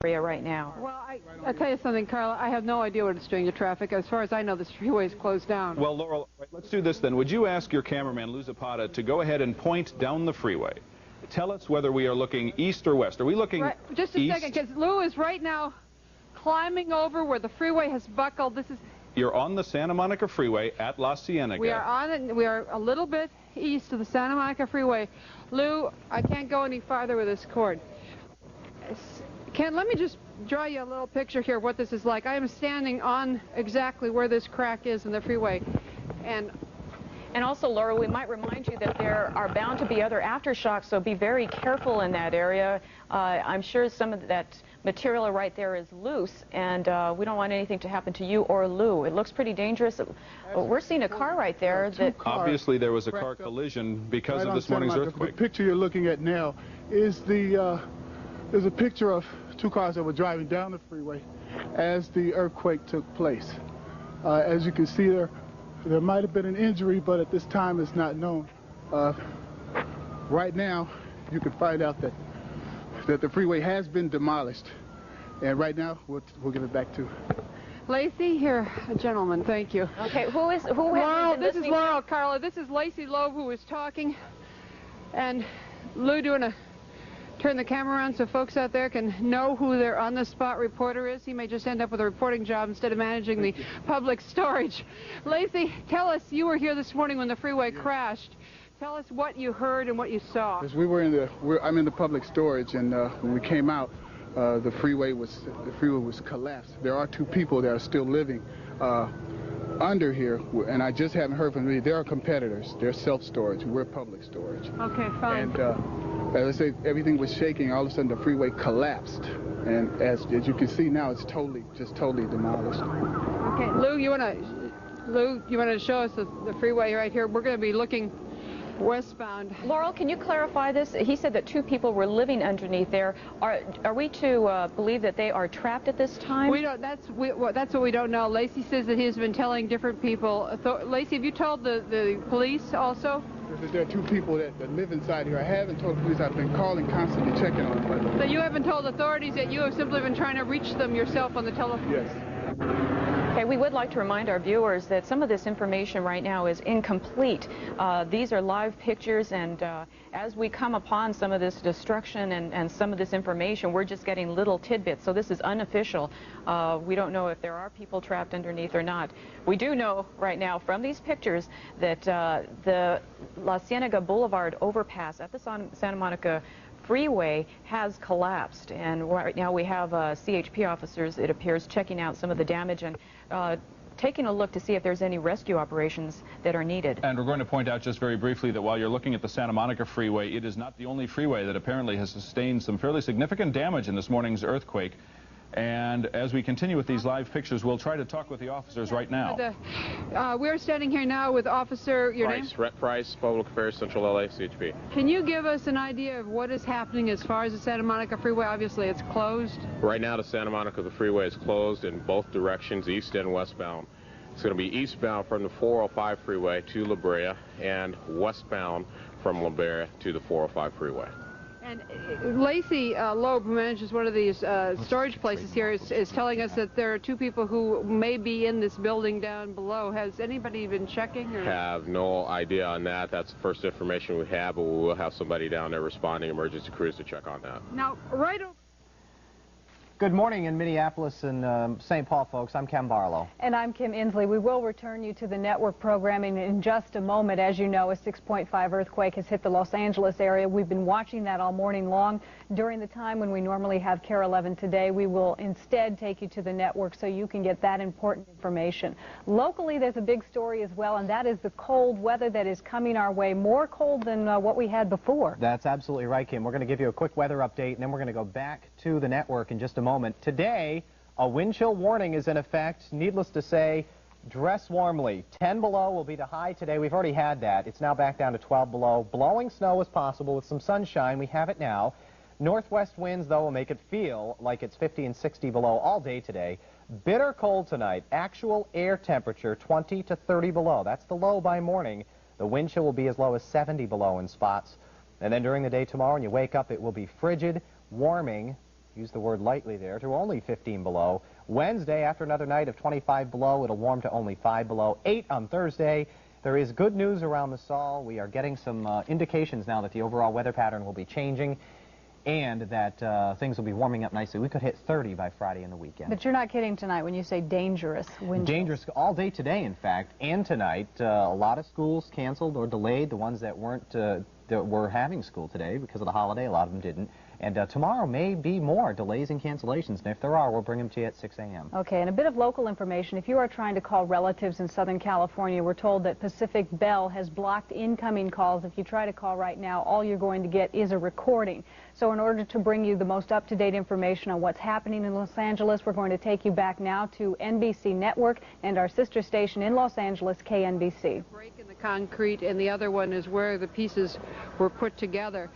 area right now. Well, I'll tell you something, Carla. I have no idea what it's doing to traffic. As far as I know, this freeway is closed down. Well, Laurel, let's do this then. Would you ask your cameraman, Lou Zapata, to go ahead and point down the freeway? Tell us whether we are looking east or west. Are we looking right, just a east? second, because Lou is right now climbing over where the freeway has buckled. This is... You're on the Santa Monica Freeway at La Cienega. We are on it. We are a little bit east of the Santa Monica Freeway. Lou, I can't go any farther with this cord. Ken, let me just draw you a little picture here of what this is like. I am standing on exactly where this crack is in the freeway. And also, Laura, we might remind you that there are bound to be other aftershocks, so be very careful in that area. I'm sure some of that material right there is loose, and we don't want anything to happen to you or Lou. It looks pretty dangerous. We're seeing a car right there. Obviously, there was a car collision because of this morning's earthquake. The picture you're looking at now is there's a picture of two cars that were driving down the freeway as the earthquake took place. As you can see there might have been an injury, but at this time it's not known. Right now, you can find out that the freeway has been demolished, and right now we'll give it back to Lacey. Here, a gentleman. Thank you. Okay, who Laurel, this is Laurel, Carla. This is Lacey Loeb who is talking, and Lou, do you want to turn the camera around so folks out there can know who their on-the-spot reporter is? He may just end up with a reporting job instead of managing the public storage. Lacey, tell us, you were here this morning when the freeway crashed. Tell us what you heard and what you saw. Yes, I'm in the public storage, and when we came out, the freeway was collapsed. There are two people that are still living under here, and I just haven't heard from them. There are competitors. They're self-storage. We're public storage. Okay, fine. And as I say, everything was shaking. All of a sudden, the freeway collapsed, and as you can see now, it's just totally demolished. Okay, Lou, you want to show us the freeway right here? We're going to be looking westbound. Laurel, can you clarify this? He said that two people were living underneath there. Are we to believe that they are trapped at this time? We don't. That's what we don't know. Lacey says that he's been telling different people. Lacey, have you told the police also? There are two people that live inside here. I haven't told the police. I've been calling, constantly checking on them. So you haven't told authorities that you have simply been trying to reach them yourself on the telephone? Yes. Okay, we would like to remind our viewers that some of this information right now is incomplete. These are live pictures, and as we come upon some of this destruction and some of this information, we're just getting little tidbits. So this is unofficial. We don't know if there are people trapped underneath or not. We do know right now from these pictures that the La Cienega Boulevard overpass at the Santa Monica Freeway has collapsed, and right now we have CHP officers, it appears, checking out some of the damage and taking a look to see if there's any rescue operations that are needed. And we're going to point out just very briefly that while you're looking at the Santa Monica Freeway, it is not the only freeway that apparently has sustained some fairly significant damage in this morning's earthquake. And as we continue with these live pictures, we'll try to talk with the officers right now. We're standing here now with Officer, your name? Rhett Price, Public Affairs, Central LA, CHP. Can you give us an idea of what is happening as far as the Santa Monica Freeway? Obviously, it's closed. Right now, the Santa Monica Freeway is closed in both directions, east and westbound. It's going to be eastbound from the 405 freeway to La Brea and westbound from La Brea to the 405 freeway. And Lacey Loeb, who manages one of these storage places here, is telling us that there are two people who may be in this building down below. Has anybody been checking? Or? Have no idea on that. That's the first information we have, but we will have somebody down there responding, emergency crews, to check on that. Now, right over... Good morning in Minneapolis and St. Paul, folks. I'm Ken Barlow. And I'm Kim Inslee. We will return you to the network programming in just a moment. As you know, a 6.5 earthquake has hit the Los Angeles area. We've been watching that all morning long. During the time when we normally have KARE 11 today, we will instead take you to the network so you can get that important information. Locally, there's a big story as well, and that is the cold weather that is coming our way. More cold than what we had before. That's absolutely right, Kim. We're going to give you a quick weather update, and then we're going to go back to the network in just a moment. Today, a wind chill warning is in effect. Needless to say, dress warmly. 10 below will be the high today. We've already had that. It's now back down to 12 below. Blowing snow is possible with some sunshine. We have it now. Northwest winds, though, will make it feel like it's 50 and 60 below all day today. Bitter cold tonight. Actual air temperature 20 to 30 below. That's the low by morning. The wind chill will be as low as 70 below in spots. And then during the day tomorrow, when you wake up, it will be frigid, warming. use the word lightly there, to only 15 below. Wednesday, after another night of 25 below, it'll warm to only 5 below. 8 on Thursday. There is good news around the Sol. We are getting some indications now that the overall weather pattern will be changing and that things will be warming up nicely. We could hit 30 by Friday and the weekend. But you're not kidding tonight when you say dangerous wind chills. Dangerous all day today, in fact, and tonight. A lot of schools canceled or delayed. The ones that weren't that were having school today because of the holiday, a lot of them didn't. And tomorrow may be more delays and cancellations, and if there are, we'll bring them to you at 6 a.m. Okay, and a bit of local information. If you are trying to call relatives in Southern California, we're told that Pacific Bell has blocked incoming calls. If you try to call right now, all you're going to get is a recording. So in order to bring you the most up-to-date information on what's happening in Los Angeles, we're going to take you back now to NBC Network and our sister station in Los Angeles, KNBC. Break in the concrete, and the other one is where the pieces were put together.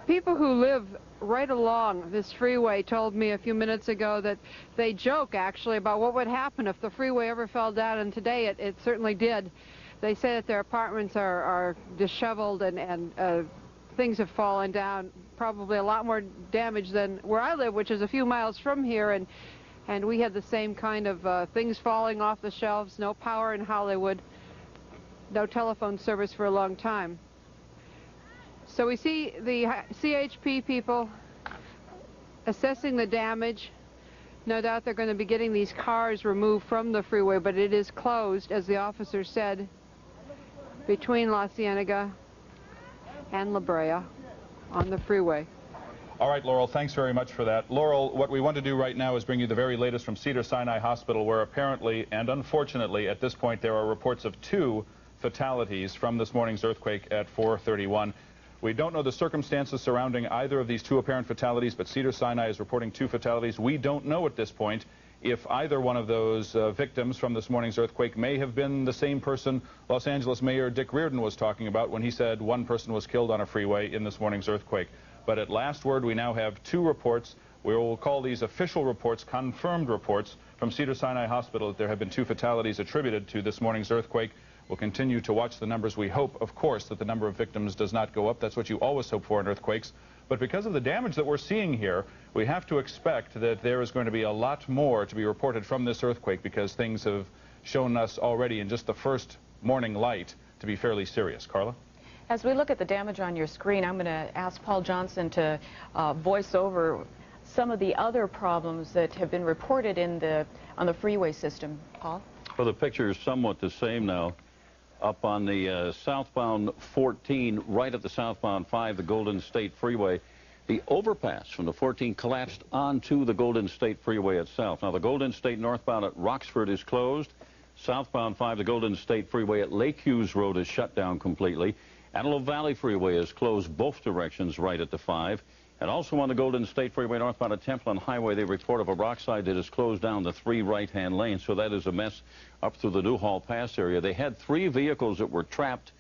People who live right along this freeway told me a few minutes ago that they joke actually about what would happen if the freeway ever fell down, and today it certainly did. They say that their apartments are disheveled and things have fallen down, probably a lot more damage than where I live, which is a few miles from here, and we had the same kind of things falling off the shelves, no power in Hollywood, no telephone service for a long time. So we see the CHP people assessing the damage. No doubt they're going to be getting these cars removed from the freeway, but it is closed, as the officer said, between La Cienega and La Brea on the freeway. All right, Laurel, thanks very much for that. Laurel, what we want to do right now is bring you the very latest from Cedars-Sinai Hospital, where apparently and unfortunately at this point there are reports of 2 fatalities from this morning's earthquake at 4:31. We don't know the circumstances surrounding either of these 2 apparent fatalities, but Cedars-Sinai is reporting 2 fatalities. We don't know at this point if either one of those victims from this morning's earthquake may have been the same person Los Angeles Mayor Dick Reardon was talking about when he said 1 person was killed on a freeway in this morning's earthquake. But at last word, we now have 2 reports. We will call these official reports, confirmed reports from Cedars-Sinai Hospital that there have been 2 fatalities attributed to this morning's earthquake. We'll continue to watch the numbers. We hope, of course, that the number of victims does not go up. That's what you always hope for in earthquakes. But because of the damage that we're seeing here, we have to expect that there is going to be a lot more to be reported from this earthquake, because things have shown us already in just the first morning light to be fairly serious. Carla? As we look at the damage on your screen, I'm going to ask Paul Johnson to voice over some of the other problems that have been reported on the freeway system. Paul? Well, the picture is somewhat the same now. Up on the southbound 14, right at the southbound 5, the Golden State Freeway, the overpass from the 14 collapsed onto the Golden State Freeway itself. Now, the Golden State northbound at Roxford is closed. Southbound 5, the Golden State Freeway at Lake Hughes Road is shut down completely. Antelope Valley Freeway is closed both directions right at the 5. And also on the Golden State Freeway northbound at Templin Highway, they report of a rock slide that has closed down the 3 right-hand lanes. So that is a mess up through the Newhall Pass area. They had 3 vehicles that were trapped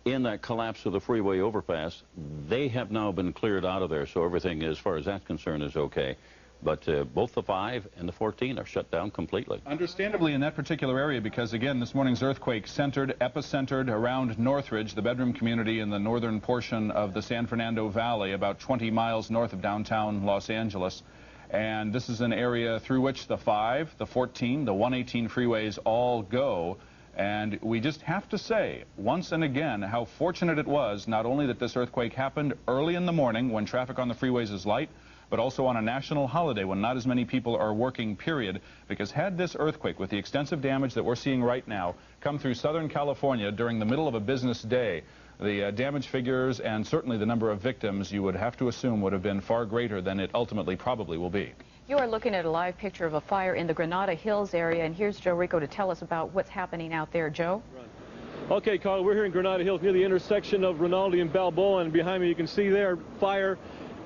in that collapse of the freeway overpass. They have now been cleared out of there, so everything, as far as that's concerned, is okay. But both the 5 and the 14 are shut down completely. Understandably in that particular area, because again, this morning's earthquake epicentered around Northridge, the bedroom community in the northern portion of the San Fernando Valley, about 20 miles north of downtown Los Angeles. And this is an area through which the 5, the 14, the 118 freeways all go. And we just have to say, once and again, how fortunate it was, not only that this earthquake happened early in the morning when traffic on the freeways is light, but also on a national holiday when not as many people are working, period. Because had this earthquake, with the extensive damage that we're seeing right now, come through Southern California during the middle of a business day, the damage figures and certainly the number of victims, you would have to assume, would have been far greater than it ultimately probably will be. You are looking at a live picture of a fire in the Granada Hills area, and here's Joe Rico to tell us about what's happening out there. Joe? Right. Okay, Carl, we're here in Granada Hills near the intersection of Rinaldi and Balboa, and behind me you can see there fire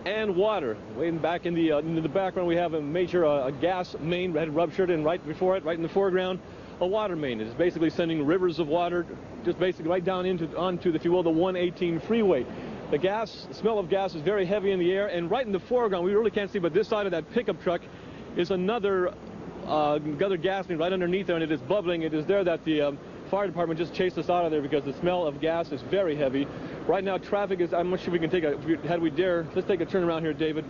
and water. Way back in the background, we have a major gas main had ruptured, and right before it, right in the foreground, a water main. It's basically sending rivers of water just basically right down onto, if you will, the 118 freeway. The smell of gas is very heavy in the air, and right in the foreground, we really can't see, but this side of that pickup truck is another gas main right underneath there, and it is bubbling. It is there that the fire department just chased us out of there because the smell of gas is very heavy. Right now, traffic is, I'm not sure we can take a, had we dare, let's take a turn around here, David.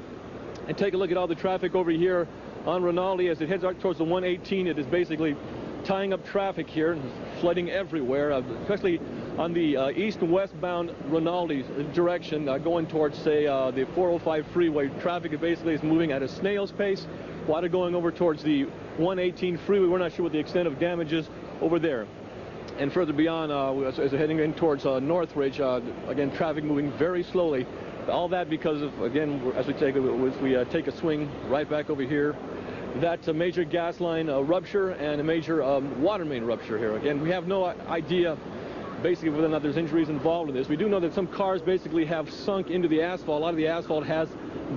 and take a look at all the traffic over here on Rinaldi as it heads out towards the 118. It is basically tying up traffic here and flooding everywhere, especially on the east and westbound Rinaldi direction, going towards, say, the 405 freeway. Traffic basically is moving at a snail's pace. Water going over towards the 118 freeway. We're not sure what the extent of damage is over there. And further beyond, as we're heading in towards Northridge, again, traffic moving very slowly. All that because of, again, as we take a swing right back over here, that's a major gas line rupture and a major water main rupture here. Again, we have no idea basically whether or not there's injuries involved in this. We do know that some cars basically have sunk into the asphalt. A lot of the asphalt has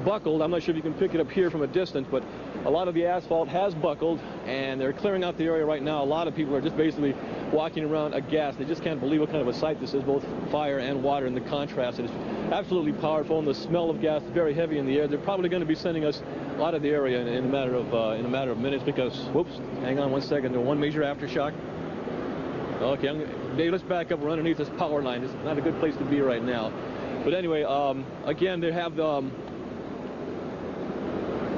buckled. I'm not sure if you can pick it up here from a distance, but a lot of the asphalt has buckled, and they're clearing out the area right now. A lot of people are just basically walking around aghast. They just can't believe what kind of a sight this is, both fire and water, and the contrast. It's absolutely powerful, and the smell of gas is very heavy in the air. They're probably going to be sending us out of the area in a matter of minutes because, whoops, hang on one second. There's one major aftershock. Okay, Dave, let's back up. We're underneath this power line. This is not a good place to be right now. But anyway, again, they have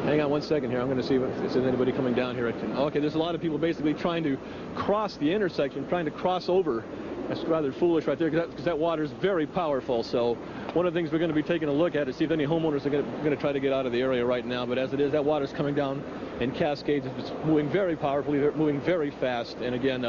hang on one second here. I'm going to see if there's anybody coming down here. Okay, there's a lot of people basically trying to cross the intersection, trying to cross over. That's rather foolish right there because that water is very powerful. So one of the things we're going to be taking a look at is see if any homeowners are going to try to get out of the area right now. But as it is, that water is coming down in cascades. It's moving very powerfully, moving very fast. And again,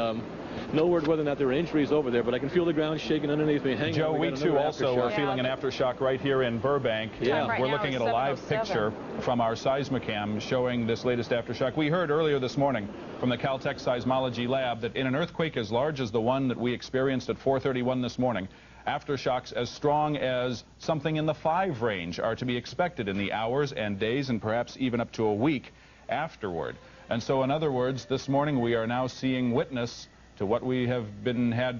no word whether or not there are injuries over there, but I can feel the ground shaking underneath me. Hang Joe, on, we too also are feeling an aftershock right here in Burbank. Yeah. Right We're now looking at it's a live 7:07. picture from our Seismicam showing this latest aftershock. We heard earlier this morning from the Caltech Seismology Lab that in an earthquake as large as the one that we experienced at 4:31 this morning, aftershocks as strong as something in the 5 range are to be expected in the hours and days and perhaps even up to a week afterward. And so in other words, this morning we are now seeing witness to what we have had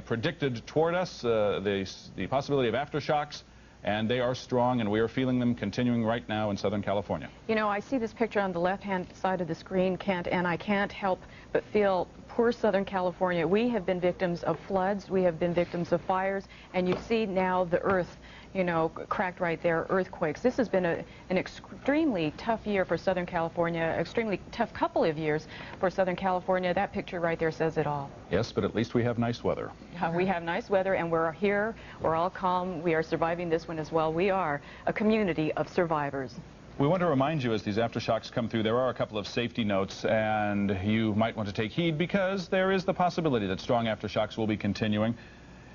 predicted toward us, the possibility of aftershocks, and they are strong, and we are feeling them continuing right now in Southern California. You know, I see this picture on the left-hand side of the screen, Kent, and I can't help but feel poor Southern California. We have been victims of floods, we have been victims of fires, and you see now the earth, you know, cracked right there, earthquakes. This has been an extremely tough year for Southern California, extremely tough couple of years for Southern California. That picture right there says it all. Yes, but at least we have nice weather. We have nice weather, and we're here, we're all calm, we are surviving this one as well. We are a community of survivors. We want to remind you as these aftershocks come through, there are a couple of safety notes, and you might want to take heed because there is the possibility that strong aftershocks will be continuing.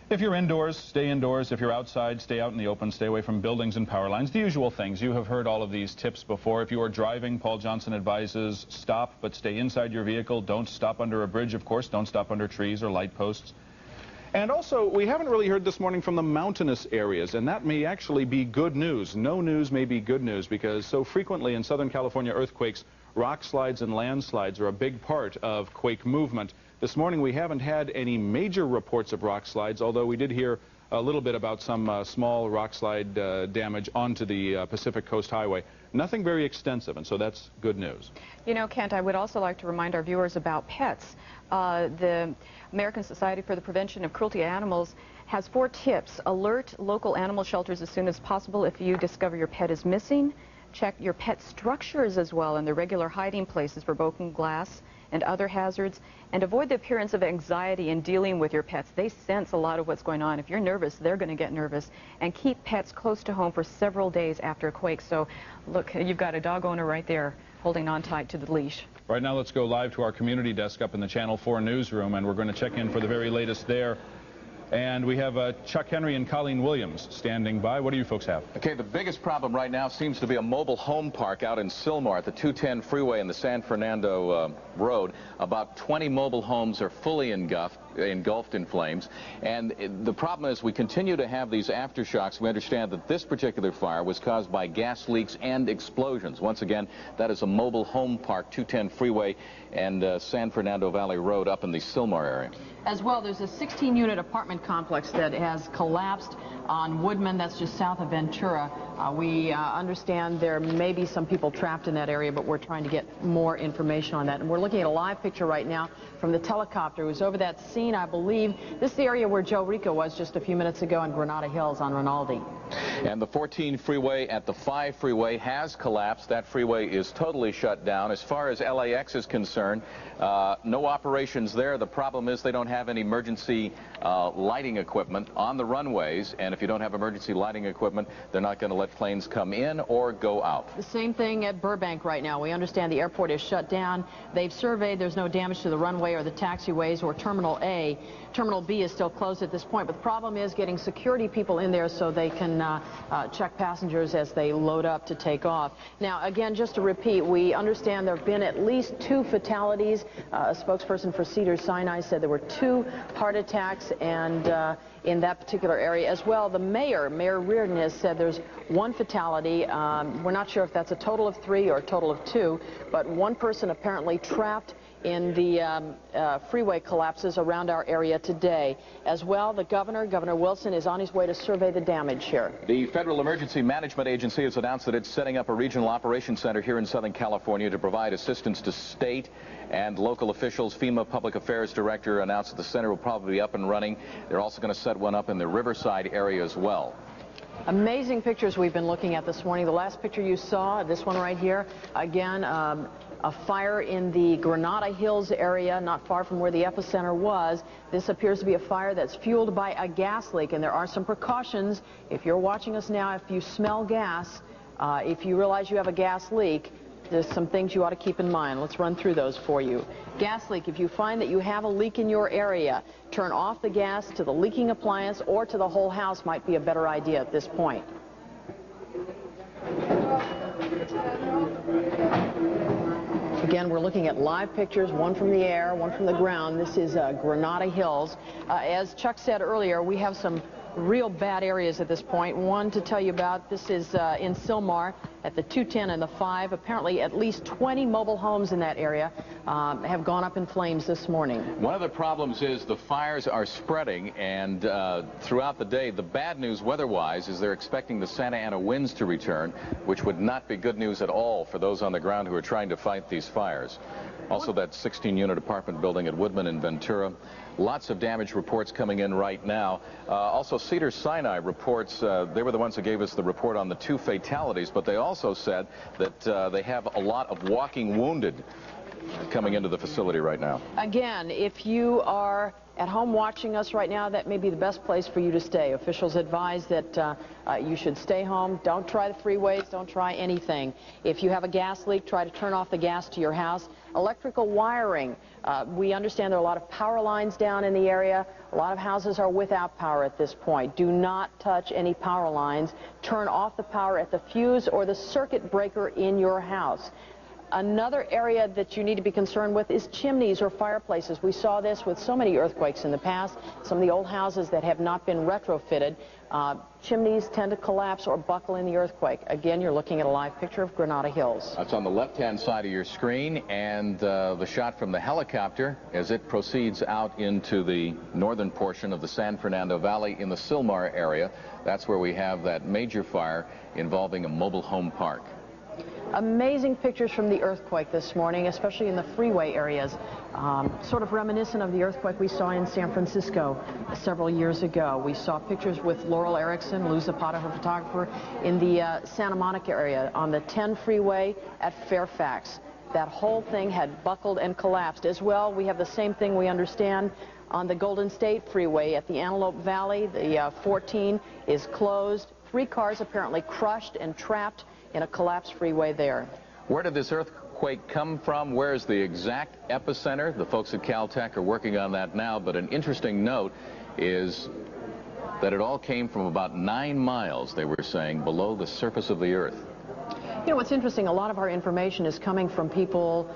If you're indoors, stay indoors. If you're outside, stay out in the open. Stay away from buildings and power lines. The usual things. You have heard all of these tips before. If you are driving, Paul Johnson advises stop, but stay inside your vehicle. Don't stop under a bridge, of course. Don't stop under trees or light posts. And also, we haven't really heard this morning from the mountainous areas, and that may actually be good news. No news may be good news because so frequently in Southern California earthquakes, rock slides and landslides are a big part of quake movement. This morning we haven't had any major reports of rock slides, although we did hear a little bit about some small rock slide damage onto the Pacific Coast Highway. Nothing very extensive, and so that's good news. You know, Kent, I would also like to remind our viewers about pets. The American Society for the Prevention of Cruelty to Animals has 4 tips. Alert local animal shelters as soon as possible if you discover your pet is missing. Check your pet structures as well and the regular hiding places for broken glass and other hazards, and avoid the appearance of anxiety in dealing with your pets. They sense a lot of what's going on. If you're nervous, they're going to get nervous. And keep pets close to home for several days after a quake. So look, you've got a dog owner right there holding on tight to the leash. Right now, let's go live to our community desk up in the Channel 4 newsroom, and we're going to check in for the very latest there. And we have Chuck Henry and Colleen Williams standing by. What do you folks have? Okay, the biggest problem right now seems to be a mobile home park out in Sylmar at the 210 freeway and the San Fernando Road. About 20 mobile homes are fully engulfed in flames. And the problem is we continue to have these aftershocks. We understand that this particular fire was caused by gas leaks and explosions. Once again, that is a mobile home park, 210 freeway and San Fernando Valley Road up in the Sylmar area. As well, there's a 16-unit apartment complex that has collapsed on Woodman. That's just south of Ventura. We understand there may be some people trapped in that area, but we're trying to get more information on that. And we're looking at a live picture right now from the helicopter who's over that scene, I believe. This is the area where Joe Rico was just a few minutes ago in Granada Hills on Rinaldi. And the 14 freeway at the 5 freeway has collapsed. That freeway is totally shut down. As far as LAX is concerned, no operations there. The problem is they don't have any emergency lighting equipment on the runways, and if you don't have emergency lighting equipment, they're not going to let planes come in or go out. The same thing at Burbank right now. We understand the airport is shut down. They've surveyed. There's no damage to the runway or the taxiways or Terminal A. Terminal B is still closed at this point, but the problem is getting security people in there so they can check passengers as they load up to take off. Now, again, just to repeat, we understand there have been at least 2 fatalities. A spokesperson for Cedars-Sinai said there were 2 heart attacks and in that particular area as well. The mayor, Mayor Reardon, has said there's 1 fatality. We're not sure if that's a total of 3 or a total of 2, but 1 person apparently trapped in the freeway collapses around our area today. As well, the Governor Wilson, is on his way to survey the damage here. The Federal Emergency Management Agency has announced that it's setting up a regional operations center here in Southern California to provide assistance to state and local officials. FEMA Public Affairs Director announced that the center will probably be up and running. They're also going to set one up in the Riverside area as well. Amazing pictures we've been looking at this morning. The last picture you saw, this one right here, again, a fire in the Granada Hills area, not far from where the epicenter was. This appears to be a fire that's fueled by a gas leak, and there are some precautions. If you're watching us now, if you smell gas, if you realize you have a gas leak, there's some things you ought to keep in mind. Let's run through those for you. Gas leak. If you find that you have a leak in your area, turn off the gas to the leaking appliance or to the whole house might be a better idea at this point. Again, we're looking at live pictures, one from the air, one from the ground. This is Granada Hills. As Chuck said earlier, we have some real bad areas at this point. One to tell you about, this is in Sylmar at the 210 and the 5. Apparently at least 20 mobile homes in that area have gone up in flames this morning. One of the problems is the fires are spreading, and throughout the day, the bad news weather-wise is they're expecting the Santa Ana winds to return, which would not be good news at all for those on the ground who are trying to fight these fires. Also, that 16-unit apartment building at Woodman in Ventura. Lots of damage reports coming in right now. Also, Cedars-Sinai reports, they were the ones who gave us the report on the 2 fatalities, but they also said that they have a lot of walking wounded coming into the facility right now. Again, if you are at home watching us right now, that may be the best place for you to stay. Officials advise that you should stay home. Don't try the freeways. Don't try anything. If you have a gas leak, try to turn off the gas to your house. Electrical wiring. We understand there are a lot of power lines down in the area. A lot of houses are without power at this point. Do not touch any power lines. Turn off the power at the fuse or the circuit breaker in your house. Another area that you need to be concerned with is chimneys or fireplaces. We saw this with so many earthquakes in the past. Some of the old houses that have not been retrofitted, chimneys tend to collapse or buckle in the earthquake. Again, you're looking at a live picture of Granada Hills. That's on the left-hand side of your screen, and the shot from the helicopter as it proceeds out into the northern portion of the San Fernando Valley in the Sylmar area. That's where we have that major fire involving a mobile home park. Amazing pictures from the earthquake this morning, especially in the freeway areas. Sort of reminiscent of the earthquake we saw in San Francisco several years ago. We saw pictures with Laurel Erickson, Lou Zapata, her photographer, in the Santa Monica area on the 10 freeway at Fairfax. That whole thing had buckled and collapsed. As well, we have the same thing we understand on the Golden State Freeway at the Antelope Valley. The 14 is closed. 3 cars apparently crushed and trapped in a collapsed freeway there. Where did this earthquake come from? Where is the exact epicenter? The folks at Caltech are working on that now, but an interesting note is that it all came from about 9 miles, they were saying, below the surface of the earth. You know, what's interesting, a lot of our information is coming from people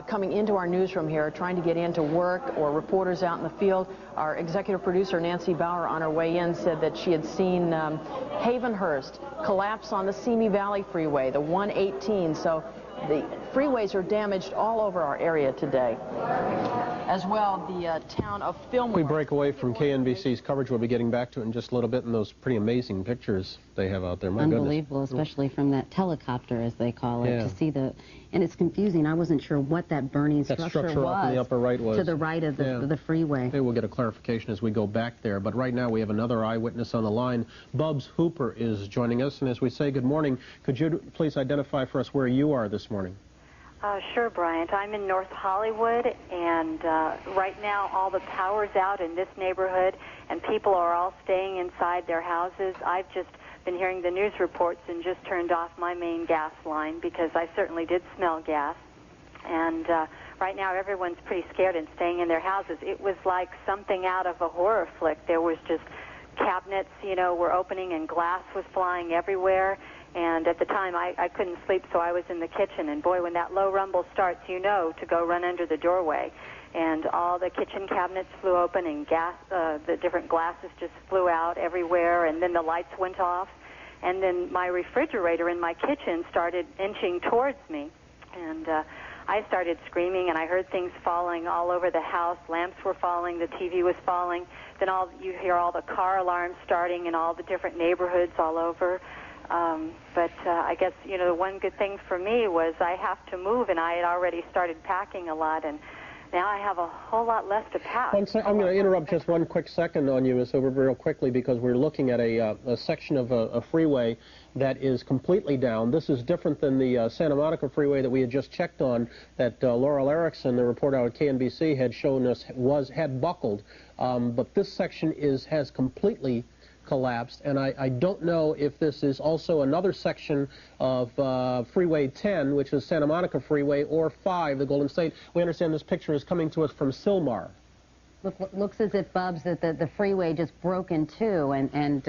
coming into our newsroom here, trying to get into work, or reporters out in the field. Our executive producer, Nancy Bauer, on her way in, said that she had seen Havenhurst collapse on the Simi Valley Freeway, the 118. So the freeways are damaged all over our area today. As well, the town of Fillmore. We break away from KNBC's coverage. We'll be getting back to it in just a little bit, and those pretty amazing pictures they have out there. My Unbelievable, goodness. Especially from that helicopter, as they call it, Yeah. to see the, and it's confusing. I wasn't sure what that burning structure was. Up in the upper right was. To the right of the freeway. Maybe we'll get a clarification as we go back there. But right now we have another eyewitness on the line. Bubs Hooper is joining us, and as we say good morning, could you please identify for us where you are this morning? Sure, Bryant. I'm in North Hollywood, and right now all the power's out in this neighborhood, and people are all staying inside their houses. I've just been hearing the news reports and just turned off my main gas line because I certainly did smell gas. And right now everyone's pretty scared and staying in their houses. It was like something out of a horror flick. There was just cabinets, you know, were opening and glass was flying everywhere. And at the time, I couldn't sleep, so I was in the kitchen. And boy, when that low rumble starts, you know to go run under the doorway. And all the kitchen cabinets flew open, and the different glasses just flew out everywhere. And then the lights went off. And then my refrigerator in my kitchen started inching towards me. And I started screaming, and I heard things falling all over the house. Lamps were falling, the TV was falling. Then you hear all the car alarms starting in all the different neighborhoods all over. But I guess, you know, the one good thing for me was I have to move, and I had already started packing a lot, and now I have a whole lot less to pack. I'm going to interrupt just one quick second on you, Ms. Hooper, real quickly, because we're looking at a section of a freeway that is completely down. This is different than the Santa Monica freeway that we had just checked on, that Laurel Erickson, the reporter out at KNBC, had shown us had buckled. But this section has completely collapsed, and I don't know if this is also another section of Freeway 10, which is Santa Monica Freeway, or 5, the Golden State. We understand this picture is coming to us from Sylmar. Looks as if, Bubs, that the freeway just broke in two and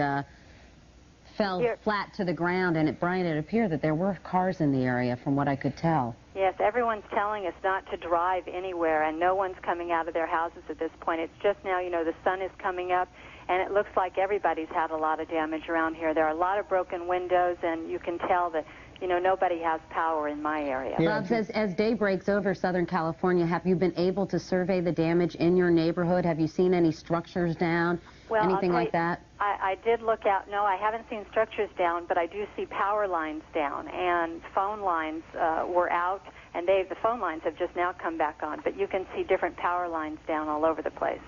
fell flat to the ground, and Brian, it appeared that there were cars in the area, from what I could tell. Yes, everyone's telling us not to drive anywhere, and no one's coming out of their houses at this point. It's just now, you know, the sun is coming up, and it looks like everybody's had a lot of damage around here. There are a lot of broken windows, and you can tell that, you know, nobody has power in my area. Yeah. Bubs, as day breaks over Southern California, have you been able to survey the damage in your neighborhood? Have you seen any structures down, anything like that? I did look out. No, I haven't seen structures down, but I do see power lines down, and phone lines were out, and the phone lines have just now come back on. But you can see different power lines down all over the place.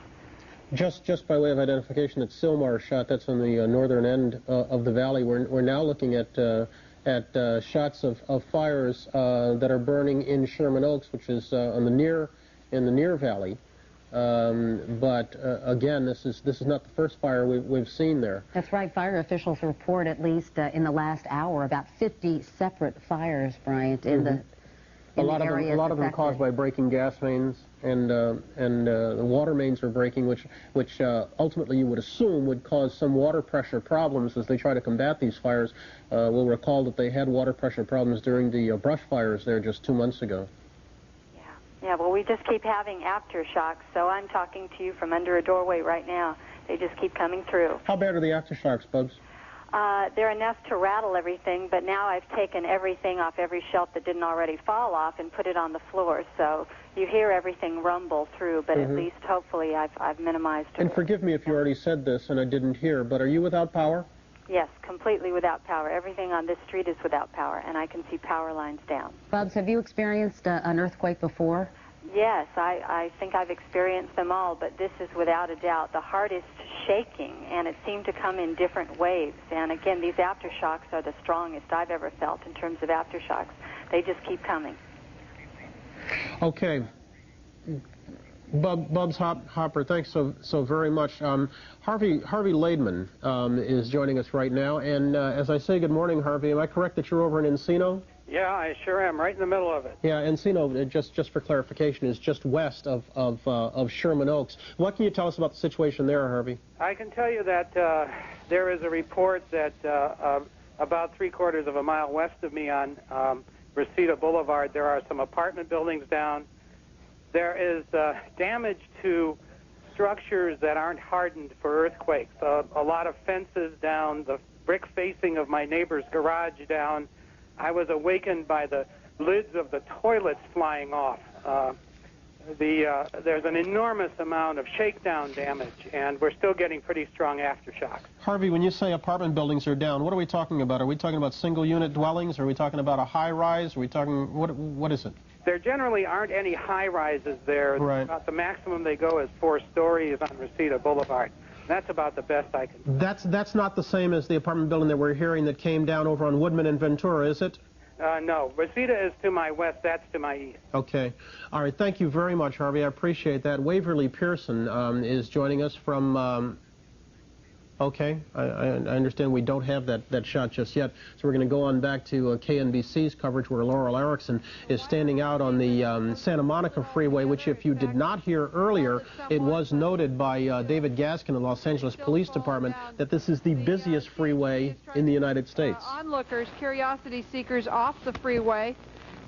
Just by way of identification, it's Sylmar shot. That's on the northern end of the valley. We're now looking at shots of fires that are burning in Sherman Oaks, which is in the near valley. But again, this is not the first fire we've seen there. That's right. Fire officials report at least in the last hour about 50 separate fires, Bryant, in the A lot of them caused by breaking gas mains, and the water mains are breaking, which ultimately you would assume would cause some water pressure problems as they try to combat these fires. We'll recall that they had water pressure problems during the brush fires there just 2 months ago. Yeah, well, we just keep having aftershocks, so I'm talking to you from under a doorway right now. They just keep coming through. How bad are the aftershocks, Bubs? They're enough to rattle everything, but now I've taken everything off every shelf that didn't already fall off and put it on the floor, so you hear everything rumble through, but at least, hopefully, I've minimized it. And forgive me if you already said this and I didn't hear, but are you without power? Yes, completely without power. Everything on this street is without power, and I can see power lines down. Bubs, have you experienced an earthquake before? Yes, I think I've experienced them all, but this is without a doubt the hardest shaking, and it seemed to come in different waves. And again, these aftershocks are the strongest I've ever felt in terms of aftershocks. They just keep coming. Okay. Bubs Hopper, thanks so very much. Harvey Laidman is joining us right now, and as I say good morning, Harvey, am I correct that you're over in Encino? Yeah, I sure am, right in the middle of it. Yeah, Encino, just for clarification, is just west of Sherman Oaks. What can you tell us about the situation there, Harvey? I can tell you that there is a report that about 3/4 of a mile west of me on Reseda Boulevard, there are some apartment buildings down. There is damage to structures that aren't hardened for earthquakes. A lot of fences down, the brick facing of my neighbor's garage down. I was awakened by the lids of the toilets flying off. There's an enormous amount of shakedown damage, and we're still getting pretty strong aftershocks. Harvey, when you say apartment buildings are down, what are we talking about? Are we talking about single-unit dwellings? Are we talking about a high-rise? Are we talking, what is it? There generally aren't any high-rises there. Right. About the maximum they go is 4 stories on Reseda Boulevard. That's about the best I can. That's not the same as the apartment building that we're hearing that came down over on Woodman and Ventura, is it? No. Reseda is to my west. That's to my east. Okay. All right. Thank you very much, Harvey. I appreciate that. Waverly Pearson is joining us from... Okay, I understand we don't have that shot just yet, so we're going to go on back to KNBC's coverage where Laurel Erickson is standing out on the Santa Monica Freeway, which if you did not hear earlier, it was noted by David Gaskin of the Los Angeles Police Department that this is the busiest freeway in the United States. Onlookers, curiosity seekers off the freeway.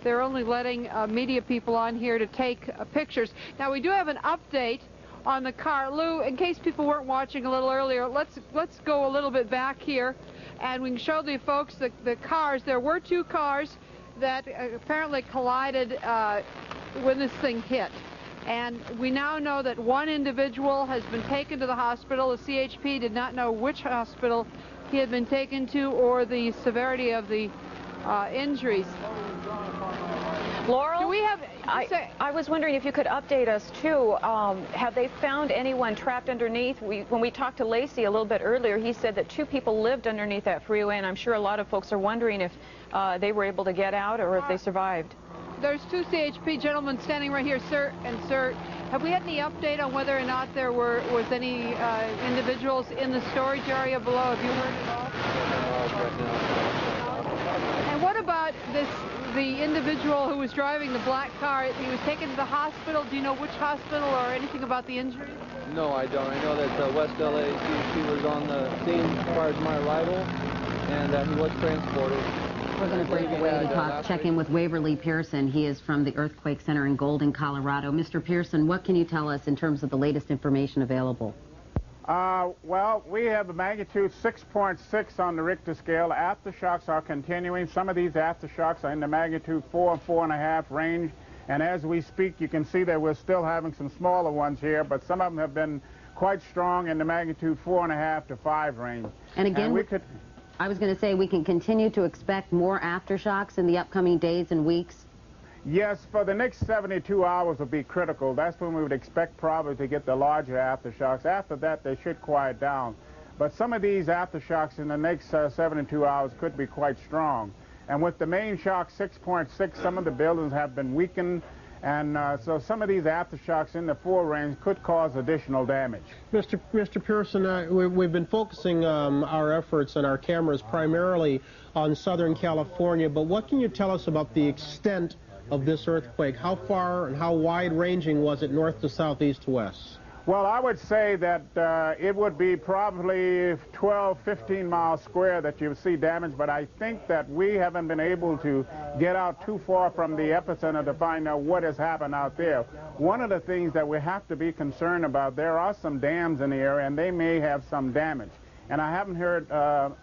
They're only letting media people on here to take pictures. Now, we do have an update on the car. Lou, in case people weren't watching a little earlier, let's go a little bit back here and we can show the folks the cars. There were 2 cars that apparently collided when this thing hit. And we now know that 1 individual has been taken to the hospital. The CHP did not know which hospital he had been taken to or the severity of the injuries. Laurel, do we have... I was wondering if you could update us, too. Have they found anyone trapped underneath? When we talked to Lacey a little bit earlier, he said that 2 people lived underneath that freeway, and I'm sure a lot of folks are wondering if they were able to get out or if they survived. There's 2 CHP gentlemen standing right here, sir and sir. Have we had any update on whether or not there was any individuals in the storage area below? Have you heard at all? And what about the individual who was driving the black car? He was taken to the hospital. Do you know which hospital or anything about the injury? No, I don't. I know that West LA CHP was on the scene as far as my arrival, and he was transported. We're going to break away to check in with Waverly Pearson. He is from the Earthquake Center in Golden, Colorado. Mr. Pearson, what can you tell us in terms of the latest information available? Well, we have a magnitude 6.6 on the Richter scale. Aftershocks are continuing. Some of these aftershocks are in the magnitude 4 and 4.5 range. And as we speak, you can see that we're still having some smaller ones here, but some of them have been quite strong in the magnitude 4.5 to 5 range. And again, I was going to say we can continue to expect more aftershocks in the upcoming days and weeks. Yes, for the next 72 hours will be critical. That's when we would expect probably to get the larger aftershocks. After that, they should quiet down. But some of these aftershocks in the next 72 hours could be quite strong. And with the main shock 6.6, some of the buildings have been weakened. And so some of these aftershocks in the 4 range could cause additional damage. Mr. Pearson, we've been focusing our efforts and our cameras primarily on Southern California, but what can you tell us about the extent of this earthquake? How far and how wide-ranging was it, north to south, east to west? Well, I would say that it would be probably 12, 15 miles square that you would see damage, but I think that we haven't been able to get out too far from the epicenter to find out what has happened out there. One of the things that we have to be concerned about, there are some dams in the area, and they may have some damage. And I haven't heard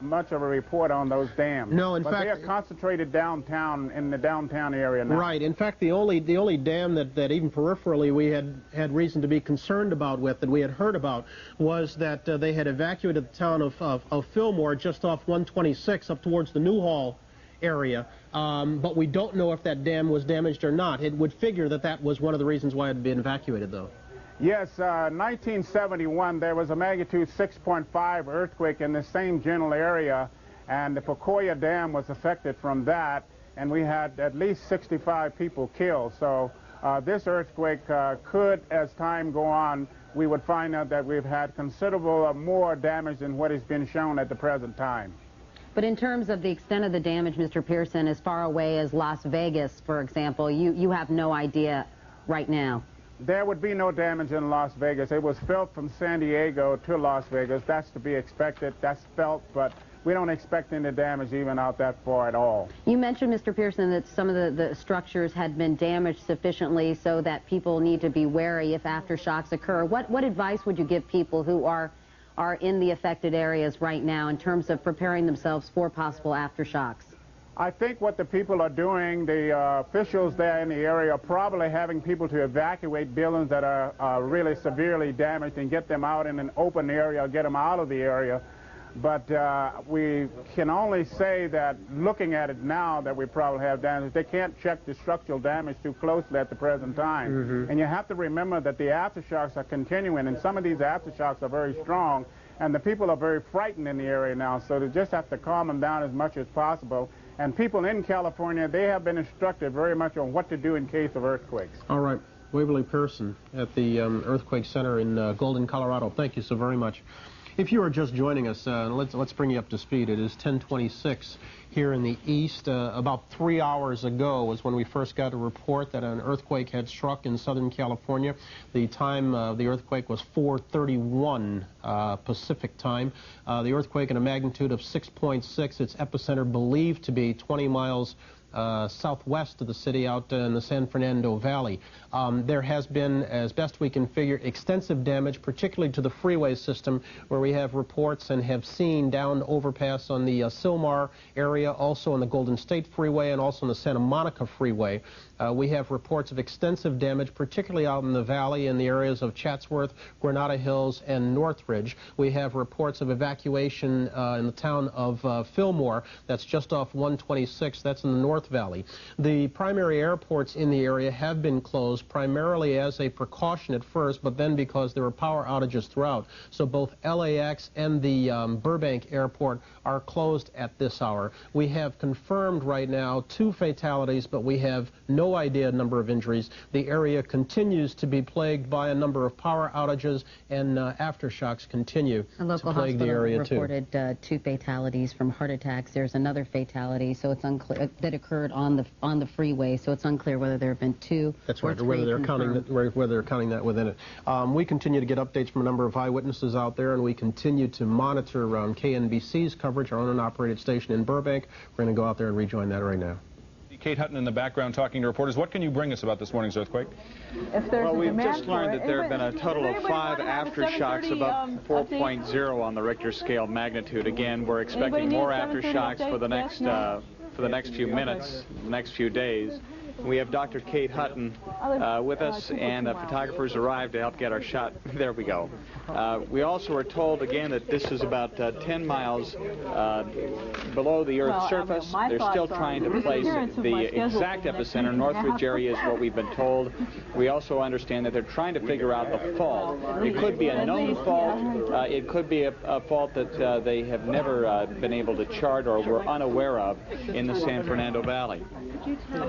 much of a report on those dams. No, in fact, they are concentrated downtown, in the downtown area now. Right. In fact, the only dam that even peripherally we had reason to be concerned about that we had heard about, was that they had evacuated the town of Fillmore just off 126 up towards the Newhall area. But we don't know if that dam was damaged or not. It would figure that was one of the reasons why it had been evacuated, though. Yes, 1971, there was a magnitude 6.5 earthquake in the same general area, and the Pacoya Dam was affected from that, and we had at least 65 people killed. So this earthquake could, as time go on, we would find out that we've had considerable more damage than what has been shown at the present time. But in terms of the extent of the damage, Mr. Pearson, as far away as Las Vegas, for example, you have no idea right now. There would be no damage in Las Vegas. It was felt from San Diego to Las Vegas. That's to be expected. That's felt, but we don't expect any damage even out that far at all. You mentioned, Mr. Pearson, that some of the structures had been damaged sufficiently so that people need to be wary if aftershocks occur. What advice would you give people who are in the affected areas right now in terms of preparing themselves for possible aftershocks? I think what the people are doing, the officials there in the area are probably having people to evacuate buildings that are really severely damaged and get them out in an open area, get them out of the area. But we can only say that looking at it now that we probably have damage, they can't check the structural damage too closely at the present time. And you have to remember that the aftershocks are continuing, and some of these aftershocks are very strong, and the people are very frightened in the area now, so they just have to calm them down as much as possible. And people in California, they have been instructed very much on what to do in case of earthquakes. All right. Waverly Pearson at the Earthquake Center in Golden, Colorado. Thank you so very much. If you are just joining us, let's bring you up to speed. It is 10:26 here in the east. About 3 hours ago was when we first got a report that an earthquake had struck in Southern California. The time of the earthquake was 4:31 Pacific time. The earthquake in a magnitude of 6.6. Its epicenter believed to be 20 miles southwest of the city out in the San Fernando Valley. There has been, as best we can figure, extensive damage, particularly to the freeway system, where we have reports and have seen down overpass on the Sylmar area, also on the Golden State Freeway, and also on the Santa Monica Freeway. We have reports of extensive damage, particularly out in the valley in the areas of Chatsworth, Granada Hills, and Northridge. We have reports of evacuation in the town of Fillmore. That's just off 126. That's in the North Valley. The primary airports in the area have been closed primarily as a precaution at first, but then because there were power outages throughout. So both LAX and the Burbank Airport are closed at this hour. We have confirmed right now 2 fatalities, but we have no idea number of injuries. The area continues to be plagued by a number of power outages, and aftershocks continue to plague the area too. A local hospital reported 2 fatalities from heart attacks. There's another fatality, so it's unclear that occurred on the freeway. So it's unclear whether there have been 2. That's right, or whether they're counting that within it. We continue to get updates from a number of eyewitnesses out there, and we continue to monitor KNBC's coverage, our own and operated station in Burbank. We're going to go out there and rejoin that right now. Kate Hutton in the background talking to reporters. What can you bring us about this morning's earthquake? Well, we've just learned that there have been a total of 5 aftershocks, about 4.0 on the Richter scale magnitude. Again, we're expecting more aftershocks for the next few minutes, the next few days. We have Dr. Kate Hutton with us, and photographers arrived to help get our shot. There we go. We also are told again that this is about 10 miles below the Earth's surface. They're still trying to place the exact epicenter. Northridge area is what we've been told. We also understand that they're trying to figure out the fault. It could be a known fault. It could be a fault that they have never been able to chart or were unaware of in the San Fernando Valley.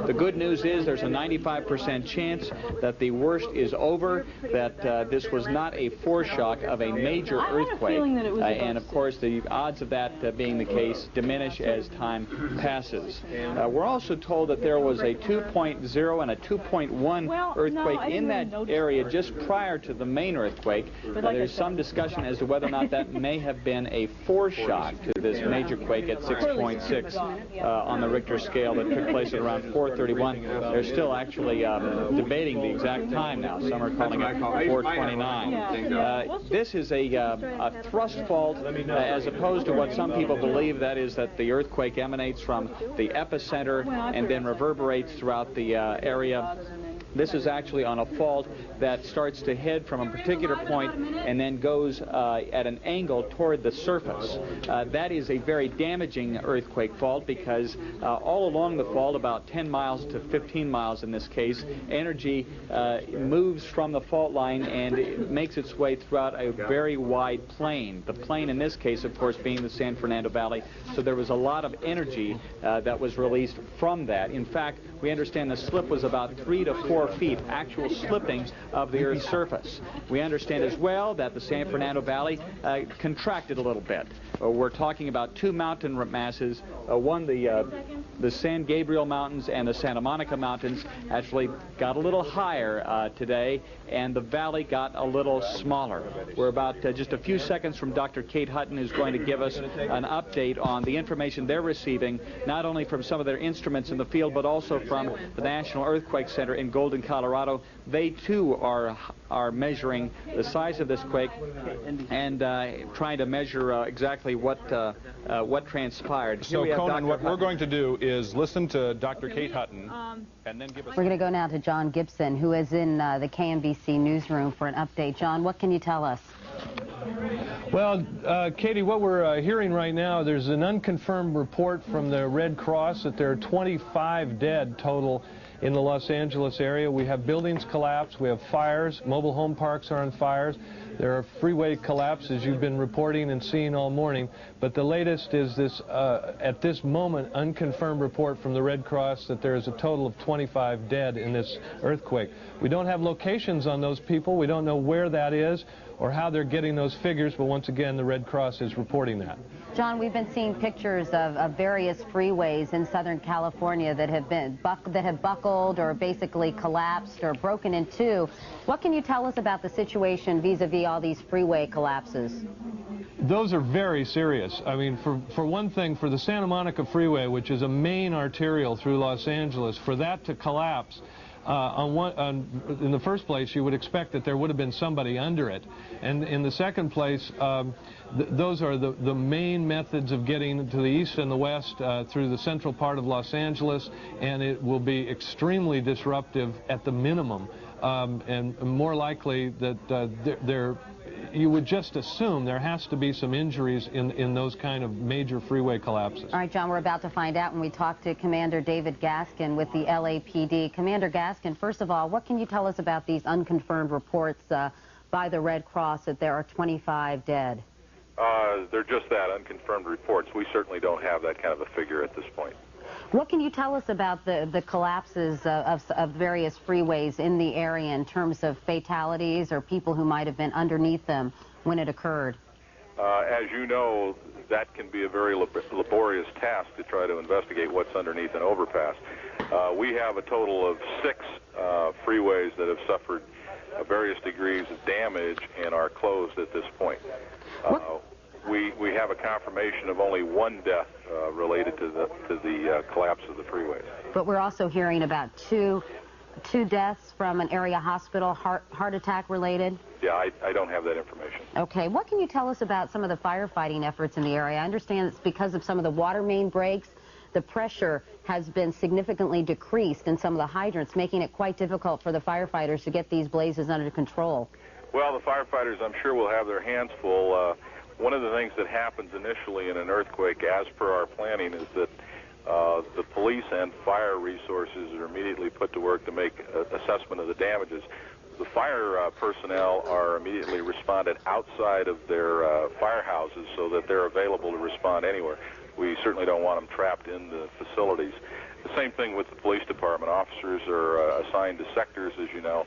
The good news is there's a 95% chance that the worst is over, that this was not a foreshock of a major earthquake, and of course the odds of that being the case diminish as time passes. We're also told that there was a 2.0 and a 2.1 earthquake in that area just prior to the main earthquake. There's some discussion as to whether or not that may have been a foreshock to this major quake at 6.6 on the Richter scale that took place at around 4:31. They're still actually debating the exact time now. Some are calling it 4:29. This is a thrust fault as opposed to what some people believe, that is that the earthquake emanates from the epicenter and then reverberates throughout the area. This is actually on a fault that starts to head from a particular point and then goes at an angle toward the surface. That is a very damaging earthquake fault because all along the fault, about 10 miles to 15 miles in this case, energy moves from the fault line and it makes its way throughout a very wide plain. The plain in this case, of course, being the San Fernando Valley. So there was a lot of energy that was released from that. In fact, we understand the slip was about 3 to 4 feet, actual slipping of the Earth's surface. We understand as well that the San Fernando Valley contracted a little bit. We're talking about 2 mountain masses, one the San Gabriel Mountains and the Santa Monica Mountains actually got a little higher today, and the valley got a little smaller. We're about just a few seconds from Dr. Kate Hutton, who's going to give us an update on the information they're receiving, not only from some of their instruments in the field, but also from the National Earthquake Center in Golden, Colorado. They too are measuring the size of this quake and trying to measure exactly exactly what transpired. So, Conan, what we're going to do is listen to Dr. Kate Hutton, and then give us... We're going to go now to John Gibson, who is in the KMBC newsroom for an update. John, what can you tell us? Well, Katie, what we're hearing right now, there's an unconfirmed report from the Red Cross that there are 25 dead total in the Los Angeles area. We have buildings collapsed, we have fires, mobile home parks are on fires, there are freeway collapses you've been reporting and seeing all morning, but the latest is this, at this moment, unconfirmed report from the Red Cross that there is a total of 25 dead in this earthquake. We don't have locations on those people, we don't know where that is or how they're getting those figures, but once again, the Red Cross is reporting that. John, we've been seeing pictures of various freeways in Southern California that have buckled or basically collapsed or broken in two. What can you tell us about the situation vis-a-vis all these freeway collapses? Those are very serious. I mean, for one thing, for the Santa Monica Freeway, which is a main arterial through Los Angeles, for that to collapse, in the first place, you would expect that there would have been somebody under it. And in the second place, those are the main methods of getting to the east and the west through the central part of Los Angeles, and it will be extremely disruptive at the minimum, and more likely that you would just assume there has to be some injuries in those kind of major freeway collapses. All right, John, we're about to find out when we talk to Commander David Gaskin with the LAPD. Commander Gaskin, first of all, what can you tell us about these unconfirmed reports by the Red Cross that there are 25 dead? They're just that, unconfirmed reports. We certainly don't have that kind of a figure at this point. What can you tell us about the collapses of various freeways in the area in terms of fatalities or people who might have been underneath them when it occurred? As you know, that can be a very laborious task to try to investigate what's underneath an overpass. We have a total of 6 freeways that have suffered various degrees of damage and are closed at this point. We have a confirmation of only 1 death related to the collapse of the freeways. But we're also hearing about two deaths from an area hospital, heart attack related. Yeah, I don't have that information. Okay, what can you tell us about some of the firefighting efforts in the area? I understand it's because of some of the water main breaks, the pressure has been significantly decreased in some of the hydrants, making it quite difficult for the firefighters to get these blazes under control. Well, the firefighters, I'm sure, will have their hands full. One of the things that happens initially in an earthquake, as per our planning, is that the police and fire resources are immediately put to work to make assessment of the damages. The fire personnel are immediately responded outside of their firehouses so that they're available to respond anywhere. We certainly don't want them trapped in the facilities. The same thing with the police department. Officers are assigned to sectors, as you know,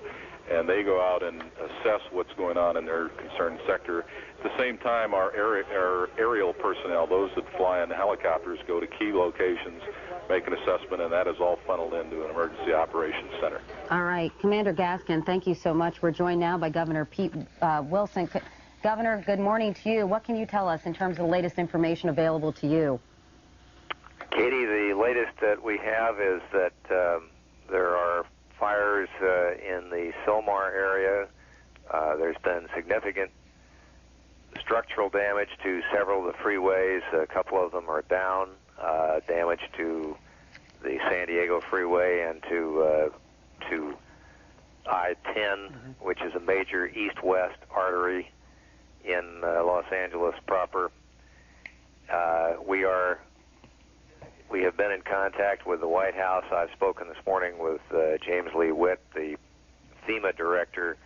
and they go out and assess what's going on in their concerned sector. At the same time, our aerial personnel, those that fly in the helicopters, go to key locations, make an assessment, and that is all funneled into an emergency operations center. All right. Commander Gaskin, thank you so much. We're joined now by Governor Pete Wilson. Governor, good morning to you. What can you tell us in terms of the latest information available to you? Katie, the latest that we have is that there are fires in the Sylmar area. There's been significant structural damage to several of the freeways. A couple of them are down. Damage to the San Diego Freeway and to I-10, which is a major east-west artery in Los Angeles proper. We have been in contact with the White House. I've spoken this morning with James Lee Witt, the FEMA director.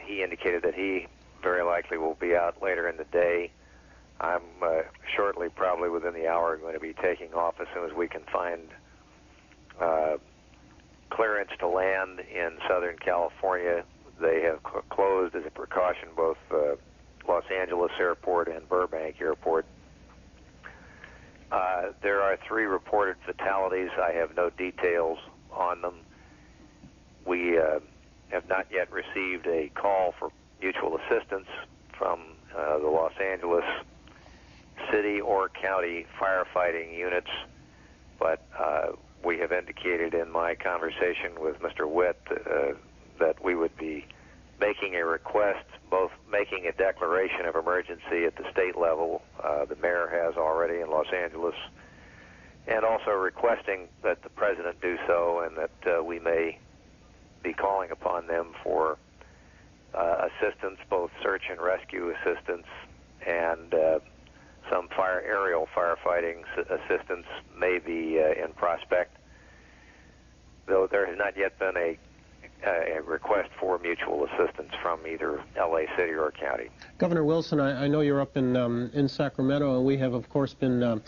He indicated that he very likely will be out later in the day. I'm shortly, probably within the hour, going to be taking off as soon as we can find clearance to land in Southern California. They have closed as a precaution both Los Angeles Airport and Burbank Airport. There are 3 reported fatalities. I have no details on them. We have not yet received a call for mutual assistance from the Los Angeles city or county firefighting units, but we have indicated in my conversation with Mr. Witt that we would be making a request, both making a declaration of emergency at the state level, the mayor has already in Los Angeles, and also requesting that the president do so, and that we may be calling upon them for assistance, both search and rescue assistance, and some aerial firefighting assistance may be in prospect, though there has not yet been a request for mutual assistance from either L.A. City or county. Governor Wilson, I know you're up in Sacramento, and we have, of course, been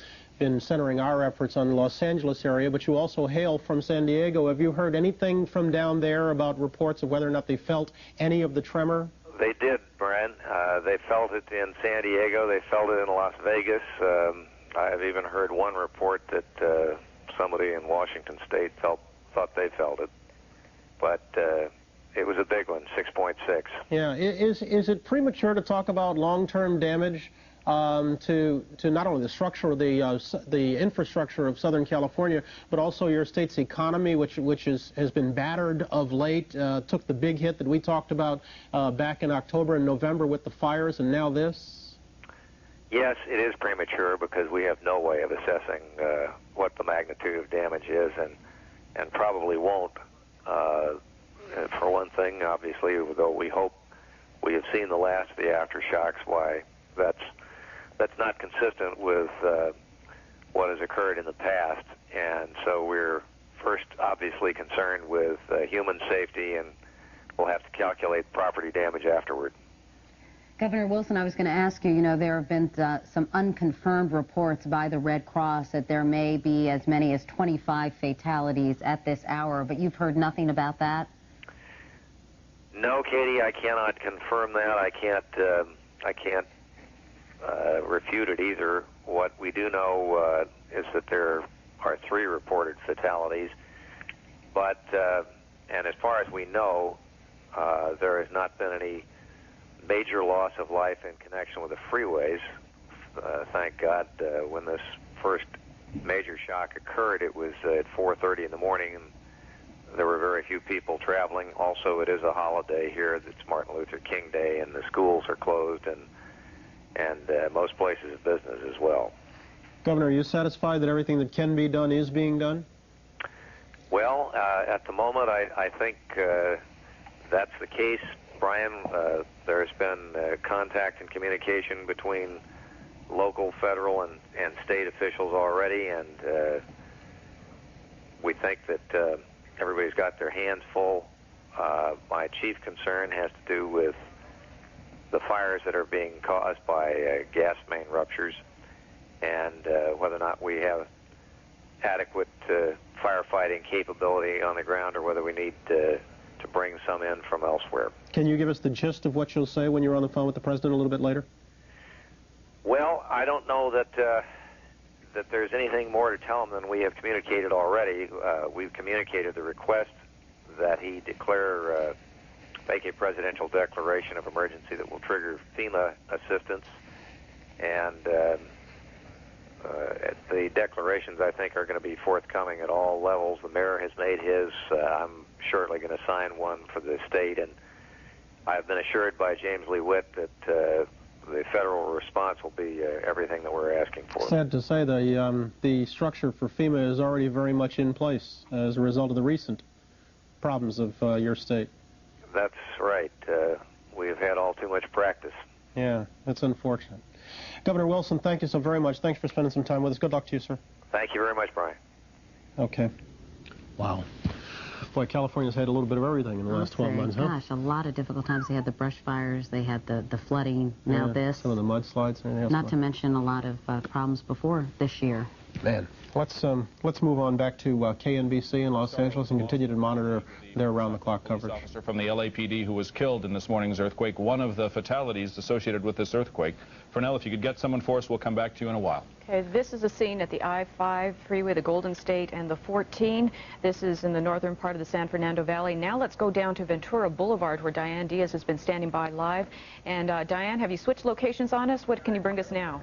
centering our efforts on the Los Angeles area, but you also hail from San Diego. Have you heard anything from down there about reports of whether or not they felt any of the tremor? They did, Brian. They felt it in San Diego. They felt it in Las Vegas. I've even heard one report that somebody in Washington State thought they felt it. But it was a big one, 6.6. Yeah. Is it premature to talk about long-term damage to not only the structure of the infrastructure of Southern California, but also your state's economy, which has been battered of late, took the big hit that we talked about back in October and November with the fires, and now this? Yes, it is premature because we have no way of assessing what the magnitude of damage is, and probably won't. For one thing, obviously, though we hope we have seen the last of the aftershocks, why that's not consistent with what has occurred in the past, and so we're first obviously concerned with human safety, and we'll have to calculate property damage afterward. Governor Wilson, I was going to ask you, there have been some unconfirmed reports by the Red Cross that there may be as many as 25 fatalities at this hour, but you've heard nothing about that? No, Katie, I cannot confirm that. I can't refute it either. What we do know is that there are 3 reported fatalities, but and as far as we know, there has not been any major loss of life in connection with the freeways. Thank God. When this first major shock occurred, it was at 4:30 in the morning, and there were very few people traveling. Also, it is a holiday here. It's Martin Luther King Day, and the schools are closed, and most places of business as well. Governor, are you satisfied that everything that can be done is being done? Well, at the moment, I think that's the case, Brian. There's been contact and communication between local, federal, and state officials already, and we think that everybody's got their hands full. My chief concern has to do with the fires that are being caused by gas main ruptures, and whether or not we have adequate firefighting capability on the ground, or whether we need to bring some in from elsewhere. Can you give us the gist of what you'll say when you're on the phone with the president a little bit later? Well, I don't know that there's anything more to tell him than we have communicated already. We've communicated the request that he make a presidential declaration of emergency that will trigger FEMA assistance, and the declarations, I think, are going to be forthcoming at all levels. The mayor has made his. I'm shortly going to sign one for the state, and I've been assured by James Lee Witt that the federal response will be everything that we're asking for. Sad to say, the structure for FEMA is already very much in place as a result of the recent problems of your state. That's right. We've had all too much practice. Yeah, that's unfortunate. Governor Wilson, thank you so very much. Thanks for spending some time with us. Good luck to you, sir. Thank you very much, Brian. Okay. Wow. Boy, California's had a little bit of everything in the last 12 months, huh? Gosh, a lot of difficult times. They had the brush fires, they had the flooding, now this. Some of the mudslides and everything else. Not to mention a lot of problems before this year. Man, let's move on back to KNBC in Los Angeles and continue to monitor their round-the-clock coverage. Officer from the LAPD who was killed in this morning's earthquake, one of the fatalities associated with this earthquake. Fernell, if you could get someone for us, we'll come back to you in a while. Okay, this is a scene at the I-5 freeway, the Golden State, and the 14. This is in the northern part of the San Fernando Valley. Now let's go down to Ventura Boulevard, where Diane Diaz has been standing by live. And Diane, have you switched locations on us? What can you bring us now?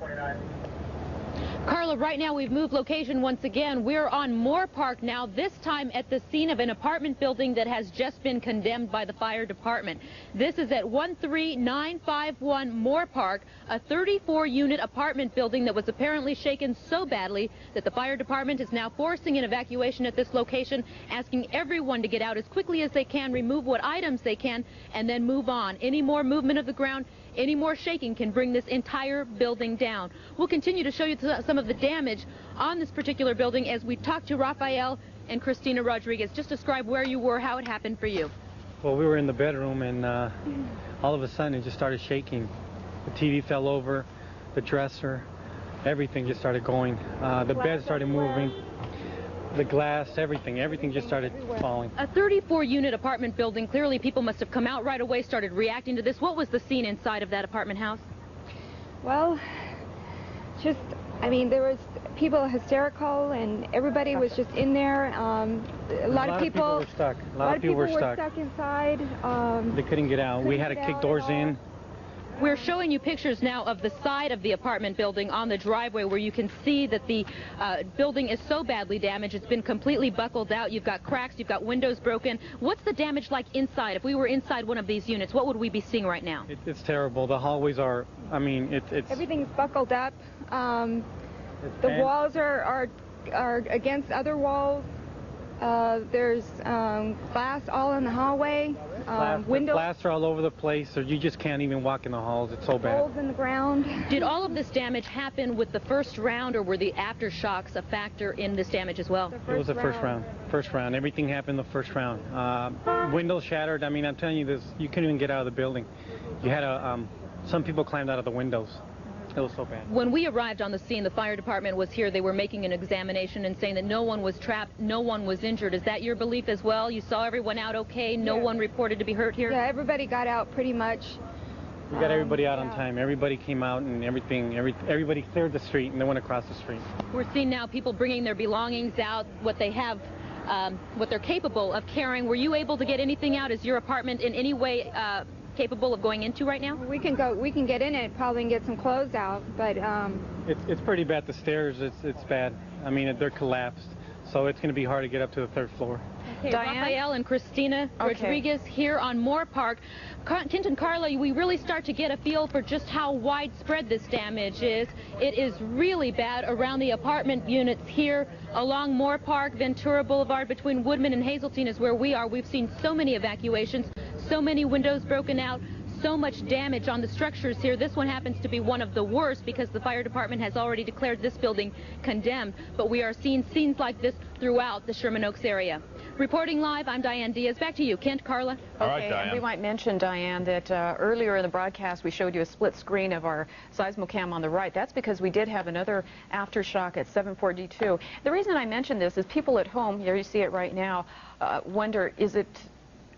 Carla, right now we've moved location once again. We're on Moore Park now, this time at the scene of an apartment building that has just been condemned by the fire department. This is at 13951 Moore Park, a 34-unit apartment building that was apparently shaken so badly that the fire department is now forcing an evacuation at this location, asking everyone to get out as quickly as they can, remove what items they can, and then move on. Any more movement of the ground, any more shaking can bring this entire building down. We'll continue to show you some of the damage on this particular building as we talk to Rafael and Christina Rodriguez. Just describe where you were, how it happened for you. Well, we were in the bedroom, and all of a sudden it just started shaking. The TV fell over, the dresser, everything just started going. The bed started moving. The glass, everything just started falling. A 34-unit apartment building. Clearly people must have come out right away, started reacting to this. What was the scene inside of that apartment house? Well, just, I mean, there was people hysterical, and everybody was just in there. A lot of people were stuck. A lot of people were stuck inside. They couldn't get out. We had to kick doors in. We're showing you pictures now of the side of the apartment building on the driveway where you can see that the building is so badly damaged. It's been completely buckled out. You've got cracks, you've got windows broken. What's the damage like inside? If we were inside one of these units, what would we be seeing right now? It's terrible. The hallways are, I mean, it's... Everything's buckled up. The walls are against other walls. There's glass all in the hallway. Windows. Glass are all over the place, or you just can't even walk in the halls. It's so bad. Holes in the ground. Did all of this damage happen with the first round, or were the aftershocks a factor in this damage as well? It was the first round. First round. Everything happened the first round. Windows shattered. I mean, I'm telling you this. You couldn't even get out of the building. You had some people climbed out of the windows. It was so bad. When we arrived on the scene, the fire department was here. They were making an examination and saying that no one was trapped, no one was injured. Is that your belief as well? You saw everyone out okay? No one reported to be hurt here? Yeah, everybody got out pretty much. We got everybody out on time. Everybody came out, and everybody cleared the street, and they went across the street. We're seeing now people bringing their belongings out, what they have, what they're capable of carrying. Were you able to get anything out? Is your apartment in any way capable of going into right now? We can get in it, probably, and get some clothes out, but it's pretty bad. The stairs, it's bad. I mean, they're collapsed, so it's going to be hard to get up to the third floor. Okay, Rafael and Christina Rodriguez here on Moore Park. Kent and Carla, we really start to get a feel for just how widespread this damage is. It is really bad around the apartment units here along Moore Park, Ventura Boulevard, between Woodman and Hazeltine is where we are. We've seen so many evacuations, so many windows broken out, so much damage on the structures here. This one happens to be one of the worst because the fire department has already declared this building condemned, but we are seeing scenes like this throughout the Sherman Oaks area. Reporting live, I'm Diane Diaz. Back to you, Kent, Carla. All right, Diane. And we might mention, Diane, that earlier in the broadcast we showed you a split screen of our seismocam on the right. That's because we did have another aftershock at 742. The reason I mention this is people at home, here you see it right now, wonder, is it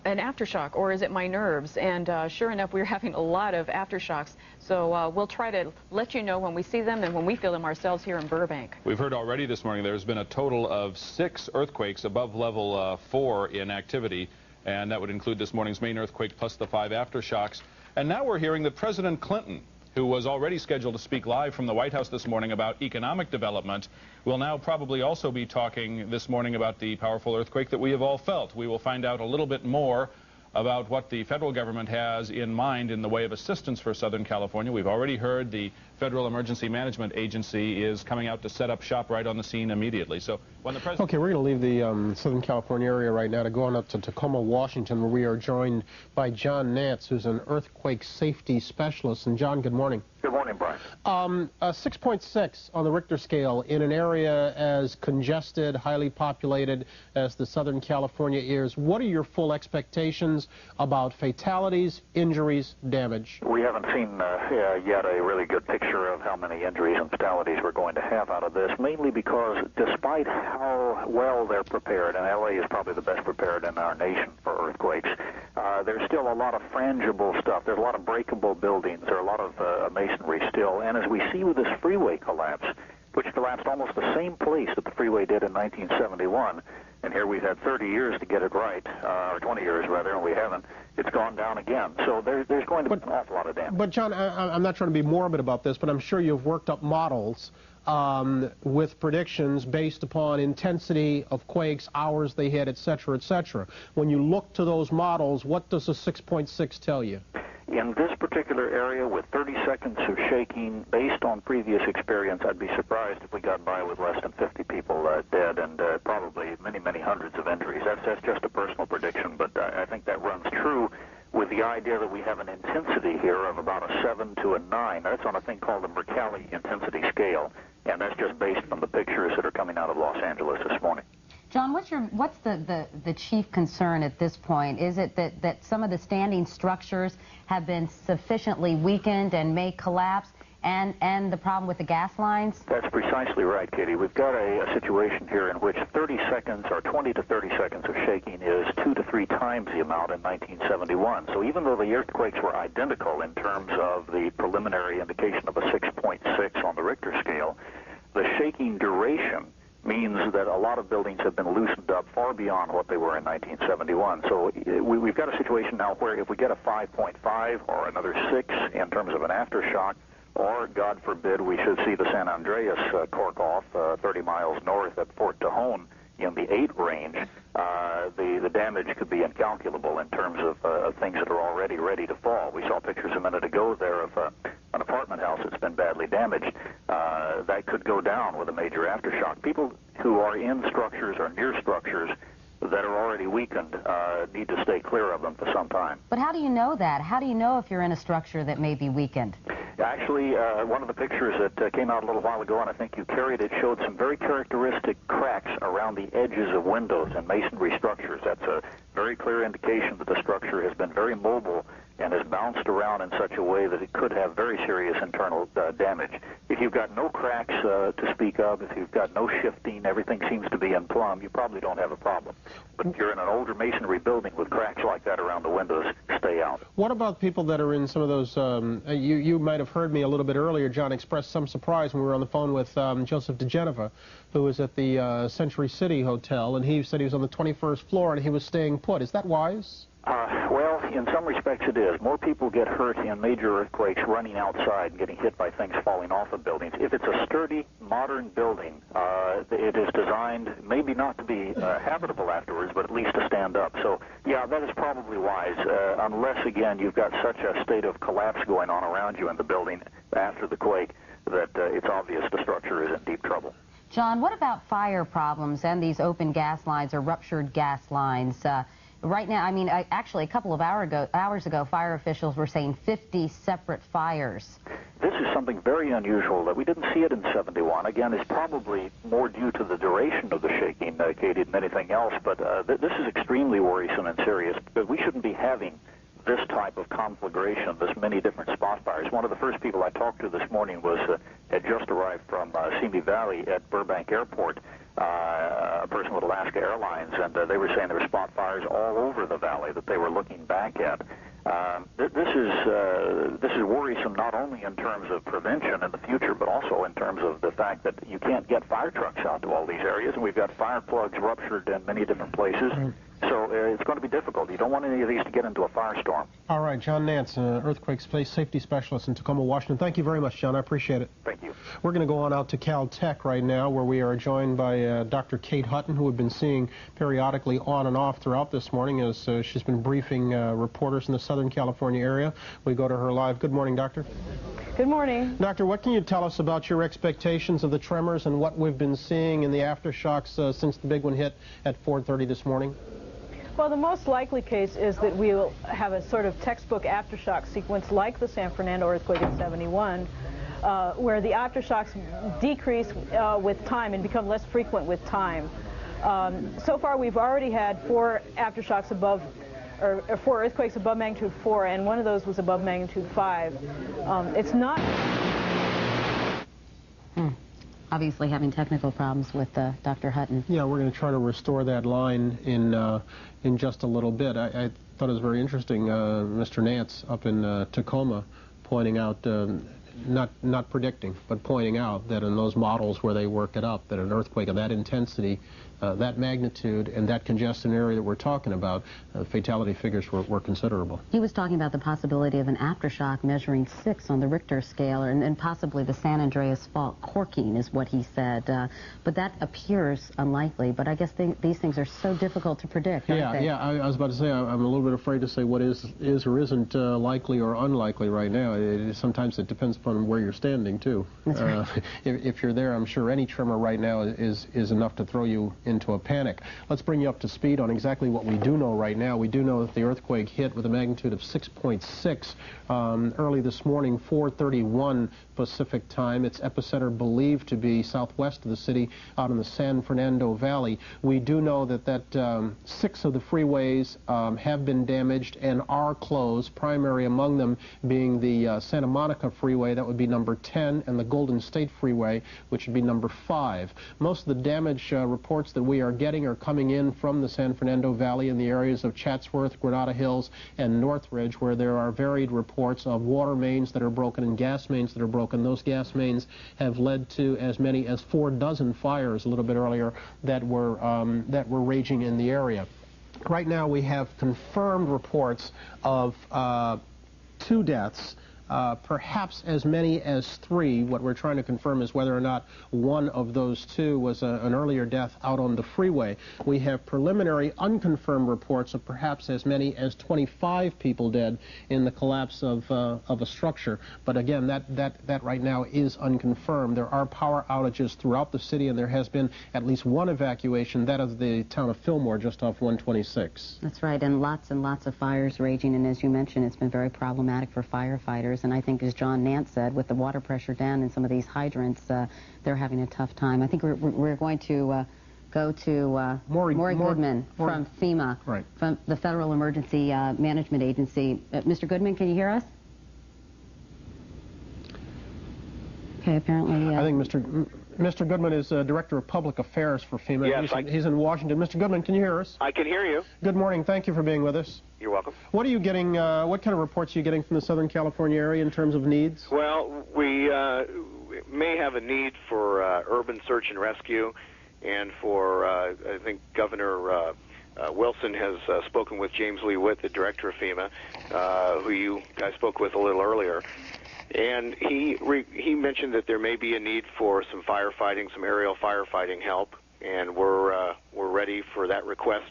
an aftershock or is it my nerves? And sure enough, we're having a lot of aftershocks. So we'll try to let you know when we see them and when we feel them ourselves here in Burbank. We've heard already this morning there's been a total of 6 earthquakes above level 4 in activity, and that would include this morning's main earthquake plus the 5 aftershocks. And now we're hearing that President Clinton, who was already scheduled to speak live from the White House this morning about economic development, will now probably also be talking this morning about the powerful earthquake that we have all felt. We will find out a little bit more about what the federal government has in mind in the way of assistance for Southern California. We've already heard the Federal Emergency Management Agency is coming out to set up shop right on the scene immediately. So when the president... Okay, we're going to leave the Southern California area right now to go on up to Tacoma, Washington, where we are joined by John Nance, who's an earthquake safety specialist. And John, good morning. Good morning, Brian. 6.6 on the Richter scale in an area as congested, highly populated as the Southern California is. What are your full expectations about fatalities, injuries, damage? We haven't seen yet a really good picture of how many injuries and fatalities we're going to have out of this, mainly because despite how well they're prepared, and LA is probably the best prepared in our nation for earthquakes, there's still a lot of frangible stuff. There's a lot of breakable buildings. There are a lot of masonry still. And as we see with this freeway collapse, which collapsed almost the same place that the freeway did in 1971, And here we've had 30 years to get it right, or 20 years rather, and we haven't. It's gone down again. So there's going to be an awful lot of damage. But John, I'm not trying to be morbid about this, but I'm sure you've worked up models with predictions based upon intensity of quakes, hours they hit, et cetera, et cetera. When you look to those models, what does a 6.6 tell you? In this particular area, with 30 seconds of shaking, based on previous experience, I'd be surprised if we got by with less than 50 people dead and probably many, many hundreds of injuries. That's just a personal prediction, but I think that runs true with the idea that we have an intensity here of about a 7 to a 9. That's on a thing called the Mercalli intensity scale, and that's just based on the pictures that are coming out of Los Angeles this morning. John, what's the chief concern at this point? Is it that some of the standing structures have been sufficiently weakened and may collapse, and the problem with the gas lines? That's precisely right, Katie. We've got a situation here in which 30 seconds or 20 to 30 seconds of shaking is 2 to 3 times the amount in 1971. So even though the earthquakes were identical in terms of the preliminary indication of a 6.6 on the Richter scale, the shaking duration means that a lot of buildings have been loosened up far beyond what they were in 1971. So we've got a situation now where if we get a 5.5 or another 6 in terms of an aftershock, or, God forbid, we should see the San Andreas cork off 30 miles north at Fort Tejon in the 8 range, the damage could be incalculable in terms of things that are already ready to fall. We saw pictures a minute ago there of an apartment house that's been badly damaged. That could go down with a major aftershock. People who are in structures or near structures that are already weakened need to stay clear of them for some time. But how do you know that? How do you know if you're in a structure that may be weakened? Actually, one of the pictures that came out a little while ago, and I think you carried it, showed some very characteristic cracks around the edges of windows in masonry structures. That's a very clear indication that the structure has been very mobile and has bounced around in such a way that it could have very serious internal damage. If you've got no cracks to speak of, if you've got no shifting, everything seems to be in plumb, you probably don't have a problem. But if you're in an older masonry building with cracks like that around the windows, stay out. What about people that are in some of those, you might have heard me a little bit earlier, John, express some surprise when we were on the phone with Joseph DeGeneva, who was at the Century City Hotel, and he said he was on the 21st floor and he was staying put. Is that wise? Well, in some respects it is. More people get hurt in major earthquakes running outside and getting hit by things falling off of buildings. If it's a sturdy, modern building, it is designed maybe not to be habitable afterwards, but at least to stand up. So, yeah, that is probably wise, unless, again, you've got such a state of collapse going on around you in the building after the quake that it's obvious the structure is in deep trouble. John, what about fire problems and these open gas lines or ruptured gas lines? Right now, I mean, actually, a couple of hours ago, fire officials were saying 50 separate fires. This is something very unusual that we didn't see it in 71. Again, it's probably more due to the duration of the shaking, Katie, than anything else. But this is extremely worrisome and serious because we shouldn't be having this type of conflagration, this many different spot fires. One of the first people I talked to this morning had just arrived from Simi Valley at Burbank Airport, a person with Alaska Airlines, and they were saying there were spot fires all over the valley that they were looking back at. This is worrisome not only in terms of prevention in the future, but also in terms of the fact that you can't get fire trucks out to all these areas, and we've got fire plugs ruptured in many different places. So it's going to be difficult. You don't want any of these to get into a firestorm. All right, John Nance, earthquake safety specialist in Tacoma, Washington. Thank you very much, John. I appreciate it. Thank you. We're going to go on out to Caltech right now, where we are joined by Dr. Kate Hutton, who we've been seeing periodically on and off throughout this morning as she's been briefing reporters in the Southern California area. We go to her live. Good morning, Doctor. Good morning. Doctor, what can you tell us about your expectations of the tremors and what we've been seeing in the aftershocks since the big one hit at 4:30 this morning? Well, the most likely case is that we will have a sort of textbook aftershock sequence like the San Fernando earthquake in 71, where the aftershocks decrease with time and become less frequent with time. So far, we've already had 4 aftershocks above, or 4 earthquakes above magnitude 4, and one of those was above magnitude 5. It's not... Obviously having technical problems with Dr. Hutton. Yeah, we're going to try to restore that line in just a little bit. I thought it was very interesting, Mr. Nance up in Tacoma pointing out, not predicting, but pointing out that in those models where they work it up, that an earthquake of that intensity that magnitude and that congested area that we're talking about, fatality figures were considerable. He was talking about the possibility of an aftershock measuring 6 on the Richter scale, and possibly the San Andreas Fault corking is what he said. But that appears unlikely. But I guess these things are so difficult to predict, aren't they? Yeah. I was about to say, I'm a little bit afraid to say what is or isn't likely or unlikely right now. Sometimes it depends upon where you're standing, too. That's right. If you're there, I'm sure any tremor right now is enough to throw you into a panic. Let's bring you up to speed on exactly what we do know right now. We do know that the earthquake hit with a magnitude of 6.6 early this morning, 4:31 Pacific time. Its epicenter believed to be southwest of the city, out in the San Fernando Valley. We do know that 6 of the freeways have been damaged and are closed, primary among them being the Santa Monica Freeway, that would be number 10, and the Golden State Freeway, which would be number 5. Most of the damage reports that we are getting are coming in from the San Fernando Valley in the areas of Chatsworth, Granada Hills, and Northridge, where there are varied reports of water mains that are broken and gas mains that are broken. Those gas mains have led to as many as 4 dozen fires a little bit earlier that were raging in the area. Right now we have confirmed reports of 2 deaths. Perhaps as many as 3. What we're trying to confirm is whether or not one of those 2 was an earlier death out on the freeway. We have preliminary unconfirmed reports of perhaps as many as 25 people dead in the collapse of a structure. But again, that right now is unconfirmed. There are power outages throughout the city, and there has been at least 1 evacuation, that of the town of Fillmore, just off 126. That's right, and lots of fires raging, and as you mentioned, it's been very problematic for firefighters. And I think, as John Nance said, with the water pressure down in some of these hydrants, they're having a tough time. I think we're going to go to Maury Goodman from FEMA, right, from the Federal Emergency Management Agency. Mr. Goodman, can you hear us? Okay, apparently... I think Mr. Goodman is Director of Public Affairs for FEMA. Yes, he's in Washington. Mr. Goodman, can you hear us? I can hear you. Good morning. Thank you for being with us. You're welcome. What are you getting, what kind of reports are you getting from the Southern California area in terms of needs? Well, we may have a need for urban search and rescue, and for, I think Governor Wilson has spoken with James Lee Witt, the director of FEMA, who you guys spoke with a little earlier. And he mentioned that there may be a need for some firefighting, some aerial firefighting help, and we're ready for that request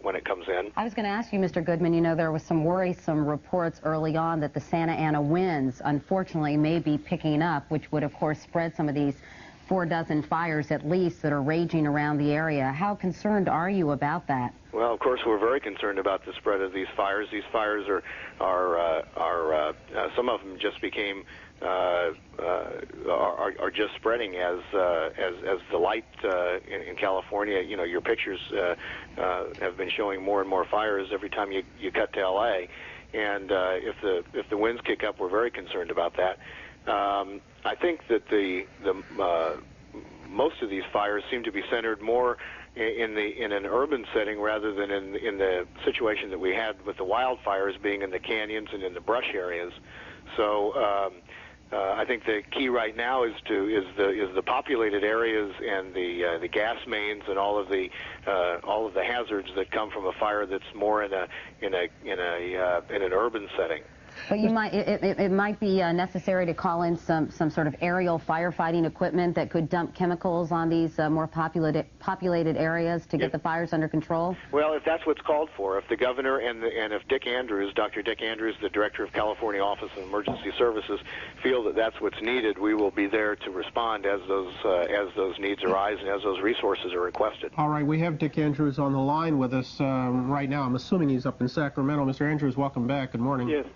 when it comes in. I was going to ask you, Mr. Goodman, you know, there was some worrisome reports early on that the Santa Ana winds, unfortunately, may be picking up, which would, of course, spread some of these 4 dozen fires at least that are raging around the area. How concerned are you about that? Well, of course, we're very concerned about the spread of these fires. These fires are some of them just became are just spreading as the light in California. You know, your pictures have been showing more and more fires every time you cut to LA, and if the winds kick up, we're very concerned about that. I think that the most of these fires seem to be centered more in an urban setting rather than in the situation that we had with the wildfires being in the canyons and in the brush areas. So I think the key right now is the populated areas and the gas mains and all of the hazards that come from a fire that's more in an urban setting. But you might, it might be necessary to call in some sort of aerial firefighting equipment that could dump chemicals on these more populated areas to get the fires under control? Well, if that's what's called for, if the governor and if Dick Andrews, Dr. Dick Andrews, the director of California Office of Emergency Services, feel that that's what's needed, we will be there to respond as those needs arise and as those resources are requested. All right, we have Dick Andrews on the line with us right now. I'm assuming he's up in Sacramento. Mr. Andrews, welcome back. Good morning. Yes.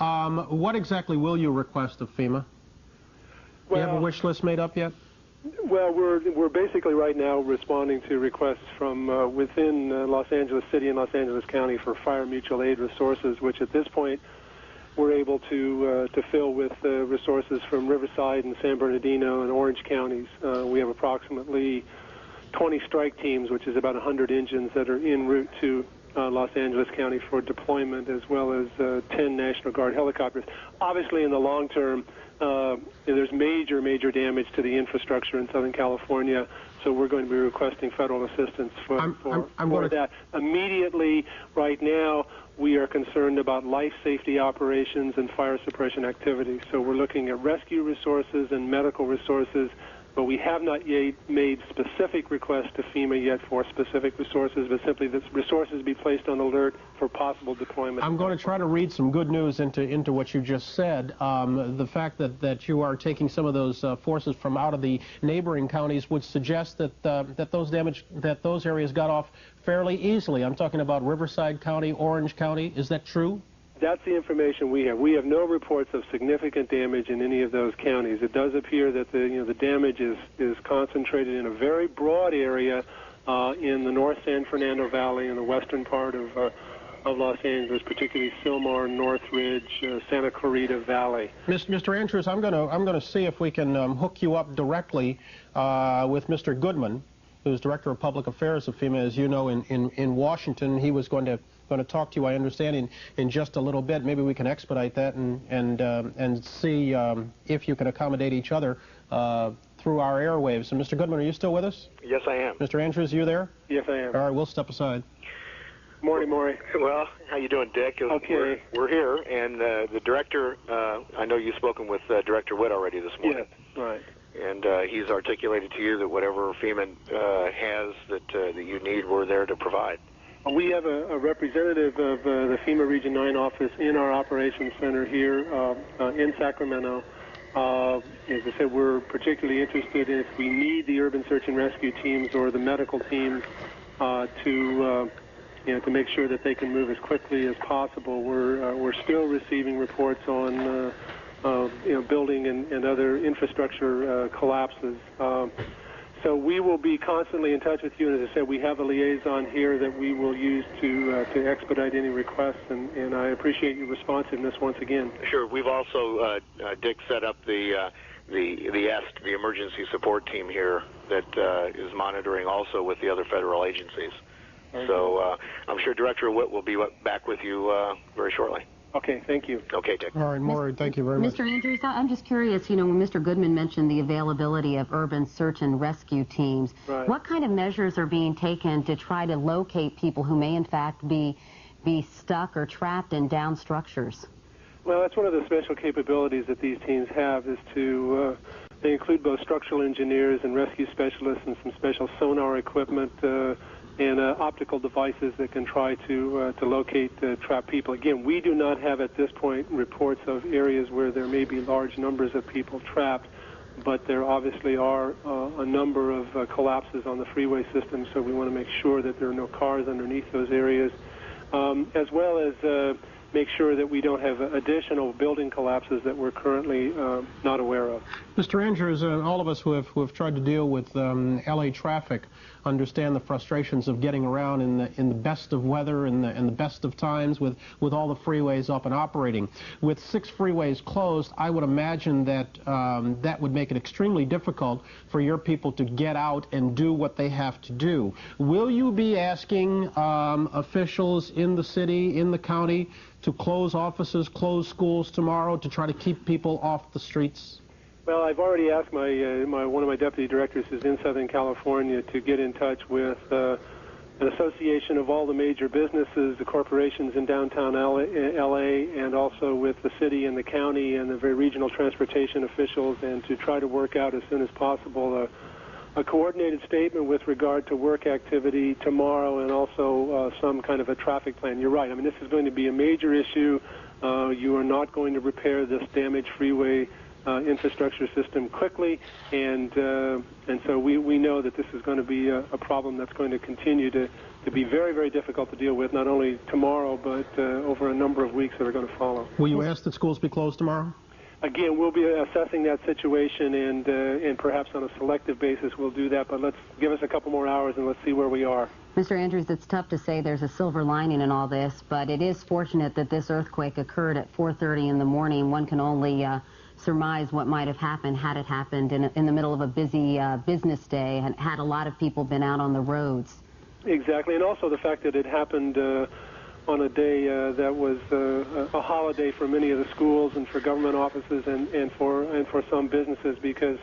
What exactly will you request of FEMA? Do you have a wish list made up yet? Well, we're basically right now responding to requests from within Los Angeles City and Los Angeles County for fire mutual aid resources, which at this point we're able to fill with resources from Riverside and San Bernardino and Orange counties. We have approximately 20 strike teams, which is about 100 engines that are en route to Los Angeles County for deployment, as well as 10 National Guard helicopters. Obviously, in the long term, there's major damage to the infrastructure in Southern California, so we're going to be requesting federal assistance for that. Immediately, right now, we are concerned about life safety operations and fire suppression activities. So we're looking at rescue resources and medical resources, but we have not yet made specific requests to FEMA yet for specific resources, but simply that resources be placed on alert for possible deployment. I'm going to try to read some good news into what you just said. The fact that you are taking some of those forces from out of the neighboring counties would suggest that those areas got off fairly easily. I'm talking about Riverside County, Orange County. Is that true? That's the information we have. We have no reports of significant damage in any of those counties. It does appear that the damage is concentrated in a very broad area in the North San Fernando Valley in the western part of Los Angeles, particularly Sylmar, Northridge, Santa Clarita Valley. Mr. Andrews, I'm going to see if we can hook you up directly with Mr. Goodman, who's Director of Public Affairs of FEMA, as you know, in Washington. He was going to talk to you, I understand, in just a little bit. Maybe we can expedite that and see if you can accommodate each other through our airwaves. And Mr. Goodman, are you still with us? Yes, I am. Mr. Andrews, you there? Yes, I am. All right, we'll step aside. Morning, Maury. Well, how you doing, Dick? Okay. We're here, and the director, I know you've spoken with Director Witt already this morning. Yes, right. And he's articulated to you that whatever FEMA has that you need, we're there to provide. We have a representative of the FEMA Region 9 office in our operations center here in Sacramento. As I said, we're particularly interested in if we need the urban search and rescue teams or the medical teams to make sure that they can move as quickly as possible. We're still receiving reports on building and other infrastructure collapses. So we will be constantly in touch with you, and as I said, we have a liaison here that we will use to expedite any requests, and I appreciate your responsiveness once again. Sure. We've also, Dick, set up the EST, the emergency support team here that is monitoring also with the other federal agencies. So I'm sure Director Witt will be back with you very shortly. Okay, thank you. Okay, Dick. All right, Maury, thank you very much. Mr. Andrews, I'm just curious, when Mr. Goodman mentioned the availability of urban search and rescue teams, right. What kind of measures are being taken to try to locate people who may in fact be stuck or trapped in down structures? Well, that's one of the special capabilities that these teams have is to, they include both structural engineers and rescue specialists and some special sonar equipment and optical devices that can try to locate trapped people. Again, we do not have at this point reports of areas where there may be large numbers of people trapped, but there obviously are a number of collapses on the freeway system, so we want to make sure that there are no cars underneath those areas, as well as make sure that we don't have additional building collapses that we're currently not aware of. Mr. Andrews, all of us who have tried to deal with LA traffic understand the frustrations of getting around in the best of weather and the best of times with all the freeways up and operating. With 6 freeways closed, I would imagine that that would make it extremely difficult for your people to get out and do what they have to do. Will you be asking officials in the city, in the county, to close offices, close schools tomorrow to try to keep people off the streets? Well, I've already asked one of my deputy directors who's in Southern California to get in touch with an association of all the major businesses, the corporations in downtown LA, and also with the city and the county and the very regional transportation officials, and to try to work out as soon as possible a coordinated statement with regard to work activity tomorrow and also some kind of a traffic plan. You're right. I mean, this is going to be a major issue. You are not going to repair this damaged freeway infrastructure system quickly, and so we know that this is going to be a problem that's going to continue to be very, very difficult to deal with, not only tomorrow, but over a number of weeks that are going to follow. Will you ask that schools be closed tomorrow? Again, we'll be assessing that situation, and perhaps on a selective basis we'll do that, but let's give us a couple more hours and let's see where we are. Mr. Andrews, it's tough to say there's a silver lining in all this, but it is fortunate that this earthquake occurred at 4:30 in the morning. One can only surmise what might have happened had it happened in the middle of a busy business day and had a lot of people been out on the roads. Exactly, and also the fact that it happened on a day that was a holiday for many of the schools and for government offices and for some businesses, because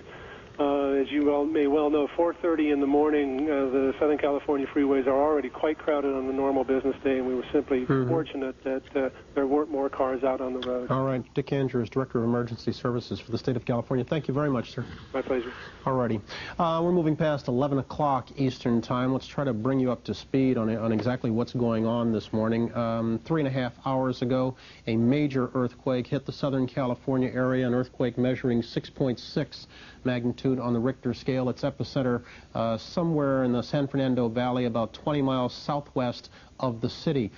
as you may well know, 4:30 in the morning, the Southern California freeways are already quite crowded on a normal business day, and we were simply fortunate that there weren't more cars out on the road. All right. Dick Andrews, Director of Emergency Services for the State of California. Thank you very much, sir. My pleasure. All righty. We're moving past 11 o'clock Eastern Time. Let's try to bring you up to speed on exactly what's going on this morning. 3.5 hours ago, a major earthquake hit the Southern California area, an earthquake measuring 6.6 magnitude on the Richter scale. Its epicenter somewhere in the San Fernando Valley, about 20 miles southwest of the city.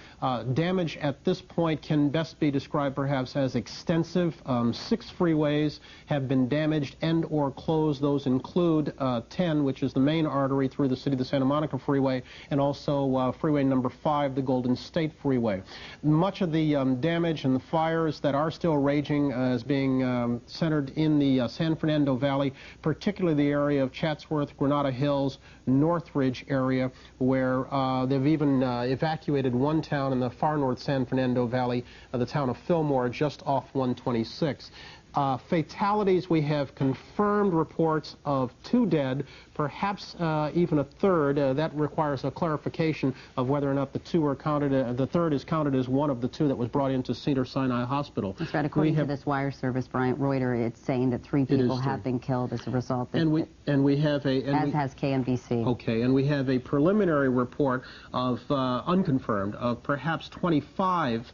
Damage at this point can best be described perhaps as extensive. 6 freeways have been damaged and or closed. Those include 10, which is the main artery through the city, the Santa Monica Freeway, and also Freeway number 5, the Golden State Freeway. Much of the damage and the fires that are still raging is being centered in the San Fernando Valley, particularly the area of Chatsworth, Granada Hills, Northridge area, where they've even evacuated one town in the far north San Fernando Valley, the town of Fillmore, just off 126. Fatalities, we have confirmed reports of 2 dead, perhaps even a third. That requires a clarification of whether or not the 2 are counted. The third is counted as one of the 2 that was brought into Cedars-Sinai Hospital. That's right. According to this wire service, Bryant Reuter, it's saying that 3 people have been killed as a result. As has KMBC. Okay, and we have a preliminary report of unconfirmed of perhaps 25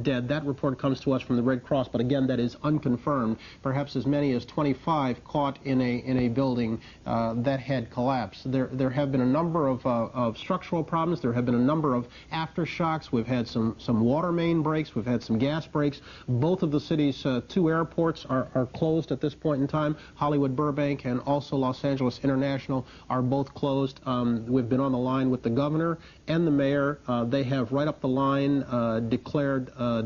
dead. That report comes to us from the Red Cross, but again, that is unconfirmed. Perhaps as many as 25 caught in a building that had collapsed. There have been a number of structural problems. There have been a number of aftershocks. We've had some water main breaks. We've had some gas breaks. Both of the city's 2 airports are closed at this point in time. Hollywood Burbank and also Los Angeles International are both closed. We've been on the line with the governor and the mayor. They have right up the line declared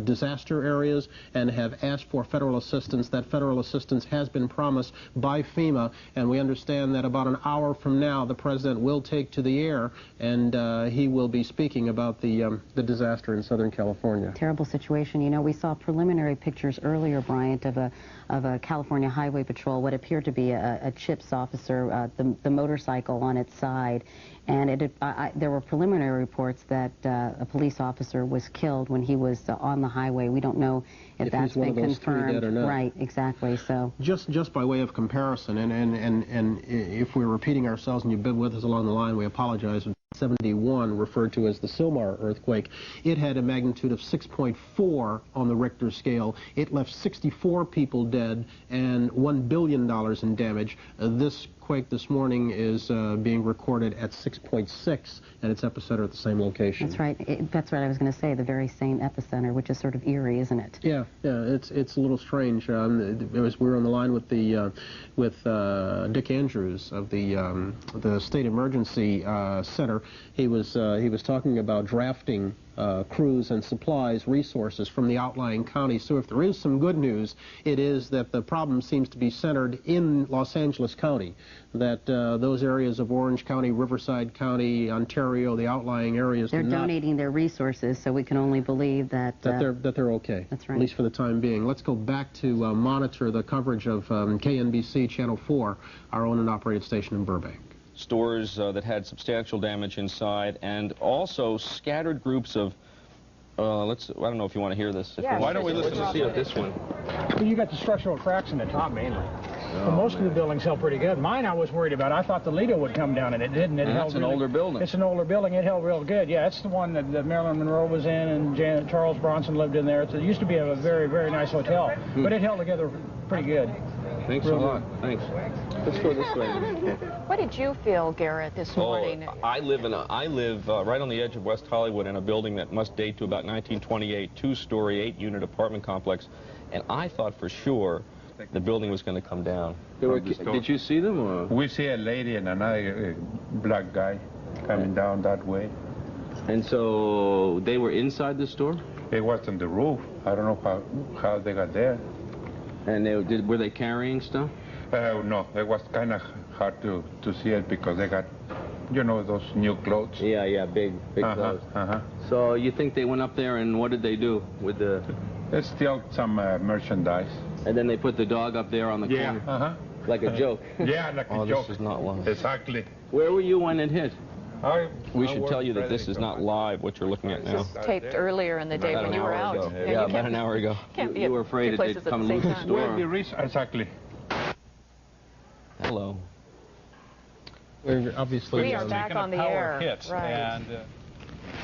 disaster areas and have asked for federal assistance. That federal assistance has been promised by FEMA, and we understand that about an hour from now the president will take to the air and he will be speaking about the disaster in Southern California. Terrible situation. You know, we saw preliminary pictures earlier, Bryant, of a California Highway Patrol, what appeared to be a CHIPS officer, the motorcycle on its side. And there were preliminary reports that a police officer was killed when he was on the highway. We don't know if that's been confirmed. Dead or not. Right, exactly. So just by way of comparison, and if we're repeating ourselves and you've been with us along the line, we apologize. 71, referred to as the Sylmar earthquake, it had a magnitude of 6.4 on the Richter scale. It left 64 people dead and $1 billion in damage. This quake this morning is being recorded at 6.6, and its epicenter at the same location. That's right. That's what I was going to say, the very same epicenter, which is sort of eerie, isn't it? Yeah, it's a little strange. We were on the line with Dick Andrews of the State Emergency Center. He was talking about drafting crews and supplies, resources from the outlying counties. So if there is some good news, it is that the problem seems to be centered in Los Angeles County, that those areas of Orange County, Riverside County, Ontario, the outlying areas, they're donating their resources, so we can only believe that they're okay. That's right. At least for the time being. Let's go back to monitor the coverage of KNBC Channel 4, our owned and operated station in Burbank. Stores that had substantial damage inside, and also scattered groups of, I don't know if you want to hear this. Yeah, why don't we listen to this one? Well, you got the structural cracks in the top mainly. Well, most of the buildings held pretty good. Mine I was worried about. I thought the Lido would come down, and it didn't. It's an older building. It's an older building. It held real good. Yeah, it's the one that Marilyn Monroe was in, and Charles Bronson lived in there. It used to be a very, very nice hotel, but it held together pretty good. Thanks a lot. Thanks. Let's go this way. What did you feel, Garrett, this morning? I live right on the edge of West Hollywood in a building that must date to about 1928, 2-story, 8-unit apartment complex, and I thought for sure the building was going to come down. Did you see them? Or? We see a lady and another black guy coming down that way. And so they were inside the store? They was on the roof. I don't know how they got there. And were they carrying stuff? No, it was kind of hard to see it because they got you know, those new clothes. Yeah, yeah, big clothes. So you think they went up there and what did they do with the... They stole some merchandise. And then they put the dog up there on the corner? Like a joke? Yeah, like a joke. This is not live. Exactly. Where were you when it hit? We should I tell you that this is not live, what you're looking at now. This is taped earlier in the day when you were out. Yeah, about an hour ago. You were afraid that they'd come loot the store. Exactly. Hello. We're obviously... We are back on the air. Hit, right. And,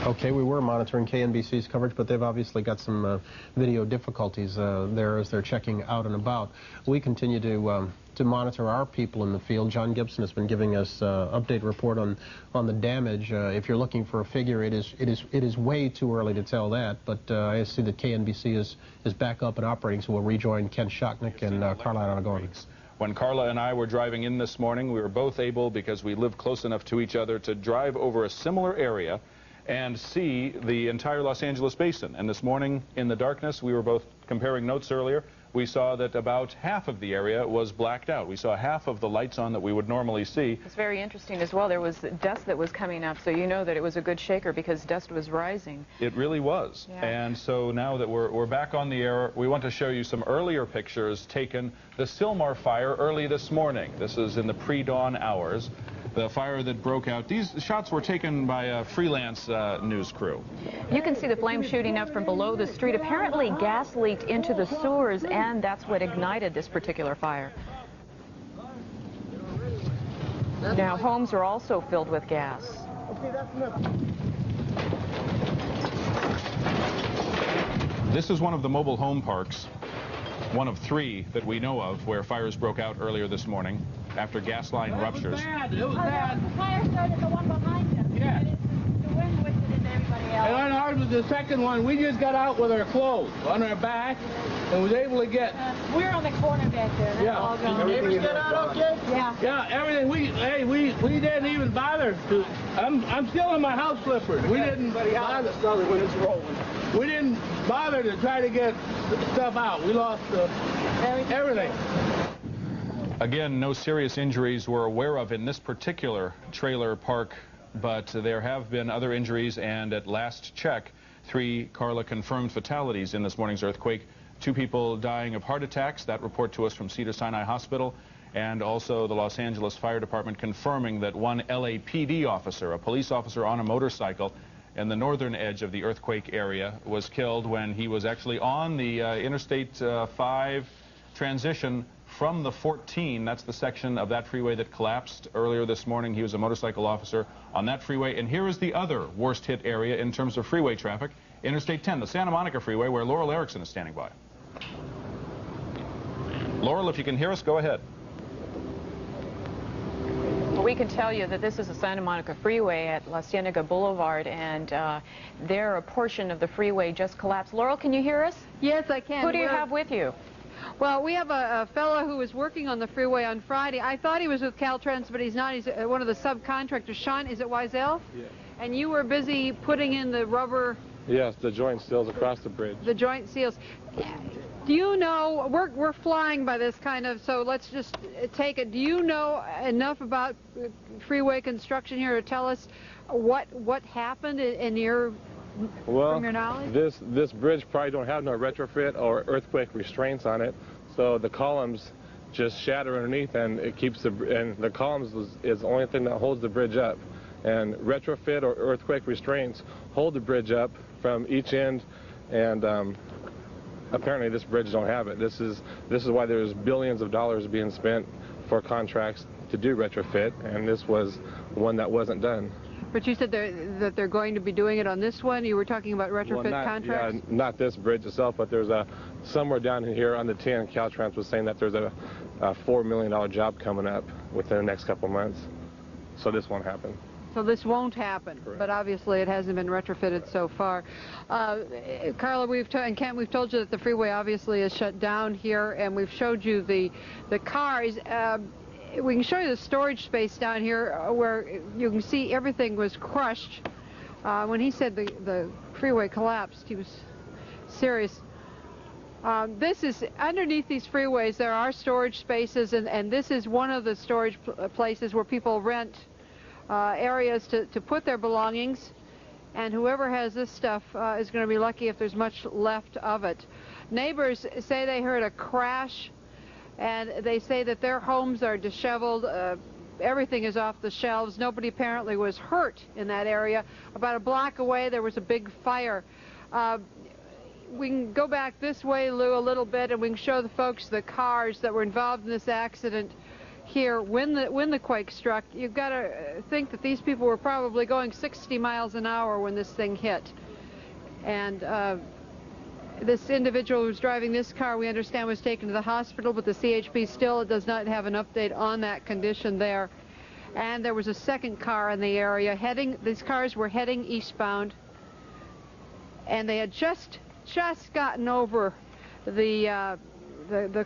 okay, we were monitoring KNBC's coverage, but they've obviously got some video difficulties there as they're checking out and about. We continue to monitor our people in the field. John Gibson has been giving us update report on the damage. If you're looking for a figure, it is way too early to tell that, but I see that KNBC is back up and operating, so we'll rejoin Ken Shocknick and Carla Aragon. When Carla and I were driving in this morning, we were both able, because we live close enough to each other, to drive over a similar area and see the entire Los Angeles basin. And this morning, in the darkness, we were both comparing notes earlier. We saw that about half of the area was blacked out. We saw half of the lights on that we would normally see. It's very interesting as well. There was dust that was coming up, so you know that it was a good shaker because dust was rising. It really was. Yeah. And so now that we're back on the air, we want to show you some earlier pictures taken. The Sylmar fire early this morning. This is in the pre-dawn hours. The fire that broke out. These shots were taken by a freelance news crew. You can see the flame shooting up from below the street. Apparently gas leaked into the sewers, and that's what ignited this particular fire. Now, homes are also filled with gas. This is one of the mobile home parks, one of 3 that we know of where fires broke out earlier this morning after gas line ruptures. It was bad. The fire started the one behind you. Yeah. The wind whipped it into everybody else. And on ours was the second one. We just got out with our clothes on our back and was able to get... We're on the corner back there. Yeah. All gone. Did the neighbors get out okay? Yeah. Yeah, everything. We didn't even bother to... I'm still in my house slippers. We didn't bother when it's rolling. We didn't bother to try to get stuff out. We lost everything. Again, no serious injuries we're aware of in this particular trailer park, but there have been other injuries, and at last check, 3 Carla confirmed fatalities in this morning's earthquake. 2 people dying of heart attacks. That report to us from Cedars-Sinai Hospital, and also the Los Angeles Fire Department confirming that 1 LAPD officer, a police officer on a motorcycle in the northern edge of the earthquake area, was killed when he was actually on the Interstate 5 transition from the 14. That's the section of that freeway that collapsed earlier this morning. He was a motorcycle officer on that freeway. And here is the other worst hit area in terms of freeway traffic, Interstate 10, the Santa Monica Freeway, where Laurel Erickson is standing by. Laurel, if you can hear us, go ahead. Well, we can tell you that this is the Santa Monica Freeway at La Cienega Boulevard, and there a portion of the freeway just collapsed. Laurel, can you hear us? Yes, I can. Who do you have with you? Well, we have a fellow who was working on the freeway on Friday. I thought he was with Caltrans, but he's not. He's one of the subcontractors. Sean, is it Wiesel? Yeah. And you were busy putting in the rubber... Yes, the joint seals across the bridge. The joint seals. Do you know, we're flying by this kind of, so let's just take it. Do you know enough about freeway construction here to tell us what happened in your... from your knowledge? This bridge probably don't have no retrofit or earthquake restraints on it, so the columns just shatter underneath, and it keeps the columns is the only thing that holds the bridge up. And retrofit or earthquake restraints hold the bridge up from each end, and apparently this bridge don't have it. This is why there's billions of dollars being spent for contracts to do retrofit, and this was one that wasn't done. But you said that they're going to be doing it on this one? You were talking about retrofit contracts? Yeah, not this bridge itself, but there's somewhere down here on the 10, Caltrans was saying that there's a $4 million job coming up within the next couple months. So this won't happen. So this won't happen, correct. But obviously it hasn't been retrofitted so far. Carla, and Kent, we've told you that the freeway obviously is shut down here, and we've showed you the cars. We can show you the storage space down here where you can see everything was crushed. When he said the freeway collapsed, he was serious. This is, underneath these freeways, there are storage spaces, and this is one of the storage places where people rent areas to put their belongings, and whoever has this stuff is going to be lucky if there's much left of it. Neighbors say they heard a crash, and they say that their homes are disheveled. Everything is off the shelves. Nobody apparently was hurt in that area. About a block away, there was a big fire. We can go back this way, Lou, a little bit, and we can show the folks the cars that were involved in this accident here when the quake struck. You've got to think that these people were probably going 60 miles an hour when this thing hit. And this individual who was driving this car, we understand, was taken to the hospital, but the CHP still does not have an update on that condition there. And there was a second car in the area these cars were heading eastbound, and they had just gotten over the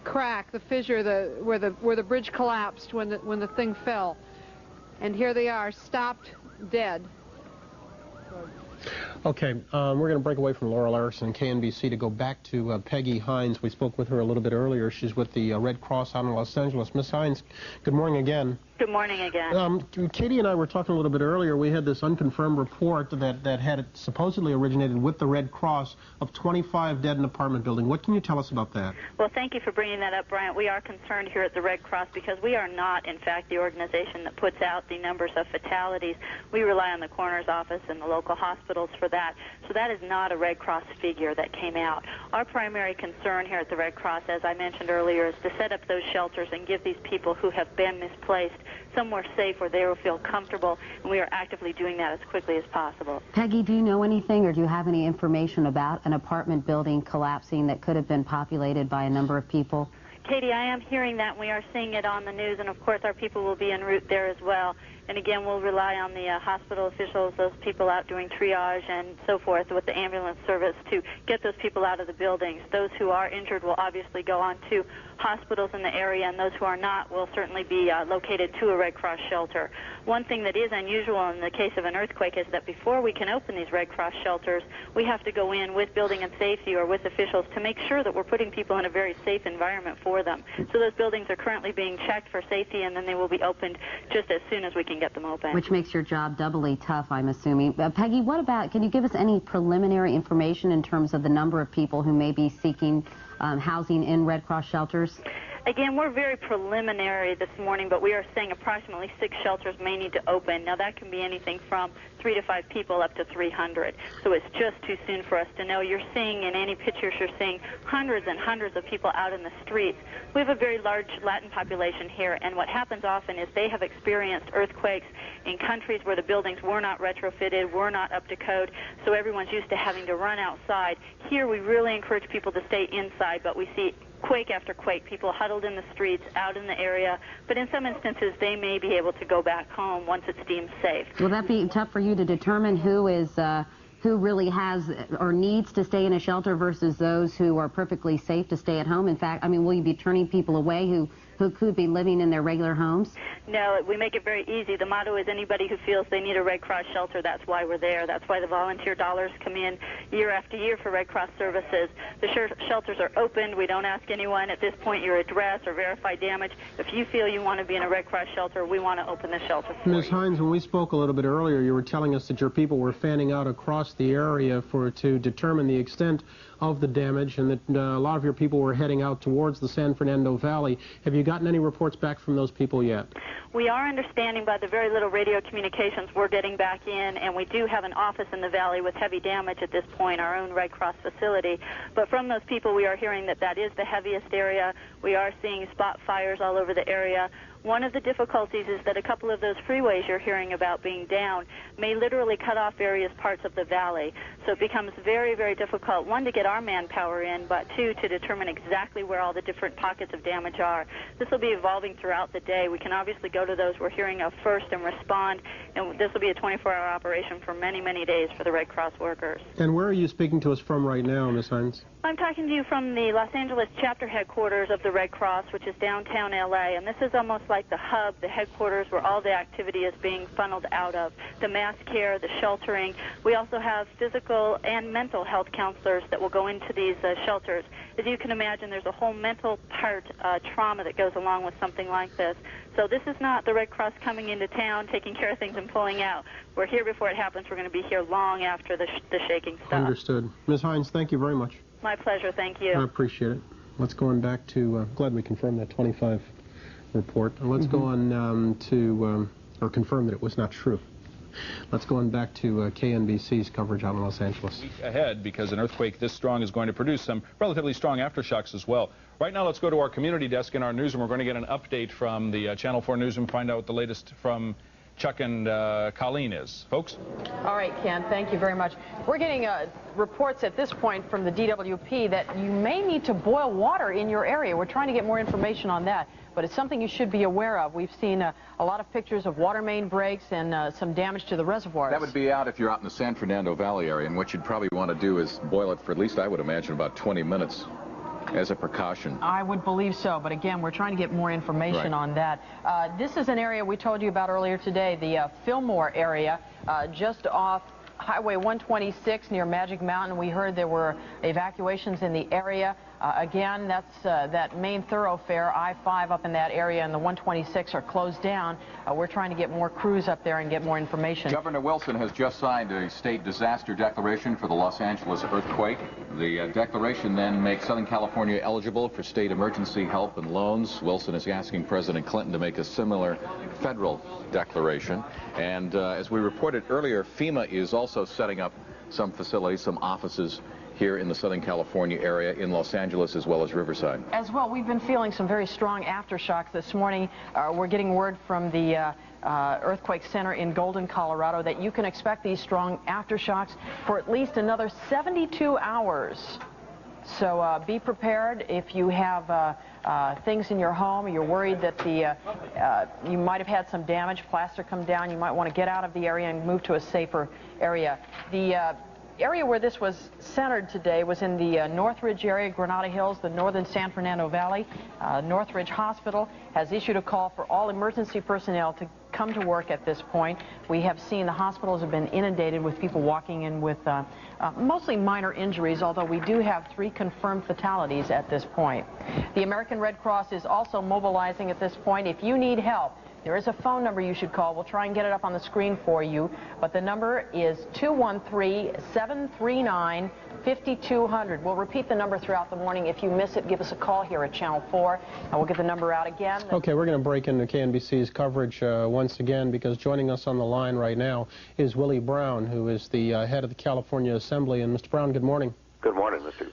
crack, the fissure, where the bridge collapsed when the thing fell. And here they are, stopped dead. Okay, we're going to break away from Laurel Erickson and KNBC to go back to Peggy Hines. We spoke with her a little bit earlier. She's with the Red Cross out in Los Angeles. Miss Hines, good morning again. Good morning again. Katie and I were talking a little bit earlier. We had this unconfirmed report that had supposedly originated with the Red Cross of 25 dead in an apartment building. What can you tell us about that? Well, thank you for bringing that up, Bryant. We are concerned here at the Red Cross because we are not, in fact, the organization that puts out the numbers of fatalities. We rely on the coroner's office and the local hospitals for that. So that is not a Red Cross figure that came out. Our primary concern here at the Red Cross, as I mentioned earlier, is to set up those shelters and give these people who have been misplaced somewhere safe where they will feel comfortable, and we are actively doing that as quickly as possible. Peggy, do you know anything or do you have any information about an apartment building collapsing that could have been populated by a number of people? Katie, I am hearing that, and we are seeing it on the news, and of course our people will be en route there as well. And again, we'll rely on the hospital officials, those people out doing triage and so forth with the ambulance service to get those people out of the buildings. Those who are injured will obviously go on to hospitals in the area, and those who are not will certainly be located to a Red Cross shelter. One thing that is unusual in the case of an earthquake is that before we can open these Red Cross shelters, we have to go in with building and safety or with officials to make sure that we're putting people in a very safe environment for them. So those buildings are currently being checked for safety, and then they will be opened just as soon as we can get them open. Which makes your job doubly tough, I'm assuming. Peggy, what about, can you give us any preliminary information in terms of the number of people who may be seeking housing in Red Cross shelters? Again, we're very preliminary this morning, but we are saying approximately 6 shelters may need to open. Now, that can be anything from 3 to 5 people up to 300. So it's just too soon for us to know. You're seeing in any pictures, you're seeing hundreds and hundreds of people out in the streets. We have a very large Latin population here, and what happens often is they have experienced earthquakes in countries where the buildings were not retrofitted, were not up to code, so everyone's used to having to run outside. Here, we really encourage people to stay inside, but we see quake after quake, people huddled in the streets, out in the area, but in some instances they may be able to go back home once it's deemed safe. Will that be tough for you to determine who really has or needs to stay in a shelter versus those who are perfectly safe to stay at home? In fact, I mean, will you be turning people away who could be living in their regular homes? No, we make it very easy. The motto is anybody who feels they need a Red Cross shelter, that's why we're there. That's why the volunteer dollars come in year after year for Red Cross services. The shelters are open. We don't ask anyone at this point your address or verify damage. If you feel you want to be in a Red Cross shelter, we want to open the shelter for you. Ms. Hines, when we spoke a little bit earlier, you were telling us that your people were fanning out across the area to determine the extent of the damage, and that a lot of your people were heading out towards the San Fernando Valley. Have you gotten any reports back from those people yet? We are understanding by the very little radio communications we're getting back in, and we do have an office in the valley with heavy damage at this point, our own Red Cross facility. But from those people, we are hearing that that is the heaviest area. We are seeing spot fires all over the area. One of the difficulties is that a couple of those freeways you're hearing about being down may literally cut off various parts of the valley. So it becomes very, very difficult, one, to get our manpower in, but two, to determine exactly where all the different pockets of damage are. This will be evolving throughout the day. We can obviously go to those we're hearing of first and respond, and this will be a 24-hour operation for many, many days for the Red Cross workers. And where are you speaking to us from right now, Ms. Hines? I'm talking to you from the Los Angeles chapter headquarters of the Red Cross, which is downtown L.A., and this is almost like the hub, the headquarters, where all the activity is being funneled out of. The mass care, the sheltering. We also have physical and mental health counselors that will go into these shelters. As you can imagine, there's a whole mental part, trauma that goes along with something like this. So this is not the Red Cross coming into town, taking care of things and pulling out. We're here before it happens. We're going to be here long after the shaking stops. Understood. Ms. Hines, thank you very much. My pleasure. Thank you. I appreciate it. Let's go on back to, glad we confirmed that 25 report. And let's go on or confirm that it was not true. Let's go on back to KNBC's coverage out in Los Angeles. Week ahead, because an earthquake this strong is going to produce some relatively strong aftershocks as well. Right now, let's go to our community desk in our newsroom. We're going to get an update from the Channel 4 newsroom, find out what the latest from Chuck and Colleen is. Folks? All right, Ken, thank you very much. We're getting reports at this point from the DWP that you may need to boil water in your area. We're trying to get more information on that, but it's something you should be aware of. We've seen a lot of pictures of water main breaks and some damage to the reservoirs. That would be out if you're out in the San Fernando Valley area, and what you'd probably want to do is boil it for at least, I would imagine, about 20 minutes. As a precaution. I would believe so, but again, we're trying to get more information on that. This is an area we told you about earlier today, the Fillmore area, just off Highway 126 near Magic Mountain. We heard there were evacuations in the area. Again, that's that main thoroughfare, I-5 up in that area, and the 126 are closed down. We're trying to get more crews up there and get more information. Governor Wilson has just signed a state disaster declaration for the Los Angeles earthquake. The declaration then makes Southern California eligible for state emergency help and loans. Wilson is asking President Clinton to make a similar federal declaration. And as we reported earlier, FEMA is also setting up some facilities, some offices here in the Southern California area, in Los Angeles as well as Riverside. As well, we've been feeling some very strong aftershocks this morning. We're getting word from the Earthquake Center in Golden, Colorado, that you can expect these strong aftershocks for at least another 72 hours. So be prepared if you have things in your home, or you're worried that you might have had some damage, plaster come down, you might want to get out of the area and move to a safer area. The area where this was centered today was in the Northridge area, Granada Hills, the northern San Fernando Valley. Northridge Hospital has issued a call for all emergency personnel to come to work at this point. We have seen the hospitals have been inundated with people walking in with mostly minor injuries, although we do have 3 confirmed fatalities at this point. The American Red Cross is also mobilizing at this point. If you need help, there is a phone number you should call. We'll try and get it up on the screen for you. But the number is 213-739-5200. We'll repeat the number throughout the morning. If you miss it, give us a call here at Channel 4, and we'll get the number out again. Okay, we're going to break into KNBC's coverage once again, because joining us on the line right now is Willie Brown, who is the head of the California Assembly. And Mr. Brown, good morning. Good morning, Mr.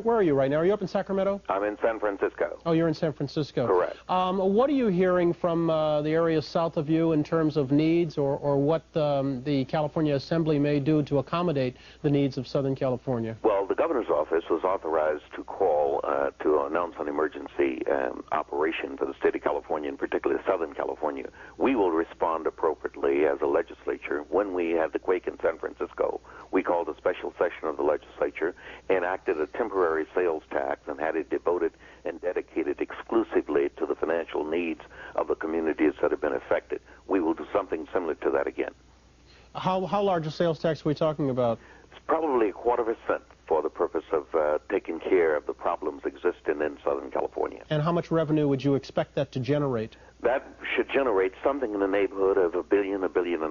Where are you right now? Are you up in Sacramento? I'm in San Francisco. Oh, you're in San Francisco. Correct. What are you hearing from the areas south of you in terms of needs, or what the California Assembly may do to accommodate the needs of Southern California? Well, the governor's office was authorized to call to announce an emergency operation for the state of California, in particular Southern California. We will respond appropriately as a legislature. When we had the quake in San Francisco, we called a special session of the legislature, enacted a temporary sales tax, and had it devoted and dedicated exclusively to the financial needs of the communities that have been affected. We will do something similar to that again. How large a sales tax are we talking about? It's probably 1/4% for the purpose of taking care of the problems existing in Southern California. And how much revenue would you expect that to generate? That should generate something in the neighborhood of $1 billion, $1.5 billion.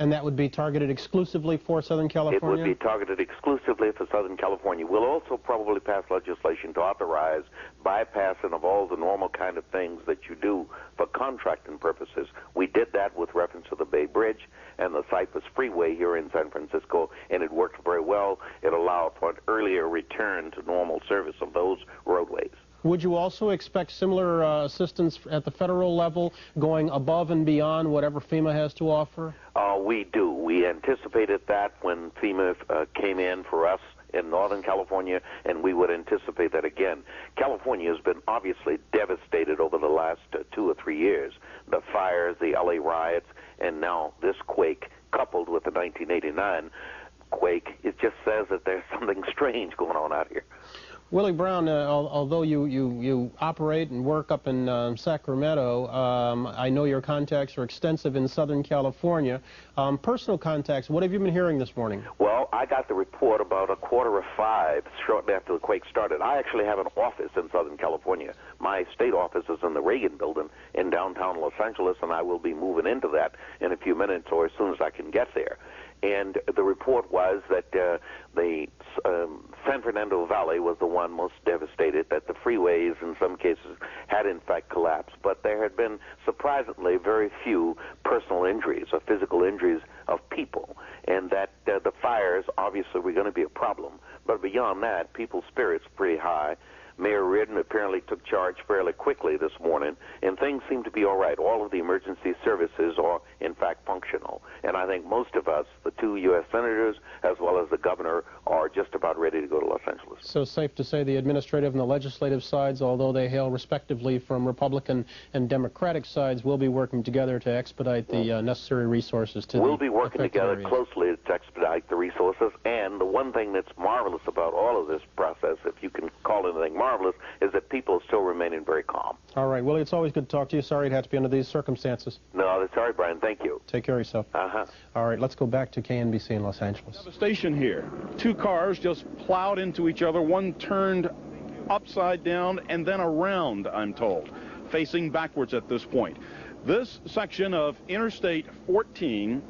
And that would be targeted exclusively for Southern California? It would be targeted exclusively for Southern California. We'll also probably pass legislation to authorize bypassing of all the normal kind of things that you do for contracting purposes. We did that with reference to the Bay Bridge and the Cypress Freeway here in San Francisco, and it worked very well. It allowed for an earlier return to normal service of those roadways. Would you also expect similar assistance at the federal level, going above and beyond whatever FEMA has to offer? We do. We anticipated that when FEMA came in for us in Northern California, and we would anticipate that again. California has been obviously devastated over the last 2 or 3 years. The fires, the LA riots, and now this quake, coupled with the 1989 quake, it just says that there's something strange going on out here. Willie Brown, although you operate and work up in Sacramento, I know your contacts are extensive in Southern California. Personal contacts, what have you been hearing this morning? Well, I got the report about 4:45, shortly after the quake started. I actually have an office in Southern California. My state office is in the Reagan Building in downtown Los Angeles, and I will be moving into that in a few minutes or as soon as I can get there. And the report was that the San Fernando Valley was the one most devastated, that the freeways in some cases had in fact collapsed, but there had been surprisingly very few personal injuries or physical injuries of people, and that the fires obviously were going to be a problem. But beyond that, people's spirits were pretty high. Mayor Reardon apparently took charge fairly quickly this morning, and things seem to be all right. All of the emergency services are, in fact, functional. And I think most of us, the 2 U.S. senators, as well as the governor, are just about ready to go to Los Angeles. So safe to say the administrative and the legislative sides, although they hail respectively from Republican and Democratic sides, will be working together to expedite the necessary resources to We'll be working together closely to expedite the resources. And the one thing that's marvelous about all of this process, if you can call anything marvelous, is that people are still remaining very calm. All right, Willie, it's always good to talk to you. Sorry it had to be under these circumstances. No, that's all right, Brian. Thank you. Take care of yourself. All right, let's go back to KNBC in Los Angeles. Devastation here. 2 cars just plowed into each other. One turned upside down and then around, I'm told, facing backwards at this point. This section of Interstate 14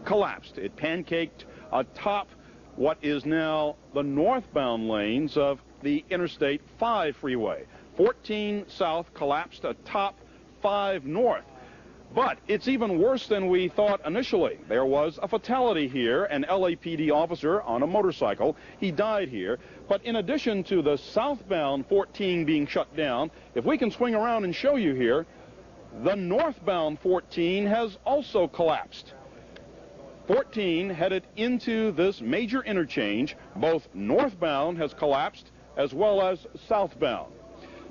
collapsed. It pancaked atop what is now the northbound lanes of the Interstate 5 freeway. 14 south collapsed atop 5 north. But it's even worse than we thought initially. There was a fatality here, an LAPD officer on a motorcycle. He died here. But in addition to the southbound 14 being shut down, if we can swing around and show you here, the northbound 14 has also collapsed. 14 headed into this major interchange. Both northbound has collapsed as well as southbound.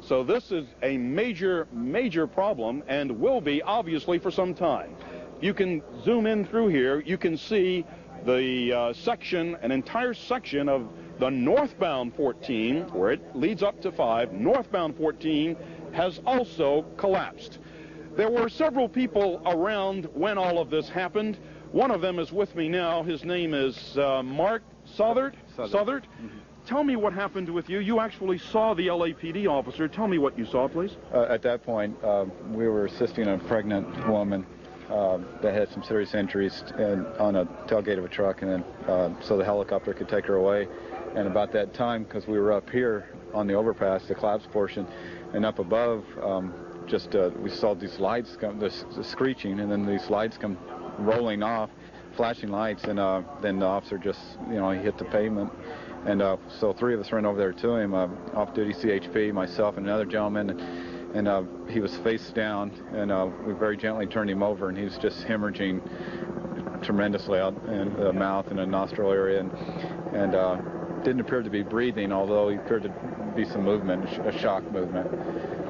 So this is a major, major problem and will be obviously for some time. You can zoom in through here. You can see the section, an entire section of the northbound 14, where it leads up to 5. Northbound 14 has also collapsed. There were several people around when all of this happened. One of them is with me now. His name is Mark Southert. Tell me what happened with you. You actually saw the LAPD officer. Tell me what you saw, please. At that point, we were assisting a pregnant woman that had some serious injuries on a tailgate of a truck, and then so the helicopter could take her away. And about that time, because we were up here on the overpass, the collapse portion, and up above, we saw these lights come, the screeching, and then these lights come rolling off, flashing lights, and then the officer just, he hit the pavement. And so 3 of us ran over there to him, off-duty CHP, myself, and another gentleman, and he was face down, and we very gently turned him over, and he was just hemorrhaging tremendously out in the mouth and the nostril area, and didn't appear to be breathing, although he appeared to be some movement, a shock movement.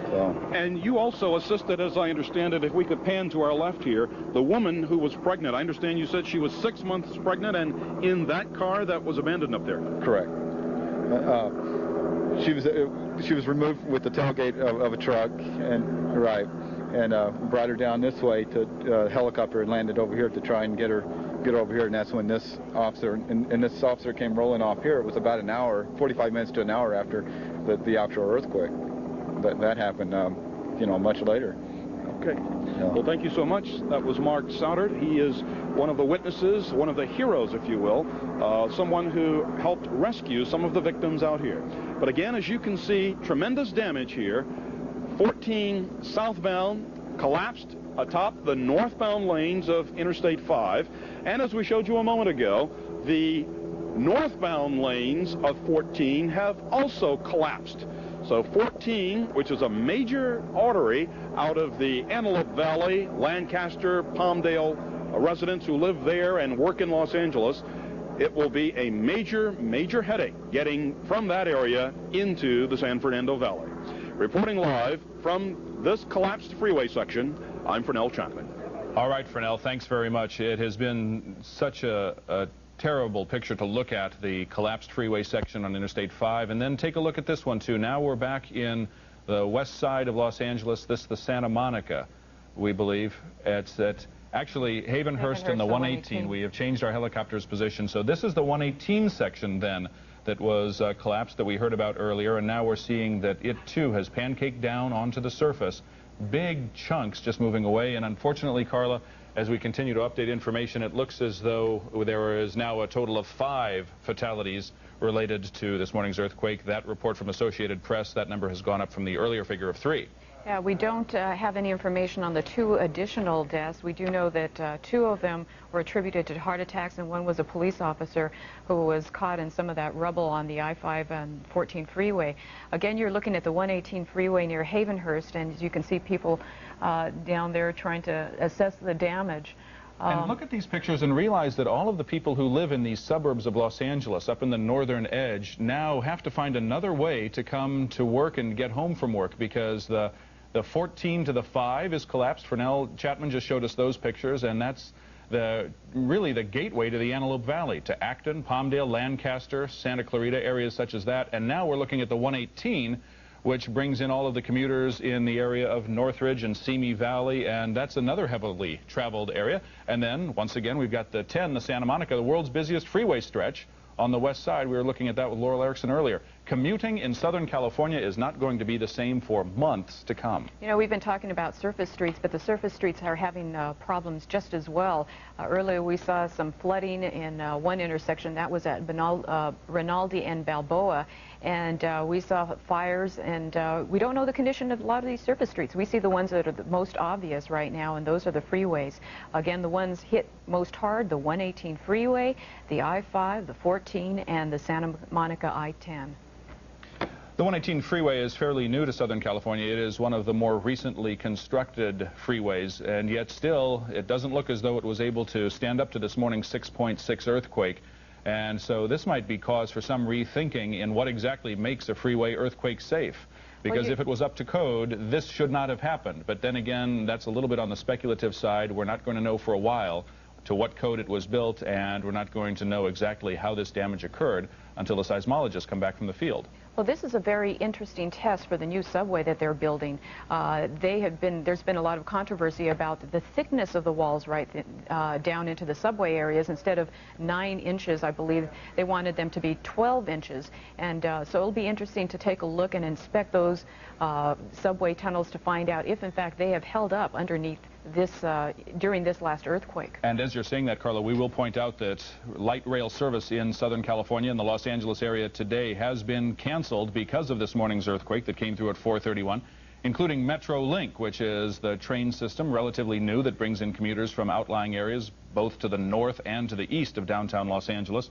So. And you also assisted, as I understand it, if we could pan to our left here, the woman who was pregnant. I understand you said she was 6 months pregnant, and in that car that was abandoned up there. Correct. She was removed with the tailgate of a truck, and brought her down this way to a helicopter and landed over here to try and get her over here. And that's when this officer and this officer came rolling off here. It was about an hour, 45 minutes to an hour after the actual earthquake. That happened, much later. Okay. Well, thank you so much. That was Mark Soudert. He is one of the witnesses, one of the heroes, if you will, someone who helped rescue some of the victims out here. But again, as you can see, tremendous damage here. 14 southbound collapsed atop the northbound lanes of Interstate 5. And as we showed you a moment ago, the northbound lanes of 14 have also collapsed. So 14, which is a major artery out of the Antelope Valley, Lancaster, Palmdale residents who live there and work in Los Angeles, it will be a major, major headache getting from that area into the San Fernando Valley. Reporting live from this collapsed freeway section, I'm Fernell Chapman. All right, Fernell, thanks very much. It has been such a terrible picture to look at, the collapsed freeway section on Interstate 5. And then take a look at this one, too. Now we're back in the west side of Los Angeles. This is the Santa Monica, we believe. It's at actually Havenhurst and the 118. We have changed our helicopter's position. So this is the 118 section then that was collapsed that we heard about earlier. And now we're seeing that it, too, has pancaked down onto the surface. Big chunks just moving away. And unfortunately, Carla, as we continue to update information, it looks as though there is now a total of 5 fatalities related to this morning's earthquake. That report from Associated Press, that number has gone up from the earlier figure of 3. Yeah, we don't have any information on the 2 additional deaths. We do know that 2 of them were attributed to heart attacks, and one was a police officer who was caught in some of that rubble on the I-5 and 14 freeway. Again, you're looking at the 118 freeway near Havenhurst, and as you can see people down there trying to assess the damage. And look at these pictures and realize that all of the people who live in these suburbs of Los Angeles, up in the northern edge, now have to find another way to come to work and get home from work, because the 14 to the 5 is collapsed. Fernell Chapman just showed us those pictures, and that's really the gateway to the Antelope Valley, to Acton, Palmdale, Lancaster, Santa Clarita, areas such as that. And now we're looking at the 118, which brings in all of the commuters in the area of Northridge and Simi Valley, and that's another heavily traveled area. And then, once again, we've got the 10, the Santa Monica, the world's busiest freeway stretch on the west side. We were looking at that with Laurel Erickson earlier. Commuting in Southern California is not going to be the same for months to come. You know, we've been talking about surface streets, but the surface streets are having problems just as well. Earlier we saw some flooding in one intersection. That was at Rinaldi and Balboa. And we saw fires, and we don't know the condition of a lot of these surface streets. We see the ones that are the most obvious right now, and those are the freeways. Again, the ones hit most hard, the 118 freeway, the I-5, the 14, and the Santa Monica I-10. The 118 freeway is fairly new to Southern California. It is one of the more recently constructed freeways, and yet still it doesn't look as though it was able to stand up to this morning's 6.6 earthquake. And so this might be cause for some rethinking in what exactly makes a freeway earthquake safe. Because if it was up to code, this should not have happened. But then again, that's a little bit on the speculative side. We're not going to know for a while to what code it was built, and we're not going to know exactly how this damage occurred until the seismologists come back from the field. Well, this is a very interesting test for the new subway that they're building. There's been a lot of controversy about the thickness of the walls down into the subway areas. Instead of 9 inches, I believe they wanted them to be 12 inches. And so it'll be interesting to take a look and inspect those subway tunnels to find out if, in fact, they have held up underneath this during this last earthquake. And as you're saying that, Carla, we will point out that light rail service in Southern California and the Los Angeles area today has been canceled because of this morning's earthquake that came through at 4:31, including MetroLink, which is the train system, relatively new, that brings in commuters from outlying areas both to the north and to the east of downtown Los Angeles.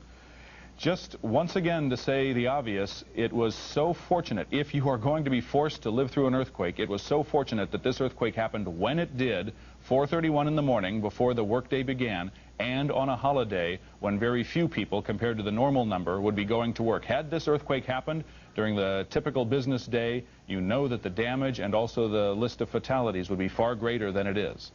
Just once again to say the obvious, it was so fortunate. If you are going to be forced to live through an earthquake, it was so fortunate that this earthquake happened when it did, 4:31 in the morning before the workday began, and on a holiday when very few people, compared to the normal number, would be going to work. Had this earthquake happened during the typical business day, you know that the damage and also the list of fatalities would be far greater than it is.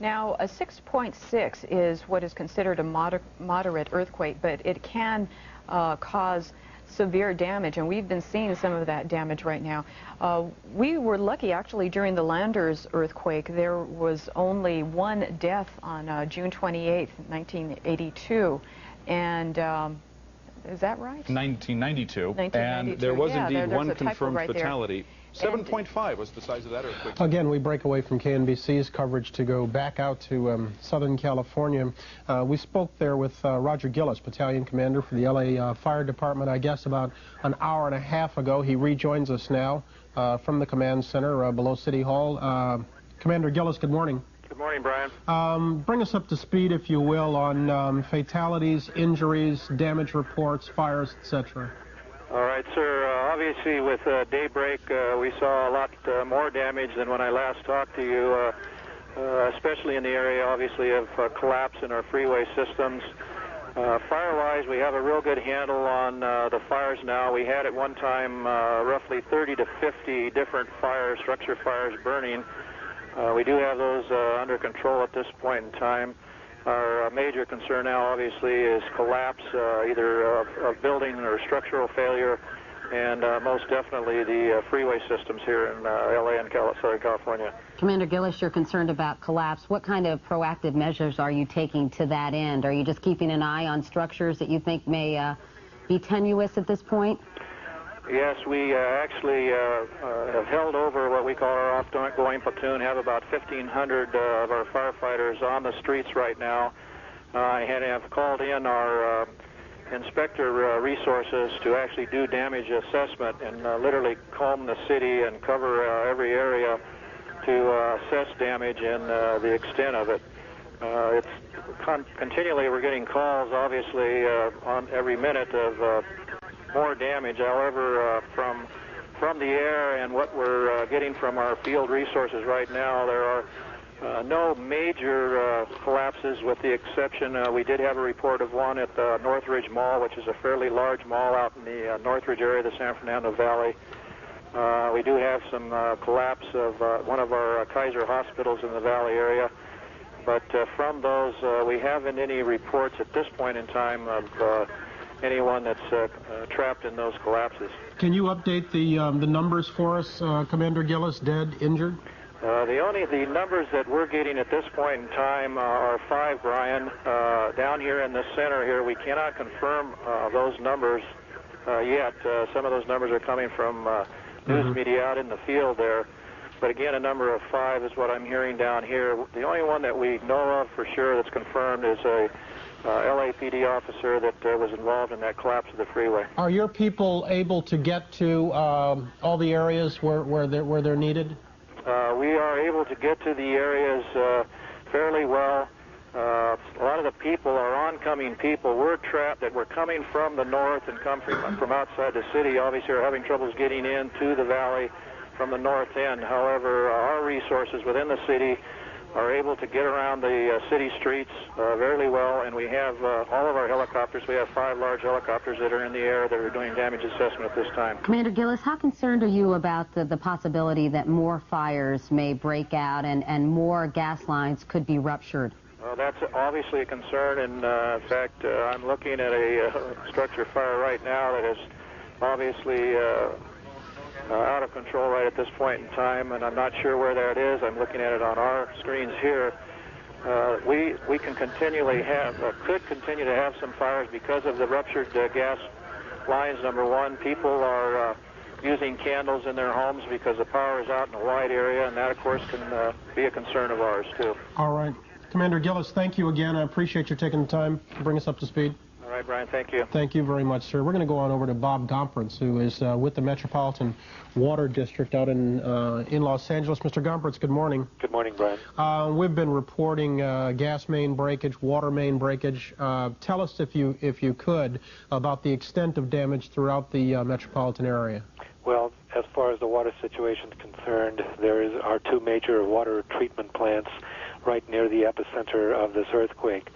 Now, a 6.6 is what is considered a moderate earthquake, but it can cause severe damage, and we've been seeing some of that damage right now. We were lucky, actually, during the Landers earthquake. There was only 1 death on June 28th, 1982, and is that right? 1992. And there was indeed one confirmed fatality. 7.5 was the size of that earthquake. Again, we break away from KNBC's coverage to go back out to Southern California. We spoke there with Roger Gillis, battalion commander for the LA Fire Department, I guess about an hour and a half ago. He rejoins us now from the command center below City Hall. Commander Gillis, good morning. Good morning, Brian. Bring us up to speed, if you will, on fatalities, injuries, damage reports, fires, etc. All right, sir. Obviously, with daybreak, we saw a lot more damage than when I last talked to you, especially in the area, obviously, of collapse in our freeway systems. Fire-wise, we have a real good handle on the fires now. We had at one time roughly 30 to 50 different fires, structure fires burning. We do have those under control at this point in time. Our major concern now, obviously, is collapse, either of building or structural failure, and most definitely the freeway systems here in LA and California. Commander Gillis, you're concerned about collapse. What kind of proactive measures are you taking to that end? Are you just keeping an eye on structures that you think may be tenuous at this point? Yes, we actually have held over what we call our off-going platoon, have about 1,500 of our firefighters on the streets right now, and have called in our inspector resources to actually do damage assessment and literally comb the city and cover every area to assess damage and the extent of it. It's continually we're getting calls, obviously, on every minute of more damage. However, from the air and what we're getting from our field resources right now, there are no major collapses, with the exception we did have a report of one at the Northridge Mall, which is a fairly large mall out in the Northridge area of the San Fernando Valley. We do have some collapse of one of our Kaiser hospitals in the Valley area, but from those we haven't any reports at this point in time of anyone that's trapped in those collapses. Can you update the numbers for us, Commander Gillis, dead, injured? The numbers that we're getting at this point in time are 5, Brian. Down here in the center here, we cannot confirm those numbers yet. Some of those numbers are coming from news media out in the field there. But again, a number of 5 is what I'm hearing down here. The only one that we know of for sure that's confirmed is a LAPD officer that was involved in that collapse of the freeway. Are your people able to get to all the areas where they're needed? We are able to get to the areas fairly well. A lot of the people are oncoming people. We're trapped that we're coming from the north and come from outside the city. Obviously, are having troubles getting into the valley from the north end. However, our resources within the city are able to get around the city streets very well, and we have all of our helicopters. We have 5 large helicopters that are in the air that are doing damage assessment at this time. Commander Gillis, how concerned are you about the possibility that more fires may break out and more gas lines could be ruptured? Well, that's obviously a concern, and in fact, I'm looking at a structure fire right now that is obviously out of control right at this point in time, and I'm not sure where that is. I'm looking at it on our screens here. We can continually have, could continue to have some fires because of the ruptured gas lines, number one. People are using candles in their homes because the power is out in a wide area, and that, of course, can be a concern of ours, too. All right. Commander Gillis, thank you again. I appreciate you taking the time to bring us up to speed. All right, Brian, thank you. Thank you very much, sir. We're going to go on over to Bob Gompertz, who is with the Metropolitan Water District out in Los Angeles. Mr. Gompertz, good morning. Good morning, Brian. We've been reporting gas main breakage, water main breakage. Tell us, if you could, about the extent of damage throughout the metropolitan area. Well, as far as the water situation is concerned, there are 2 major water treatment plants right near the epicenter of this earthquake.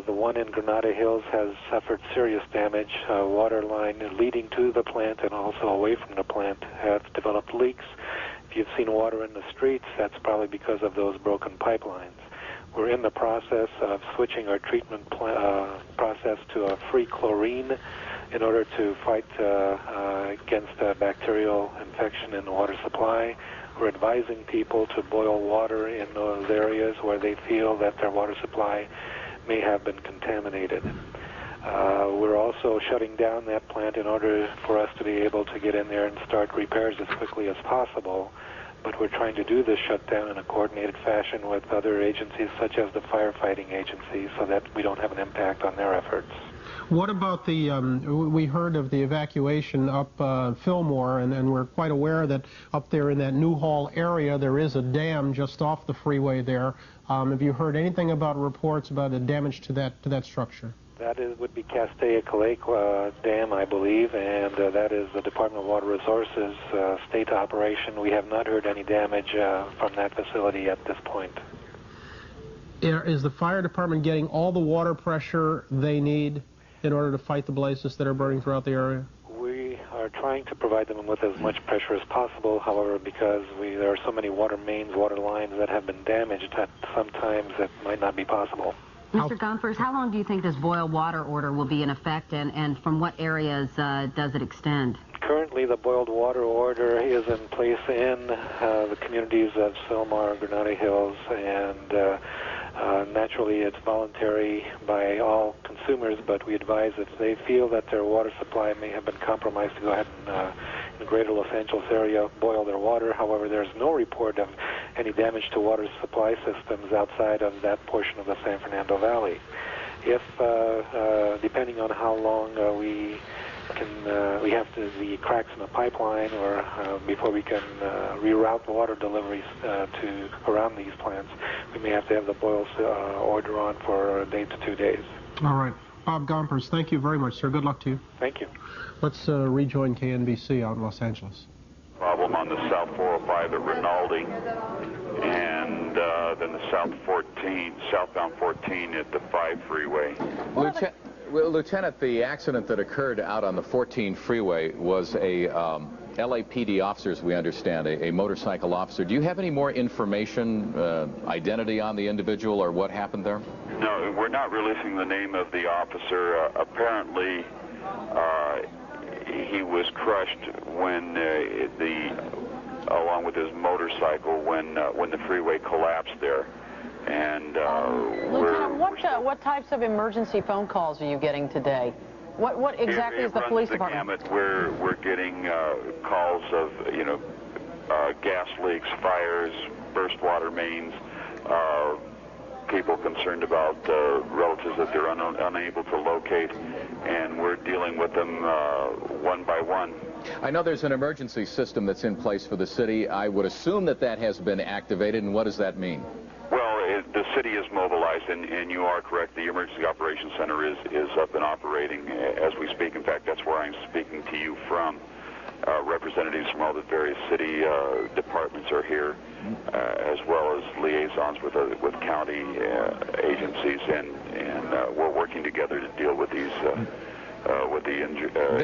The one in Granada Hills has suffered serious damage. Water line leading to the plant and also away from the plant have developed leaks. If you've seen water in the streets, that's probably because of those broken pipelines. We're in the process of switching our treatment process to a free chlorine in order to fight against bacterial infection in the water supply. We're advising people to boil water in those areas where they feel that their water supply may have been contaminated. We're also shutting down that plant in order for us to be able to get in there and start repairs as quickly as possible. But we're trying to do this shutdown in a coordinated fashion with other agencies, such as the firefighting agencies, so that we don't have an impact on their efforts. What about the, we heard of the evacuation up Fillmore, and we're quite aware that up there in that Newhall area there is a dam just off the freeway there. Have you heard anything about reports about the damage to that structure? That would be Castaic Lake Dam, I believe, and that is the Department of Water Resources state operation. We have not heard any damage from that facility at this point. Is the fire department getting all the water pressure they need in order to fight the blazes that are burning throughout the area? We are trying to provide them with as much pressure as possible. However, because there are so many water mains, water lines that have been damaged, that sometimes it might not be possible. Mr. Gompers, how long do you think this boil water order will be in effect, and from what areas does it extend? Currently, the boiled water order is in place in the communities of Sylmar, Granada Hills, and naturally it's voluntary by all consumers, but we advise if they feel that their water supply may have been compromised to go ahead and in the greater Los Angeles area boil their water. However, there's no report of any damage to water supply systems outside of that portion of the San Fernando Valley. If, depending on how long we have the cracks in the pipeline, or before we can reroute the water deliveries to around these plants, we may have to have the boil order on for a day to 2 days. All right. Bob Gompers, thank you very much, sir. Good luck to you. Thank you. Let's rejoin KNBC out in Los Angeles. Problem on the South 405 at Rinaldi, and then the southbound 14 at the 5 freeway. Lieutenant, the accident that occurred out on the 14 freeway was a LAPD officer, as we understand, a motorcycle officer. Do you have any more information, identity on the individual, or what happened there? No, we're not releasing the name of the officer. Apparently, he was crushed when along with his motorcycle when the freeway collapsed there. And Lieutenant, what types of emergency phone calls are you getting today? What exactly is the police department? We're getting calls of gas leaks, fires, burst water mains, people concerned about relatives that they're unable to locate, and we're dealing with them one by one. I know there's an emergency system that's in place for the city. I would assume that has been activated, and what does that mean? Well, the city is mobilized, and you are correct. The Emergency Operations Center is up and operating as we speak. In fact, that's where I'm speaking to you from. Representatives from all the various city departments are here, as well as liaisons with county agencies, and we're working together to deal with these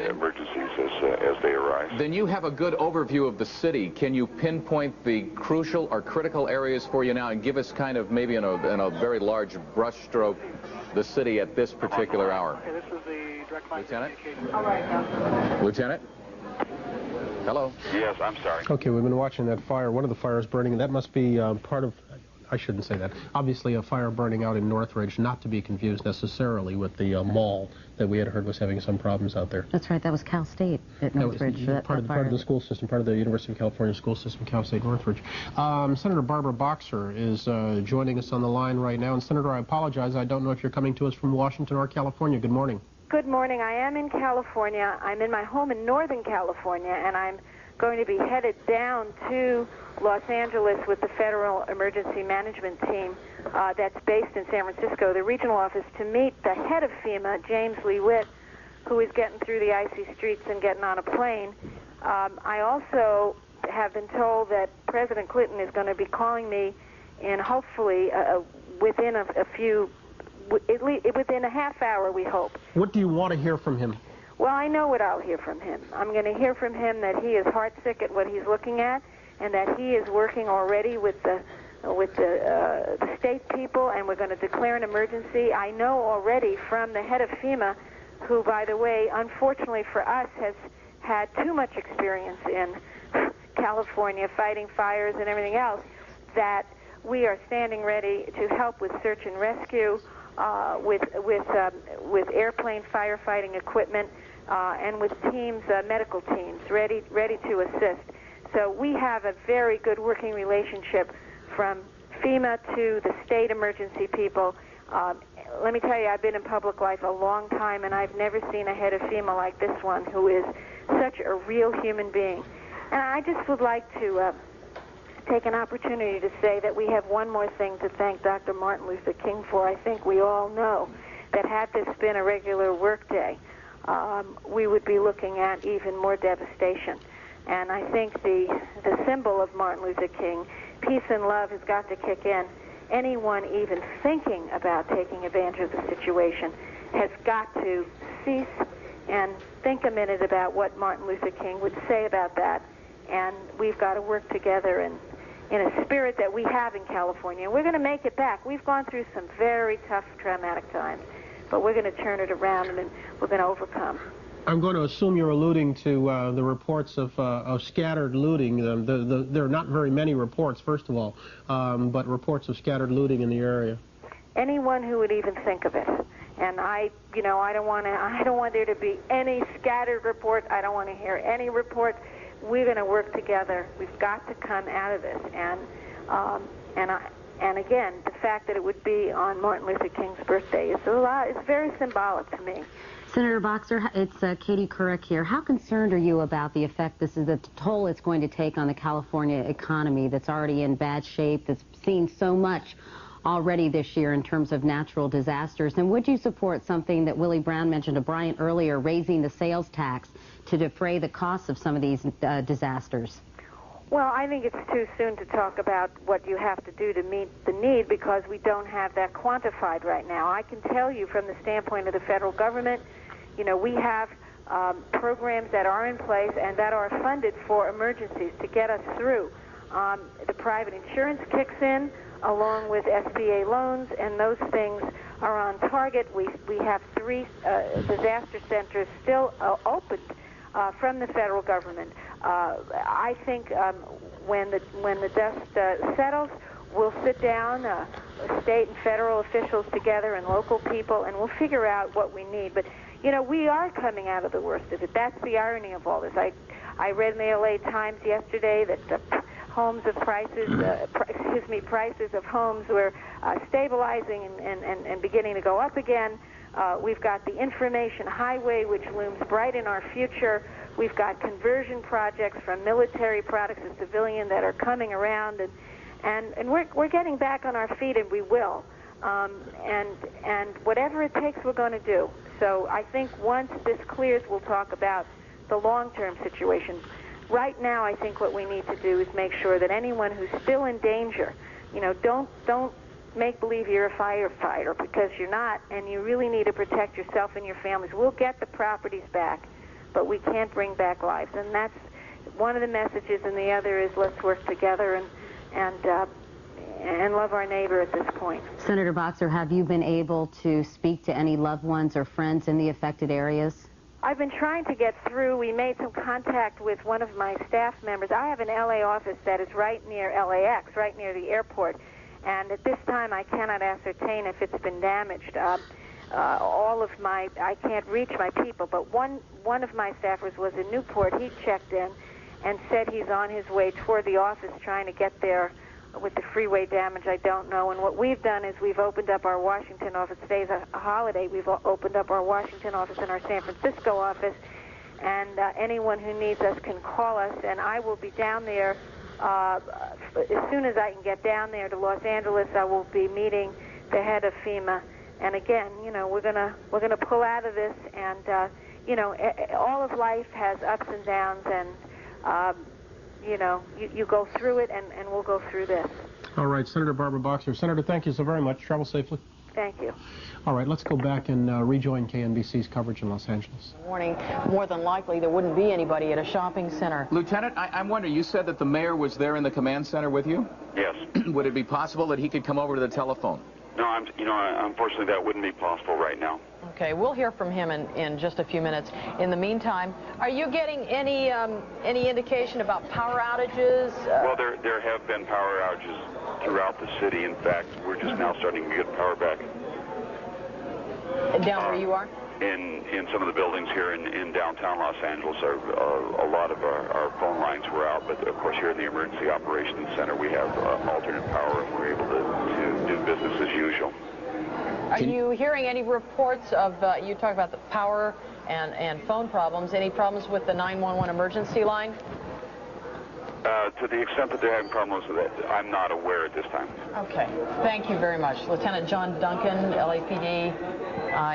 emergencies as they arise. Then you have a good overview of the city. Can you pinpoint the crucial or critical areas for you now and give us kind of maybe in a very large brushstroke the city at this particular hour? Okay, this is the direct line. Lieutenant? All right. Lieutenant? Hello? Yes, I'm sorry. Okay, we've been watching that fire. One of the fires burning, and that must be part of, I shouldn't say that, obviously a fire burning out in Northridge, not to be confused necessarily with the mall that we had heard was having some problems out there. That's right, that was Cal State at Northridge. Part of the school system, part of the University of California school system, Cal State Northridge. Senator Barbara Boxer is joining us on the line right now. And Senator, I apologize, I don't know if you're coming to us from Washington or California. Good morning. Good morning. I am in California. I'm in my home in Northern California, and I'm going to be headed down to Los Angeles with the Federal Emergency Management Team that's based in San Francisco, the regional office, to meet the head of FEMA, James Lee Witt, who is getting through the icy streets and getting on a plane. I also have been told that President Clinton is going to be calling me, and hopefully within within a half hour, we hope. What do you want to hear from him? Well, I know what I'll hear from him. I'm going to hear from him that he is heartsick at what he's looking at, and that he is working already with the state people, and we're going to declare an emergency. I know already from the head of FEMA, who, by the way, unfortunately for us, has had too much experience in California fighting fires and everything else, that we are standing ready to help with search and rescue, with airplane firefighting equipment, and with teams, medical teams, ready to assist. So we have a very good working relationship from FEMA to the state emergency people. Let me tell you, I've been in public life a long time, and I've never seen a head of FEMA like this one, who is such a real human being. And I just would like to take an opportunity to say that we have one more thing to thank Dr. Martin Luther King for. I think we all know that had this been a regular work day, we would be looking at even more devastation. And I think the symbol of Martin Luther King, peace and love, has got to kick in. Anyone even thinking about taking advantage of the situation has got to cease and think a minute about what Martin Luther King would say about that. And we've got to work together in a spirit that we have in California. And we're going to make it back. We've gone through some very tough, traumatic times, but we're going to turn it around and we're going to overcome. I'm going to assume you're alluding to the reports of scattered looting. There are not very many reports, first of all, but reports of scattered looting in the area. Anyone who would even think of it. And I don't want there to be any scattered reports. I don't want to hear any reports. We're going to work together. We've got to come out of this. And again, the fact that it would be on Martin Luther King's birthday is very symbolic to me. Senator Boxer, it's Katie Couric here. How concerned are you about the effect the toll it's going to take on the California economy that's already in bad shape, that's seen so much already this year in terms of natural disasters? And would you support something that Willie Brown mentioned to Brian earlier, raising the sales tax to defray the costs of some of these disasters? Well, I think it's too soon to talk about what you have to do to meet the need because we don't have that quantified right now. I can tell you from the standpoint of the federal government, we have programs that are in place and that are funded for emergencies to get us through. The private insurance kicks in along with SBA loans, and those things are on target. We have 3 disaster centers still opened from the federal government. I think when the dust settles, we'll sit down, state and federal officials together and local people, and we'll figure out what we need. But we are coming out of the worst of it. That's the irony of all this. I read in the LA Times yesterday that prices of homes were stabilizing and beginning to go up again. We've got the information highway, which looms bright in our future. We've got conversion projects from military products to civilian that are coming around, and we're getting back on our feet, and we will. And whatever it takes, we're going to do. So I think once this clears, we'll talk about the long-term situation. Right now, I think what we need to do is make sure that anyone who's still in danger, don't make believe you're a firefighter, because you're not, and you really need to protect yourself and your families. We'll get the properties back, but we can't bring back lives, and that's one of the messages. And the other is let's work together and love our neighbor at this point. Senator Boxer, have you been able to speak to any loved ones or friends in the affected areas? I've been trying to get through. We made some contact with one of my staff members. I have an LA office that is right near LAX, right near the airport, and at this time I cannot ascertain if it's been damaged. I can't reach my people, but one of my staffers was in Newport. He checked in and said he's on his way toward the office trying to get there. With the freeway damage, I don't know. And what we've done is we've opened up our Washington office. Today's a holiday. We've opened up our Washington office and our San Francisco office, and anyone who needs us can call us, and I will be down there as soon as I can get down there to Los Angeles. I will be meeting the head of FEMA, and again, we're gonna pull out of this, and all of life has ups and downs, and you go through it, and we'll go through this. All right, Senator Barbara Boxer. Senator, thank you so very much. Travel safely. Thank you. All right, let's go back and rejoin KNBC's coverage in Los Angeles. Morning. More than likely, there wouldn't be anybody at a shopping center. Lieutenant, I'm wondering, you said that the mayor was there in the command center with you? Yes. Would it be possible that he could come over to the telephone? No, unfortunately, that wouldn't be possible right now. Okay, we'll hear from him in just a few minutes. In the meantime, are you getting any indication about power outages? Well, there have been power outages throughout the city. In fact, we're just now starting to get power back. Down where you are? In some of the buildings here in downtown Los Angeles, a lot of our phone lines were out, but of course here in the Emergency Operations Center we have alternate power, and we're able to do business as usual. Are you hearing any reports of, you talk about the power and phone problems, any problems with the 911 emergency line? To the extent that they're having problems with it, I'm not aware at this time. Okay. Thank you very much. Lieutenant John Duncan, LAPD,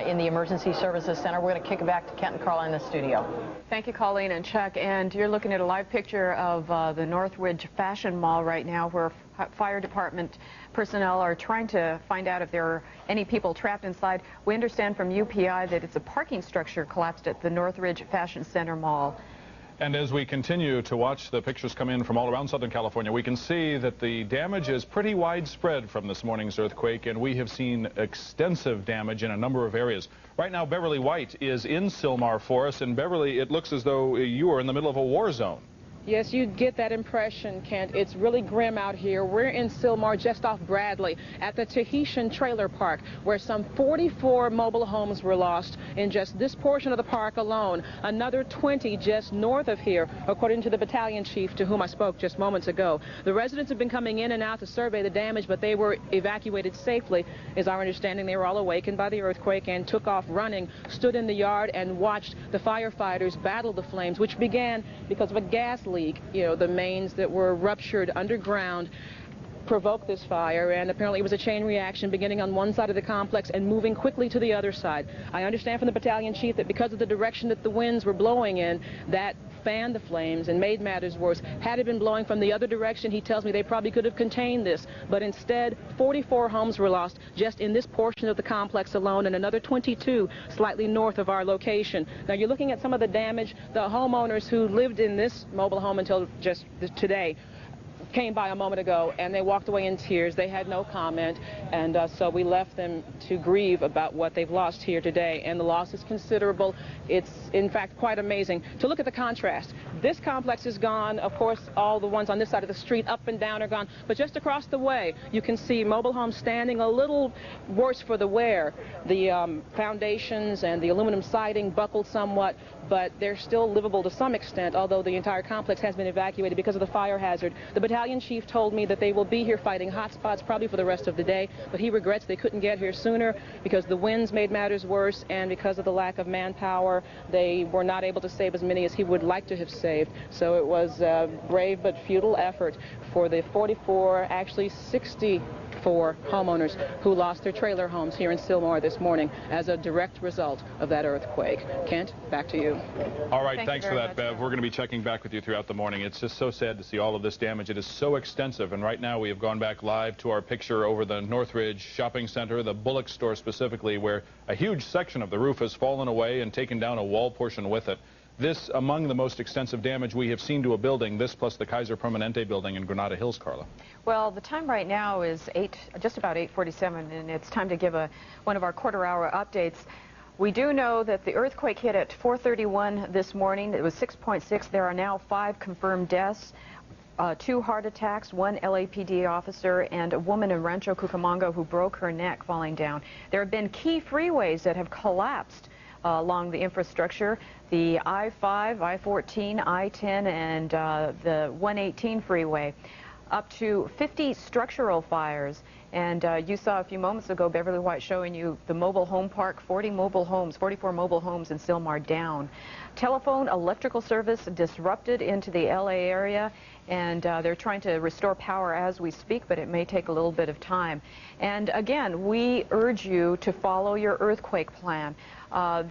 in the Emergency Services Center. We're going to kick it back to Kent and Carla in the studio. Thank you, Colleen and Chuck. And you're looking at a live picture of the Northridge Fashion Mall right now, where fire department personnel are trying to find out if there are any people trapped inside. We understand from UPI that it's a parking structure collapsed at the Northridge Fashion Center Mall. And as we continue to watch the pictures come in from all around Southern California, we can see that the damage is pretty widespread from this morning's earthquake, and we have seen extensive damage in a number of areas. Right now, Beverly White is in Sylmar for us, and Beverly, it looks as though you are in the middle of a war zone. Yes, you get that impression, Kent. It's really grim out here. We're in Sylmar, just off Bradley, at the Tahitian Trailer Park, where some 44 mobile homes were lost in just this portion of the park alone. Another 20 just north of here, according to the battalion chief to whom I spoke just moments ago. The residents have been coming in and out to survey the damage, but they were evacuated safely. Is our understanding. They were all awakened by the earthquake and took off running, stood in the yard and watched the firefighters battle the flames, which began because of a gas leak. You know, the mains that were ruptured underground provoked this fire, and apparently it was a chain reaction beginning on one side of the complex and moving quickly to the other side. I understand from the battalion chief that because of the direction that the winds were blowing in, that fanned the flames and made matters worse. Had it been blowing from the other direction, he tells me they probably could have contained this, but instead 44 homes were lost just in this portion of the complex alone, and another 22 slightly north of our location. Now you're looking at some of the damage. The homeowners who lived in this mobile home until just today came by a moment ago, and they walked away in tears. They had no comment, and so we left them to grieve about what they've lost here today, and the loss is considerable. It's, in fact, quite amazing. To look at the contrast, this complex is gone. Of course, all the ones on this side of the street, up and down, are gone, but just across the way, you can see mobile homes standing a little worse for the wear. The foundations and the aluminum siding buckled somewhat, but they're still livable to some extent, although the entire complex has been evacuated because of the fire hazard. The battalion chief told me that they will be here fighting hot spots probably for the rest of the day, but he regrets they couldn't get here sooner because the winds made matters worse, and because of the lack of manpower, they were not able to save as many as he would like to have saved. So it was a brave but futile effort for the 44, actually 64 homeowners who lost their trailer homes here in Sylmar this morning as a direct result of that earthquake. Kent, back to you. All right, thanks for that, Bev. We're going to be checking back with you throughout the morning. It's just so sad to see all of this damage. It is so extensive, and right now we have gone back live to our picture over the Northridge shopping center, the Bullock store specifically, where a huge section of the roof has fallen away and taken down a wall portion with it. This among the most extensive damage we have seen to a building, this plus the Kaiser Permanente building in Granada Hills, Carla. Well, the time right now is just about 8:47, and it's time to give one of our quarter-hour updates. We do know that the earthquake hit at 4:31 this morning. It was 6.6. There are now 5 confirmed deaths. 2 heart attacks, 1 LAPD officer, and a woman in Rancho Cucamonga who broke her neck falling down. There have been key freeways that have collapsed along the infrastructure. The I-5, I-14, I-10, and the 118 freeway. Up to 50 structural fires. And you saw a few moments ago Beverly White showing you the mobile home park, 44 mobile homes in Sylmar down. Telephone, electrical service disrupted into the LA area, and they're trying to restore power as we speak, but it may take a little bit of time. And again, we urge you to follow your earthquake plan.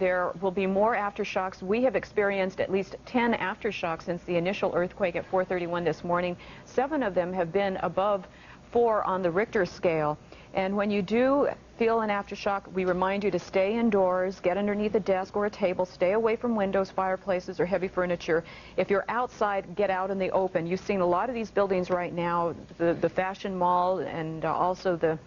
There will be more aftershocks. We have experienced at least 10 aftershocks since the initial earthquake at 4:31 this morning. 7 of them have been above 4 on the Richter scale. And when you do feel an aftershock, we remind you to stay indoors, get underneath a desk or a table, stay away from windows, fireplaces, or heavy furniture. If you're outside, get out in the open. You've seen a lot of these buildings right now, the Fashion Mall and also the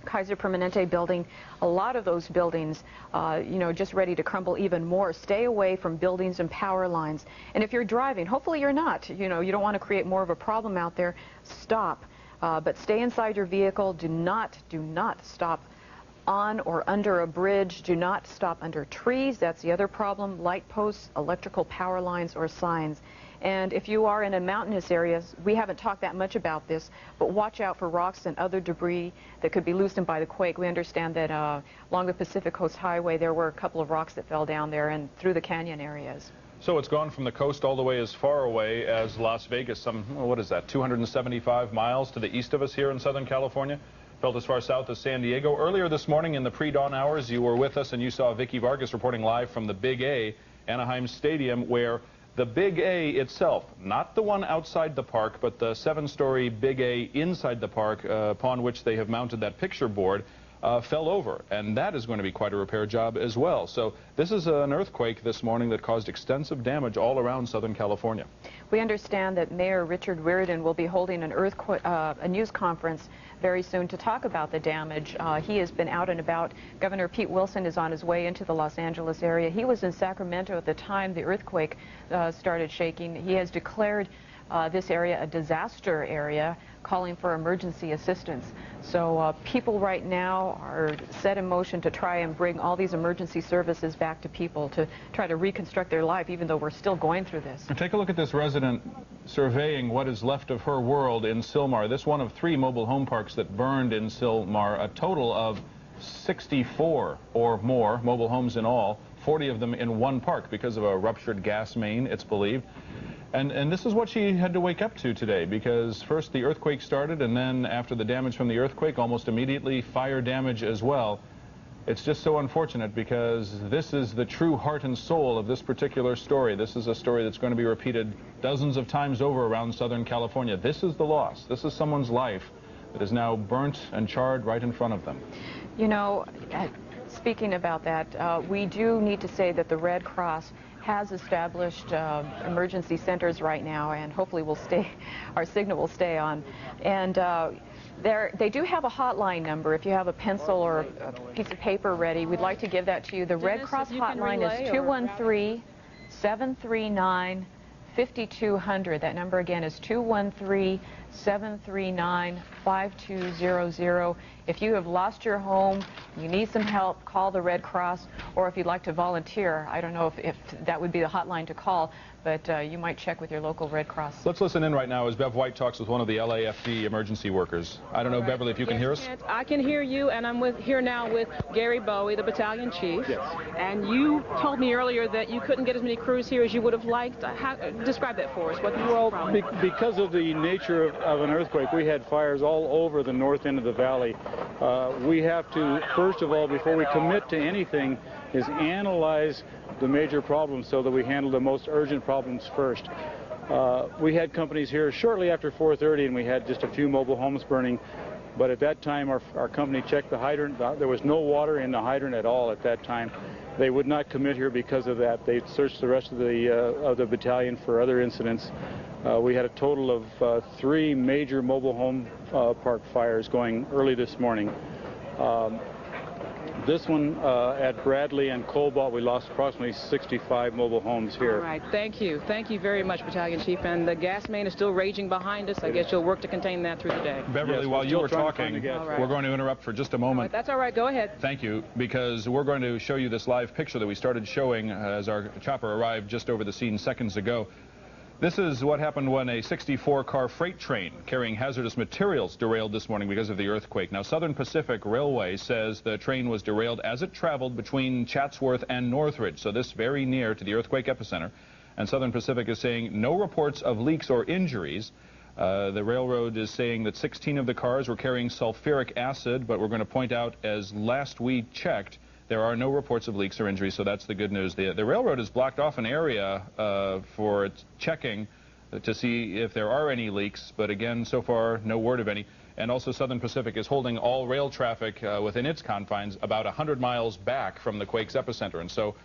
Kaiser Permanente building, a lot of those buildings, you know, just ready to crumble even more. Stay away from buildings and power lines. And if you're driving, hopefully you're not, you know, you don't want to create more of a problem out there, stop. But stay inside your vehicle. Do not stop on or under a bridge. Do not stop under trees. That's the other problem. Light posts, electrical power lines, or signs. And if you are in a mountainous area, we haven't talked that much about this, but watch out for rocks and other debris that could be loosened by the quake. We understand that along the Pacific Coast Highway, there were a couple of rocks that fell down there and through the canyon areas. So it's gone from the coast all the way as far away as Las Vegas, some, what is that, 275 miles to the east of us here in Southern California. Felt as far south as San Diego. Earlier this morning in the pre-dawn hours, you were with us and you saw Vicki Vargas reporting live from the Big A, Anaheim Stadium, where the Big A itself, not the one outside the park, but the 7-story Big A inside the park upon which they have mounted that picture board, fell over, and that is going to be quite a repair job as well. So this is an earthquake this morning that caused extensive damage all around Southern California. We understand that Mayor Richard Riordan will be holding an a news conference very soon to talk about the damage. He has been out and about. Governor Pete Wilson is on his way into the Los Angeles area. He was in Sacramento at the time the earthquake started shaking. He has declared this area a disaster area, calling for emergency assistance. So people right now are set in motion to try and bring all these emergency services back to people to try to reconstruct their life, even though we're still going through this. And take a look at this resident surveying what is left of her world in Sylmar. This one of 3 mobile home parks that burned in Sylmar, a total of 64 or more mobile homes in all, 40 of them in one park because of a ruptured gas main, it's believed. And this is what she had to wake up to today, because first the earthquake started, and then after the damage from the earthquake, almost immediately fire damage as well. It's just so unfortunate, because this is the true heart and soul of this particular story. This is a story that's going to be repeated dozens of times over around Southern California. This is the loss. This is someone's life that is now burnt and charred right in front of them. You know, speaking about that, we do need to say that the Red Cross has established emergency centers right now, and hopefully we'll stay, our signal will stay on. And they do have a hotline number. If you have a pencil or a piece of paper ready, we'd like to give that to you. The Red Cross hotline is 213-739-5200. That number again is 213-739-5200. If you have lost your home, you need some help, call the Red Cross, or if you'd like to volunteer, I don't know if that would be the hotline to call, but you might check with your local Red Cross. Let's listen in right now as Bev White talks with one of the LAFD emergency workers. I don't know, Beverly, if you can hear us? I can hear you, and I'm here now with Gary Bowie, the battalion chief. Yes. And you told me earlier that you couldn't get as many crews here as you would have liked. Describe that for us. What the world? Because of the nature of an earthquake, we had fires all over the north end of the valley. We have to, first of all, before we commit to anything, is analyze the major problems so that we handle the most urgent problems first. We had companies here shortly after 4:30, and we had just a few mobile homes burning. But at that time, our company checked the hydrant. There was no water in the hydrant at all at that time. They would not commit here because of that. They searched the rest of the battalion for other incidents. We had a total of 3 major mobile home park fires going early this morning. This one at Bradley and Cobalt, we lost approximately 65 mobile homes here. All right, thank you. Thank you very much, Battalion Chief. And the gas main is still raging behind us. I guess you'll work to contain that through the day. Beverly, Yes, while you were talking, we're going to interrupt for just a moment. All right, that's all right. Go ahead. Thank you, because we're going to show you this live picture that we started showing as our chopper arrived just over the scene seconds ago. This is what happened when a 64-car freight train carrying hazardous materials derailed this morning because of the earthquake. Now, Southern Pacific Railway says the train was derailed as it traveled between Chatsworth and Northridge, so this very near to the earthquake epicenter. And Southern Pacific is saying no reports of leaks or injuries. The railroad is saying that 16 of the cars were carrying sulfuric acid, but we're going to point out, as last we checked, there are no reports of leaks or injuries, so that's the good news. The railroad has blocked off an area for its checking to see if there are any leaks, but again, so far, no word of any. And also, Southern Pacific is holding all rail traffic within its confines about 100 miles back from the quake's epicenter. And so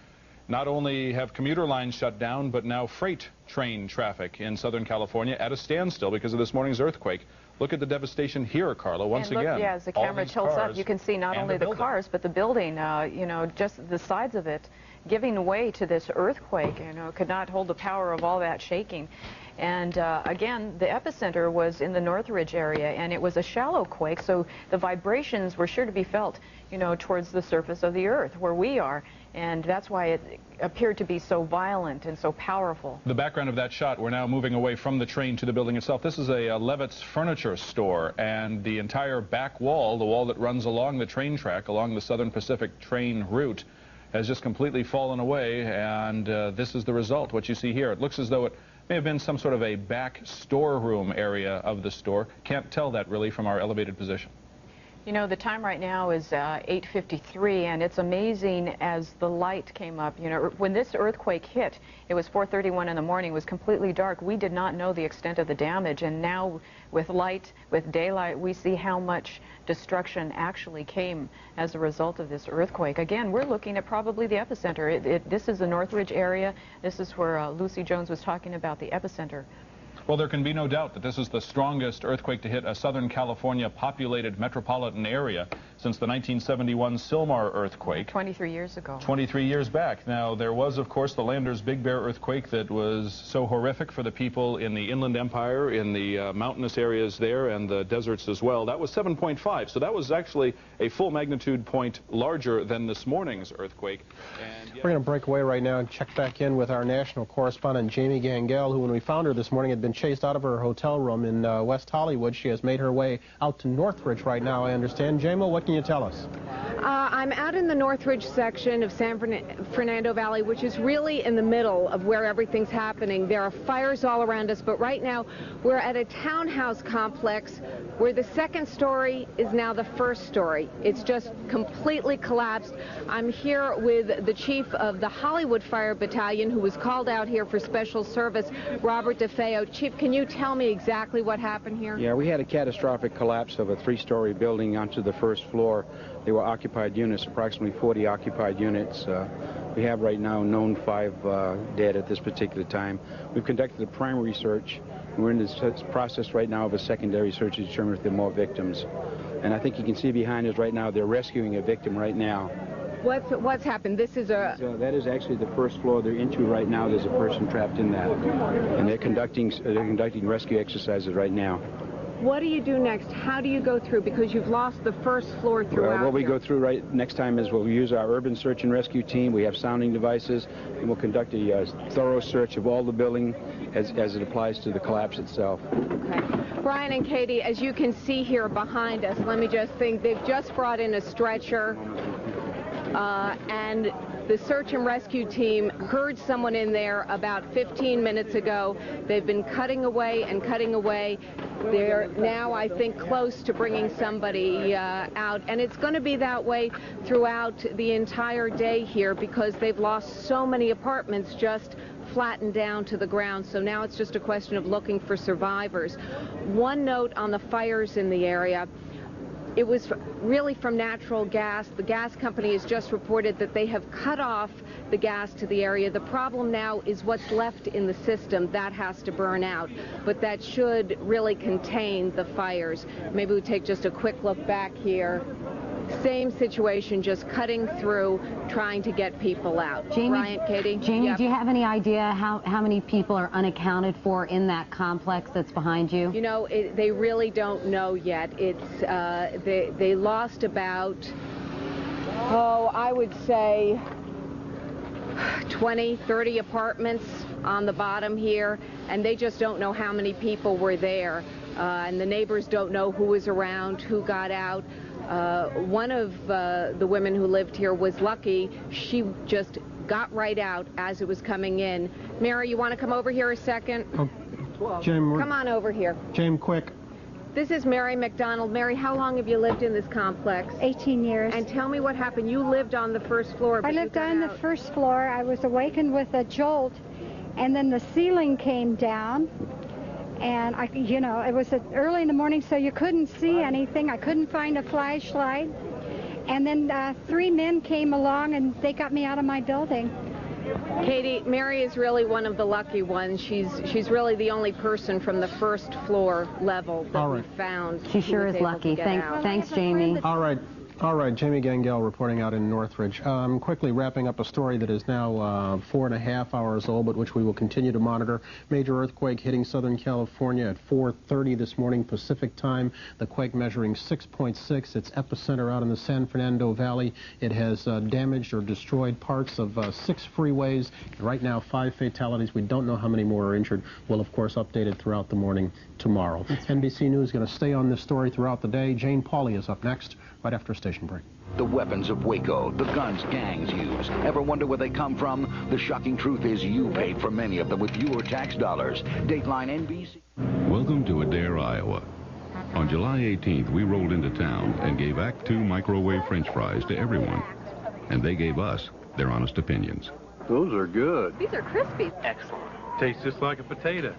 not only have commuter lines shut down, but now freight train traffic in Southern California at a standstill because of this morning's earthquake. Look at the devastation here, Carla, once again. Yeah, as the camera tilts up, you can see not only the cars, but the building, you know, just the sides of it giving way to this earthquake, you know, could not hold the power of all that shaking. And again, the epicenter was in the Northridge area, and it was a shallow quake, so the vibrations were sure to be felt, you know, towards the surface of the earth where we are. And that's why it appeared to be so violent and so powerful. The background of that shot, we're now moving away from the train to the building itself. This is a Levitt's furniture store, and the entire back wall, the wall that runs along the train track, along the Southern Pacific train route, has just completely fallen away, and this is the result, what you see here. It looks as though it may have been some sort of a back storeroom area of the store. Can't tell that really from our elevated position. You know, the time right now is 8:53, and it's amazing as the light came up. You know, when this earthquake hit, it was 4:31 in the morning. It was completely dark. We did not know the extent of the damage, and now with light, with daylight, we see how much destruction actually came as a result of this earthquake. Again, we're looking at probably the epicenter. This is the Northridge area. This is where Lucy Jones was talking about the epicenter. Well, there can be no doubt that this is the strongest earthquake to hit a Southern California populated metropolitan area since the 1971 Sylmar earthquake. 23 years ago. 23 years back. Now, there was, of course, the Landers Big Bear earthquake that was so horrific for the people in the Inland Empire, in the mountainous areas there, and the deserts as well. That was 7.5, so that was actually a full magnitude point larger than this morning's earthquake. And we're going to break away right now and check back in with our national correspondent, Jamie Gangel, who, when we found her this morning, had been chased out of her hotel room in West Hollywood. She has made her way out to Northridge right now, I understand. Jamo, what can you tell us? I'm out in the Northridge section of San Fernando Valley, which is really in the middle of where everything's happening. There are fires all around us, but right now we're at a townhouse complex where the second story is now the first story. It's just completely collapsed. I'm here with the chief of the Hollywood Fire Battalion, who was called out here for special service, Robert DeFeo. Chief, can you tell me exactly what happened here? Yeah, we had a catastrophic collapse of a three-story building onto the first floor. They were occupied units, approximately 40 occupied units. We have right now known 5 dead at this particular time. We've conducted a primary search. We're in this process right now of a secondary search to determine if there are more victims. And I think you can see behind us right now, they're rescuing a victim right now. What's happened? This is a... So that is actually the first floor they're into right now. There's a person trapped in that. And they're conducting rescue exercises right now. What do you do next? How do you go through? Because you've lost the first floor throughout. What we go through right next time is we'll use our urban search and rescue team. We have sounding devices, and we'll conduct a thorough search of all the building as it applies to the collapse itself. Okay. Brian and Katie, as you can see here behind us, let me just think, they've just brought in a stretcher, and the search and rescue team heard someone in there about 15 minutes ago. They've been cutting away and cutting away. They're now, I think, close to bringing somebody out. And it's going to be that way throughout the entire day here because they've lost so many apartments just flattened down to the ground. So now it's just a question of looking for survivors. One note on the fires in the area. It was really from natural gas. The gas company has just reported that they have cut off the gas to the area. The problem now is what's left in the system. That has to burn out. But that should really contain the fires. Maybe we take just a quick look back here. Same situation, just cutting through, trying to get people out. Jamie, Brian, Katie? Jamie, Yep. do you have any idea how many people are unaccounted for in that complex that's behind you? You know, they really don't know yet. It's they lost about, I would say 20, 30 apartments on the bottom here, and they just don't know how many people were there. And the neighbors don't know who was around, who got out. One of the women who lived here was lucky. She just got right out as it was coming in. Mary, you want to come over here a second? Jim, come on over here. Jim, quick. This is Mary McDonald. Mary, how long have you lived in this complex? 18 years. And tell me what happened. You lived on the first floor. I lived on the first floor. I was awakened with a jolt, and then the ceiling came down. And it was early in the morning, so you couldn't see anything. I couldn't find a flashlight. And then 3 men came along, and they got me out of my building. Katie, Mary is really one of the lucky ones. She's really the only person from the first floor level that we found. She sure is lucky. Thanks, Jamie. All right, Jamie Gangel reporting out in Northridge. Quickly wrapping up a story that is now 4.5 hours old, but which we will continue to monitor. Major earthquake hitting Southern California at 4:30 this morning Pacific time. The quake measuring 6.6. Its epicenter out in the San Fernando Valley. It has damaged or destroyed parts of 6 freeways. Right now, 5 fatalities. We don't know how many more are injured. We'll, of course, update it throughout the morning tomorrow. NBC News is going to stay on this story throughout the day. Jane Pauley is up next, right after a station break. The weapons of Waco, the guns gangs use. Ever wonder where they come from? The shocking truth is you paid for many of them with your tax dollars. Dateline NBC. Welcome to Adair, Iowa. On July 18th, we rolled into town and gave Act 2 microwave French fries to everyone. And they gave us their honest opinions. Those are good. These are crispy. Excellent. Tastes just like a potato.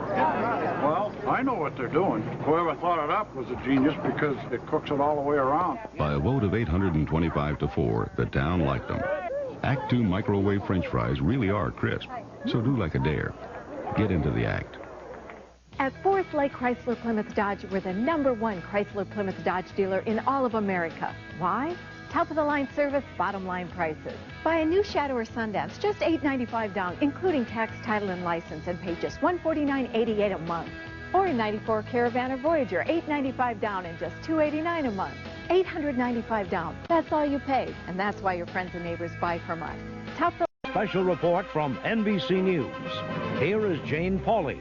Well, I know what they're doing. Whoever thought it up was a genius because it cooks it all the way around. By a vote of 825 to 4, the town liked them. Act 2 microwave French fries really are crisp. So do like a dare. Get into the act. At Forest Lake Chrysler Plymouth Dodge, we're the #1 Chrysler Plymouth Dodge dealer in all of America. Why? Top-of-the-line service, bottom-line prices. Buy a new Shadow or Sundance, just $895 down, including tax, title, and license, and pay just $149.88 a month. Or a '94 Caravan or Voyager, $895 down and just $289 a month. $895 down. That's all you pay, and that's why your friends and neighbors buy from us. Special report from NBC News. Here is Jane Pauley.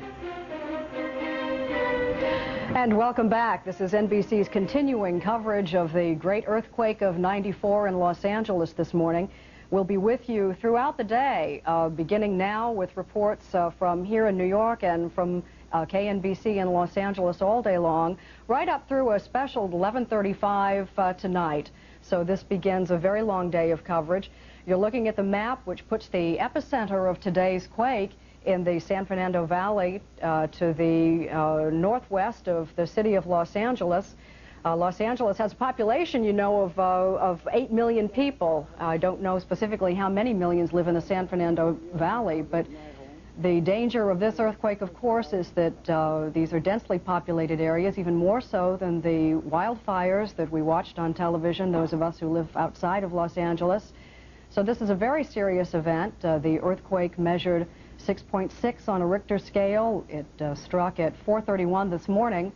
And welcome back. This is NBC's continuing coverage of the great earthquake of '94 in Los Angeles this morning. We'll be with you throughout the day, beginning now with reports from here in New York and from KNBC in Los Angeles all day long, right up through a special 11:35 tonight. So this begins a very long day of coverage. You're looking at the map, which puts the epicenter of today's quake in the San Fernando Valley to the northwest of the city of Los Angeles. Los Angeles has a population, you know, of 8 million people. I don't know specifically how many millions live in the San Fernando Valley, but the danger of this earthquake, of course, is that these are densely populated areas, even more so than the wildfires that we watched on television, those of us who live outside of Los Angeles. So this is a very serious event. The earthquake measured 6.6 on a Richter scale. It struck at 4:31 this morning.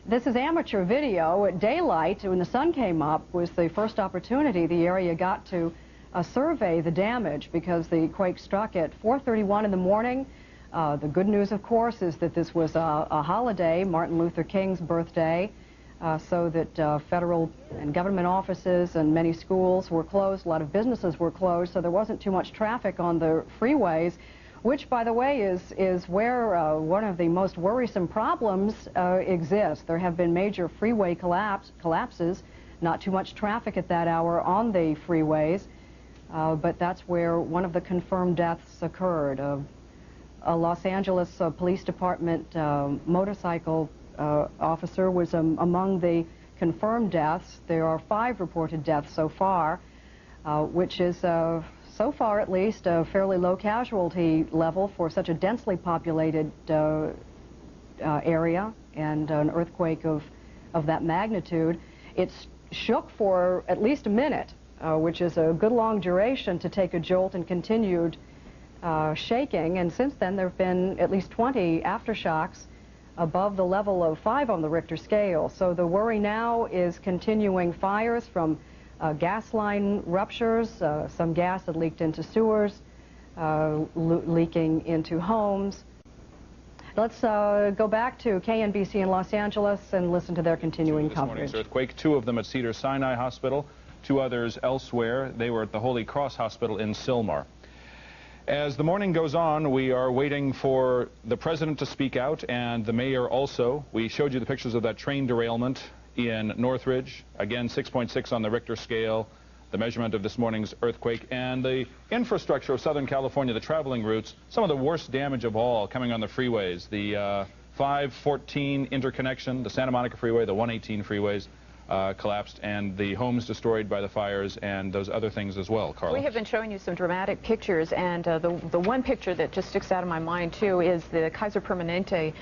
This is amateur video. At daylight, when the sun came up, was the first opportunity the area got to survey the damage, because the quake struck at 4:31 in the morning. The good news, of course, is that this was a holiday, Martin Luther King's birthday, so that federal and government offices and many schools were closed. A lot of businesses were closed, so there wasn't too much traffic on the freeways, which, by the way, is where one of the most worrisome problems exists. There have been major freeway collapses, not too much traffic at that hour on the freeways, but that's where one of the confirmed deaths occurred. A Los Angeles Police Department motorcycle officer was among the confirmed deaths. There are 5 reported deaths so far, which is so far at least a fairly low casualty level for such a densely populated area and an earthquake of that magnitude. It shook for at least a minute, which is a good long duration to take a jolt, and continued shaking, and since then there have been at least 20 aftershocks above the level of 5 on the Richter scale. So the worry now is continuing fires from gas line ruptures. Some gas had leaked into sewers, leaking into homes. Let's go back to KNBC in Los Angeles and listen to their continuing coverage. This morning's earthquake, 2 of them at Cedars-Sinai Hospital, 2 others elsewhere. They were at the Holy Cross Hospital in Sylmar. As the morning goes on, we are waiting for the president to speak out, and the mayor also. We showed you the pictures of that train derailment in Northridge. Again, 6.6 on the Richter scale, the measurement of this morning's earthquake, and the infrastructure of Southern California, the traveling routes, some of the worst damage of all coming on the freeways. The 514 interconnection, the Santa Monica Freeway, the 118 freeways collapsed, and the homes destroyed by the fires, and those other things as well. Carla? We have been showing you some dramatic pictures, and the one picture that just sticks out of my mind too is the Kaiser Permanente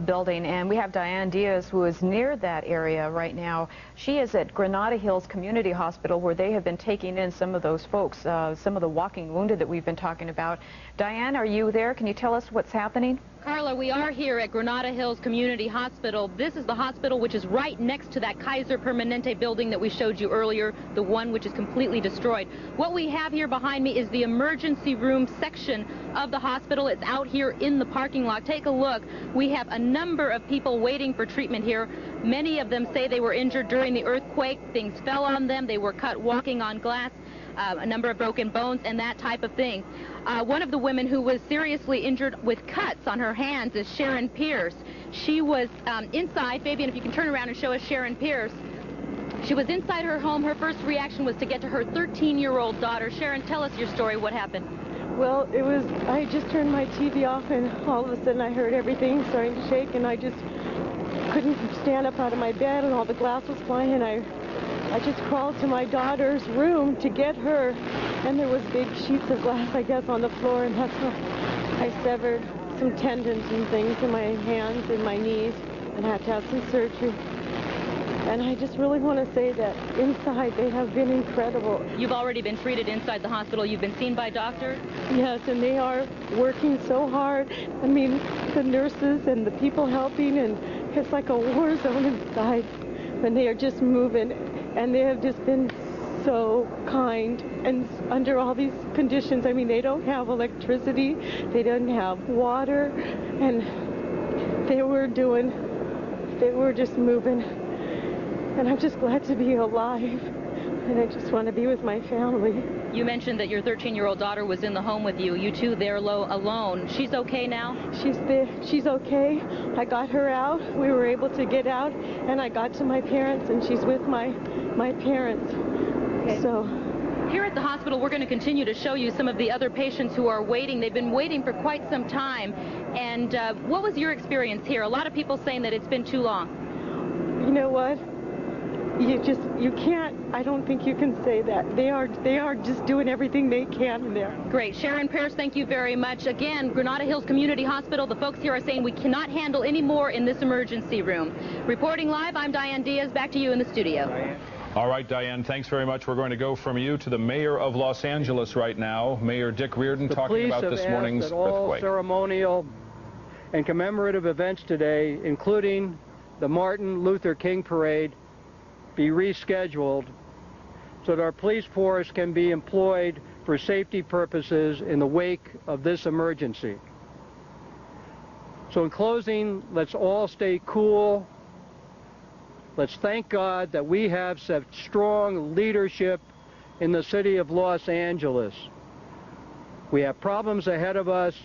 building, and we have Diane Diaz, who is near that area right now. She is at Granada Hills Community Hospital, where they have been taking in some of those folks, some of the walking wounded that we've been talking about. Diane, are you there? Can you tell us what's happening? Carla, we are here at Granada Hills Community Hospital. This is the hospital which is right next to that Kaiser Permanente building that we showed you earlier, the one which is completely destroyed. What we have here behind me is the emergency room section of the hospital. It's out here in the parking lot. Take a look. We have a number of people waiting for treatment here. Many of them say they were injured during the earthquake. Things fell on them. They were cut walking on glass. a number of broken bones and that type of thing. One of the women who was seriously injured with cuts on her hands is Sharon Pierce. She was inside. Fabian, if you can turn around and show us Sharon Pierce. She was inside her home. Her first reaction was to get to her 13-year-old daughter. Sharon, tell us your story. What happened? Well, I just turned my TV off, and all of a sudden I heard everything starting to shake, and I just couldn't stand up out of my bed, and all the glass was flying, and I just crawled to my daughter's room to get her, and there was big sheets of glass, I guess, on the floor, and that's why I severed some tendons and things in my hands and my knees and had to have some surgery. And I just really want to say that inside they have been incredible. You've already been treated inside the hospital. You've been seen by doctors? Yes, and they are working so hard. I mean, the nurses and the people helping, and it's like a war zone inside. And they are just moving, and they have just been so kind. And under all these conditions, I mean, they don't have electricity, they don't have water, and they were just moving. And I'm just glad to be alive, and I just want to be with my family. You mentioned that your 13-year-old daughter was in the home with you. You two there alone. She's okay now? She's okay. I got her out. We were able to get out, and I got to my parents, and she's with my parents. Okay. So here at the hospital, we're going to continue to show you some of the other patients who are waiting. They've been waiting for quite some time. And what was your experience here? A lot of people saying that it's been too long. You know what? You can't, I don't think you can say that. They are just doing everything they can in there. Great. Sharon Pierce, thank you very much. Again, Granada Hills Community Hospital, the folks here are saying we cannot handle any more in this emergency room. Reporting live, I'm Diane Diaz. Back to you in the studio. Diane. All right, Diane, thanks very much. We're going to go from you to the mayor of Los Angeles right now, Mayor Dick Reardon, talking about this morning's earthquake. All ceremonial and commemorative events today, including the Martin Luther King Parade, be rescheduled so that our police force can be employed for safety purposes in the wake of this emergency. So in closing, let's all stay cool. Let's thank God that we have such strong leadership in the city of Los Angeles. We have problems ahead of us,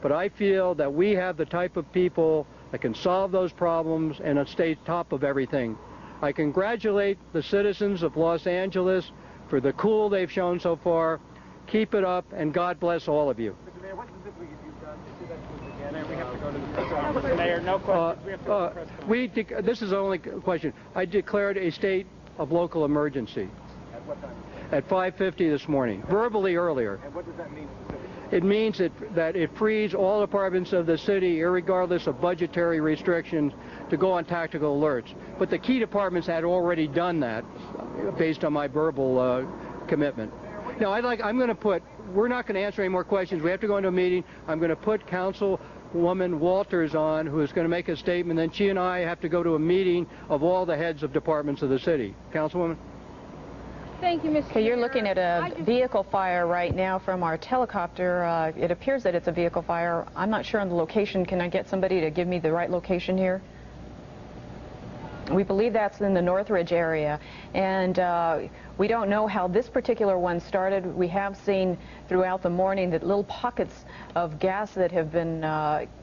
but I feel that we have the type of people that can solve those problems and stay top of everything. I congratulate the citizens of Los Angeles for the cool they've shown so far. Keep it up, and God bless all of you. Mr. Mayor, what specifically have you done to see that truth again? We have to go to the press conference. Mr. Mayor, no questions. We have to go to the press conference. This is the only question. I declared a state of local emergency. At what time? At 5:50 this morning, verbally earlier. And what does that mean specifically? It means that it frees all departments of the city, irregardless of budgetary restrictions, to go on tactical alerts. But the key departments had already done that based on my verbal commitment. Now, we're not going to answer any more questions. We have to go into a meeting. I'm going to put Councilwoman Walters on, who is going to make a statement. Then she and I have to go to a meeting of all the heads of departments of the city. Councilwoman? Thank you, Mr. Okay, you're looking at a vehicle fire right now from our helicopter. It appears that it's a vehicle fire. I'm not sure on the location. Can I get somebody to give me the right location here? We believe that's in the Northridge area, and we don't know how this particular one started. We have seen throughout the morning that little pockets of gas that have been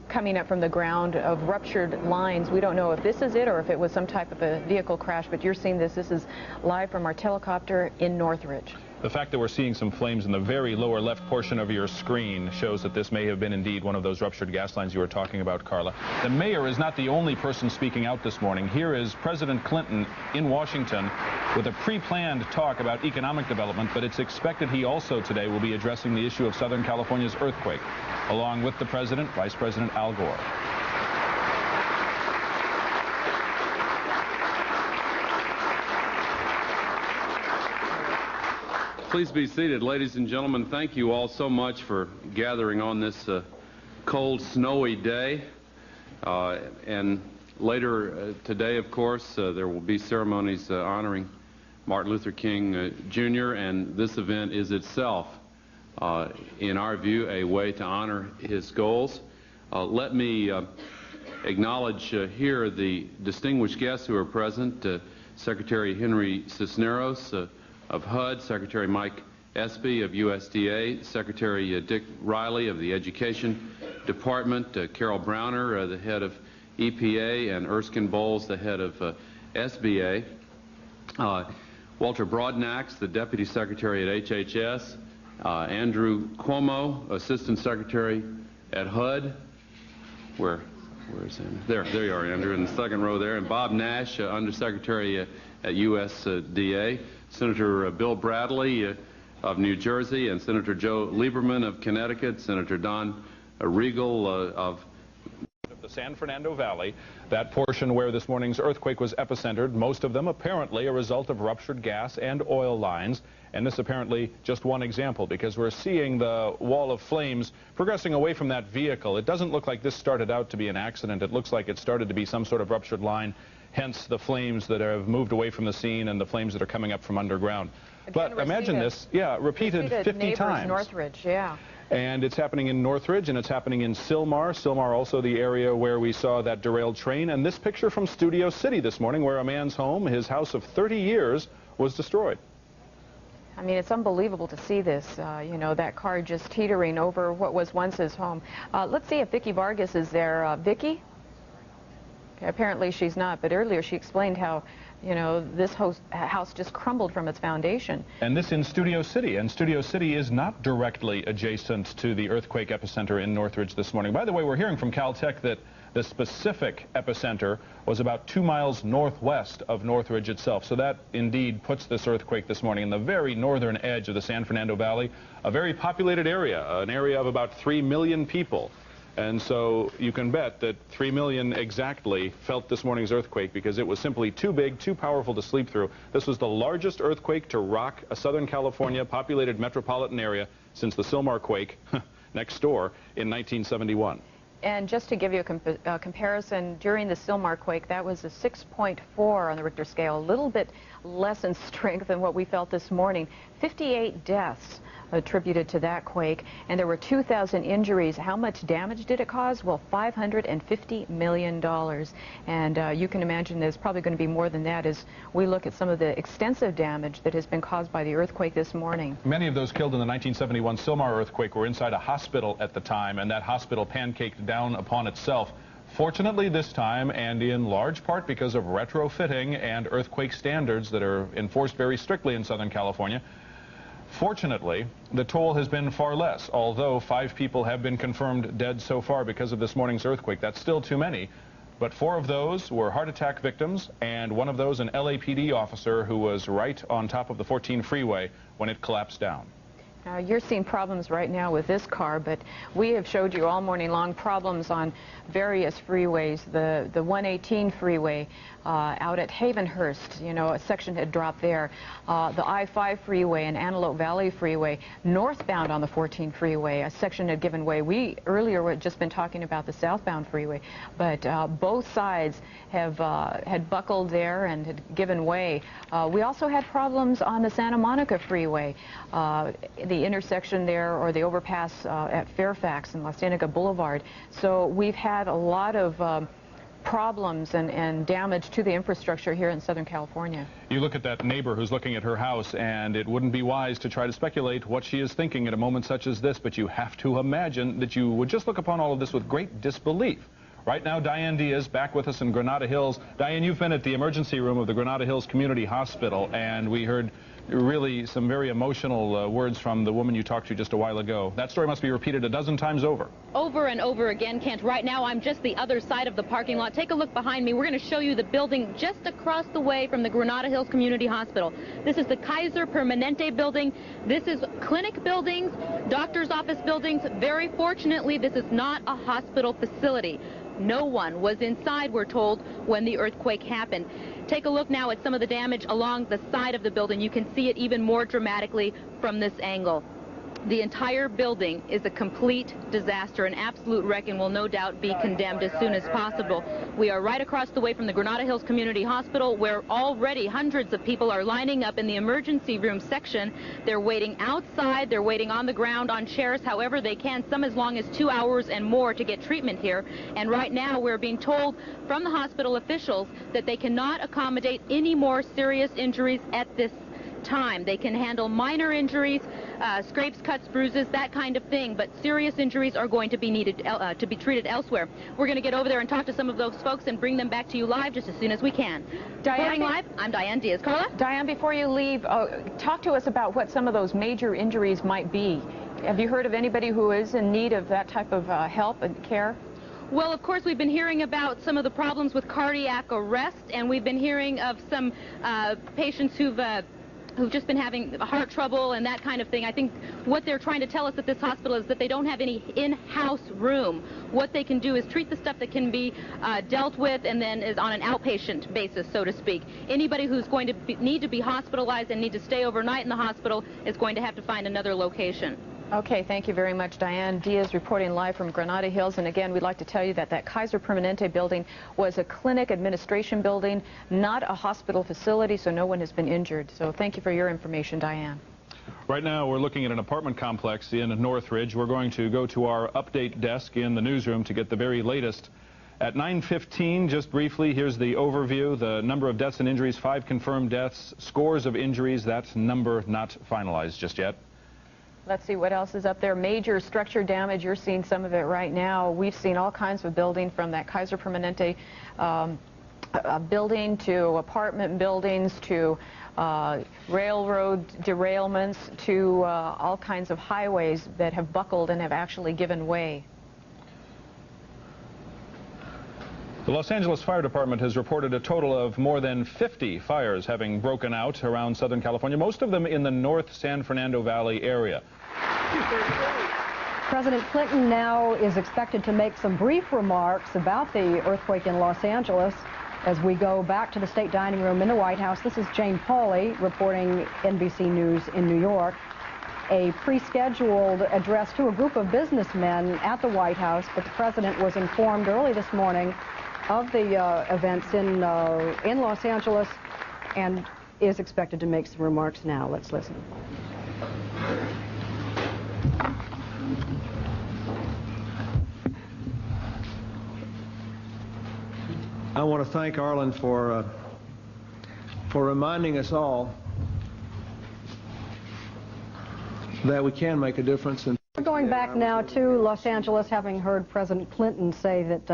coming up from the ground of ruptured lines. We don't know if this is it or if it was some type of a vehicle crash, but you're seeing this. This is live from our helicopter in Northridge. The fact that we're seeing some flames in the very lower left portion of your screen shows that this may have been indeed one of those ruptured gas lines you were talking about, Carla. The mayor is not the only person speaking out this morning. Here is President Clinton in Washington with a pre-planned talk about economic development, but it's expected he also today will be addressing the issue of Southern California's earthquake, along with the President, Vice President Al Gore. Please be seated, ladies and gentlemen. Thank you all so much for gathering on this cold, snowy day. And later today, of course, there will be ceremonies honoring Martin Luther King Jr., and this event is itself, in our view, a way to honor his goals. Let me acknowledge here the distinguished guests who are present, Secretary Henry Cisneros of HUD, Secretary Mike Espy of USDA, Secretary Dick Riley of the Education Department, Carol Browner, the head of EPA, and Erskine Bowles, the head of SBA, Walter Broadnax, the Deputy Secretary at HHS, Andrew Cuomo, Assistant Secretary at HUD, where is Andrew? There you are, Andrew, in the second row there, and Bob Nash, Undersecretary at USDA, Senator Bill Bradley of New Jersey, and Senator Joe Lieberman of Connecticut, Senator Don Regal of the San Fernando Valley, that portion where this morning's earthquake was epicentered, most of them apparently a result of ruptured gas and oil lines. And this apparently just one example, because we're seeing the wall of flames progressing away from that vehicle. It doesn't look like this started out to be an accident. It looks like it started to be some sort of ruptured line, hence the flames that have moved away from the scene and the flames that are coming up from underground. But imagine this, repeated 50 times. Northridge, yeah. And it's happening in Northridge, and it's happening in Sylmar. Sylmar also the area where we saw that derailed train. And this picture from Studio City this morning, where a man's home, his house of 30 years, was destroyed. I mean, it's unbelievable to see this, you know, that car just teetering over what was once his home. Let's see if Vicki Vargas is there. Vicki? Okay, apparently she's not, but earlier she explained how, you know, this house just crumbled from its foundation. And this in Studio City, and Studio City is not directly adjacent to the earthquake epicenter in Northridge this morning. By the way, we're hearing from Caltech that the specific epicenter was about 2 miles northwest of Northridge itself. So that indeed puts this earthquake this morning in the very northern edge of the San Fernando Valley, a very populated area, an area of about 3 million people. And so you can bet that 3 million exactly felt this morning's earthquake, because it was simply too big, too powerful to sleep through. This was the largest earthquake to rock a Southern California populated metropolitan area since the Sylmar quake next door in 1971. And just to give you a comparison, during the Sylmar quake, that was a 6.4 on the Richter scale, a little bit less in strength than what we felt this morning. 58 deaths attributed to that quake, and there were 2,000 injuries. How much damage did it cause? Well, $550 million. And you can imagine there's probably going to be more than that as we look at some of the extensive damage that has been caused by the earthquake this morning. Many of those killed in the 1971 Sylmar earthquake were inside a hospital at the time, and that hospital pancaked down upon itself. Fortunately this time, and in large part because of retrofitting and earthquake standards that are enforced very strictly in Southern California, fortunately, the toll has been far less, although 5 people have been confirmed dead so far because of this morning's earthquake. That's still too many, but 4 of those were heart attack victims, and one of those an LAPD officer who was right on top of the 14 freeway when it collapsed down. Now, you're seeing problems right now with this car, but we have showed you all morning long problems on various freeways. The 118 freeway out at Havenhurst, you know, a section had dropped there. The I-5 freeway and Antelope Valley freeway, northbound on the 14 freeway, a section had given way. We earlier had just been talking about the southbound freeway, but both sides have had buckled there and had given way. We also had problems on the Santa Monica freeway. The intersection there, or the overpass at Fairfax and La Cienega Boulevard. So we've had a lot of problems and damage to the infrastructure here in Southern California. You look at that neighbor who's looking at her house, and it wouldn't be wise to try to speculate what she is thinking at a moment such as this, but you have to imagine that you would just look upon all of this with great disbelief. Right now, Diane Diaz back with us in Granada Hills. Diane, you've been at the emergency room of the Granada Hills Community Hospital, and we heard really some very emotional words from the woman you talked to just a while ago. That story must be repeated a dozen times over. Over and over again, Kent. Right now, I'm just the other side of the parking lot. Take a look behind me. We're going to show you the building just across the way from the Granada Hills Community Hospital. This is the Kaiser Permanente building. This is clinic buildings, doctor's office buildings. Very fortunately, this is not a hospital facility. No one was inside, we're told, when the earthquake happened. Take a look now at some of the damage along the side of the building. You can see it even more dramatically from this angle. The entire building is a complete disaster, an absolute wreck, and will no doubt be condemned as soon as possible. We are right across the way from the Granada Hills Community Hospital, where already hundreds of people are lining up in the emergency room section. They're waiting outside, they're waiting on the ground, on chairs, however they can, some as long as 2 hours and more to get treatment here. And right now we're being told from the hospital officials that they cannot accommodate any more serious injuries at this time. They can handle minor injuries, scrapes, cuts, bruises, that kind of thing, but serious injuries are going to be needed to be treated elsewhere. We're going to get over there and talk to some of those folks and bring them back to you live just as soon as we can. Reporting live, I'm Diane Diaz. Carla? Diane, before you leave, talk to us about what some of those major injuries might be. Have you heard of anybody who is in need of that type of help and care? Well, of course, we've been hearing about some of the problems with cardiac arrest, and we've been hearing of some patients who've just been having heart trouble and that kind of thing. I think what they're trying to tell us at this hospital is that they don't have any in-house room. What they can do is treat the stuff that can be dealt with and then is on an outpatient basis, so to speak. Anybody who's going to need to be hospitalized and need to stay overnight in the hospital is going to have to find another location. Okay, thank you very much, Diane Diaz, reporting live from Granada Hills. And again, we'd like to tell you that that Kaiser Permanente building was a clinic administration building, not a hospital facility, so no one has been injured. So thank you for your information, Diane. Right now, we're looking at an apartment complex in Northridge. We're going to go to our update desk in the newsroom to get the very latest. At 9:15, just briefly, here's the overview. The number of deaths and injuries, 5 confirmed deaths, scores of injuries. That number not finalized just yet. Let's see what else is up there. Major structure damage. You're seeing some of it right now. We've seen all kinds of building from that Kaiser Permanente building to apartment buildings to railroad derailments to all kinds of highways that have buckled and have actually given way. The Los Angeles Fire Department has reported a total of more than 50 fires having broken out around Southern California, most of them in the North San Fernando Valley area. President Clinton now is expected to make some brief remarks about the earthquake in Los Angeles. As we go back to the state dining room in the White House, this is Jane Pauley reporting NBC News in New York. A pre-scheduled address to a group of businessmen at the White House, but the president was informed early this morning of the events in Los Angeles and is expected to make some remarks now. Let's listen. I want to thank Arlen for reminding us all that we can make a difference. We're going back now to Los Angeles, having heard President Clinton say that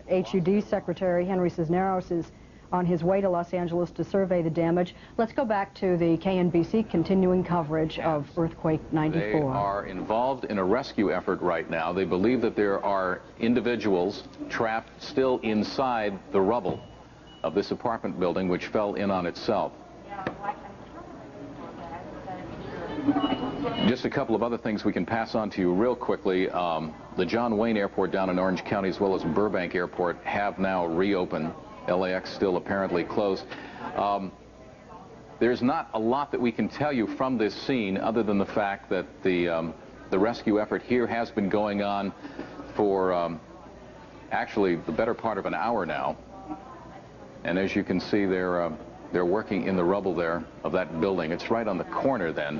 HUD Secretary Henry Cisneros is on his way to Los Angeles to survey the damage. Let's go back to the KNBC continuing coverage of Earthquake 94. They are involved in a rescue effort right now. They believe that there are individuals trapped still inside the rubble of this apartment building which fell in on itself. Just a couple of other things we can pass on to you real quickly. The John Wayne Airport down in Orange County as well as Burbank Airport have now reopened. LAX still apparently closed. There's not a lot that we can tell you from this scene other than the fact that the rescue effort here has been going on for actually the better part of an hour now. And as you can see, they're working in the rubble there of that building. It's right on the corner then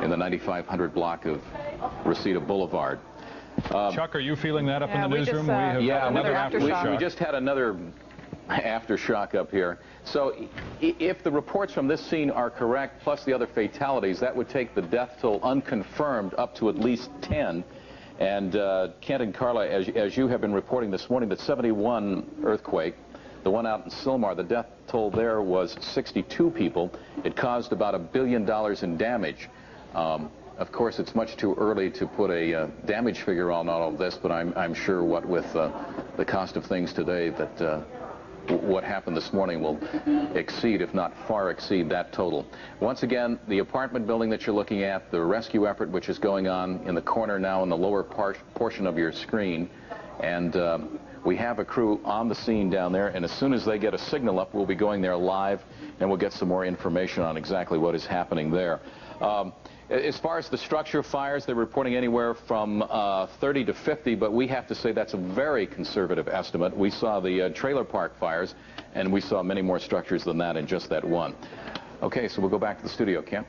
in the 9500 block of Reseda Boulevard. Chuck, are you feeling that up in the newsroom? We aftershock. We just had another aftershock up here. So if the reports from this scene are correct, plus the other fatalities, that would take the death toll unconfirmed up to at least 10. And Kent and Carla, as you have been reporting this morning, the 71 earthquake, the one out in Sylmar, the death toll there was 62 people. It caused about $1 billion in damage. Of course, it's much too early to put a damage figure on all of this, but I'm sure what with the cost of things today that what happened this morning will exceed, if not far exceed, that total. Once again, the apartment building that you're looking at, the rescue effort which is going on in the corner now in the lower portion of your screen, and we have a crew on the scene down there, and as soon as they get a signal up, we'll be going there live, and we'll get some more information on exactly what is happening there. As far as the structure fires, they're reporting anywhere from 30 to 50, but we have to say that's a very conservative estimate. We saw the trailer park fires, and we saw many more structures than that in just that one. Okay, so we'll go back to the studio, Kim.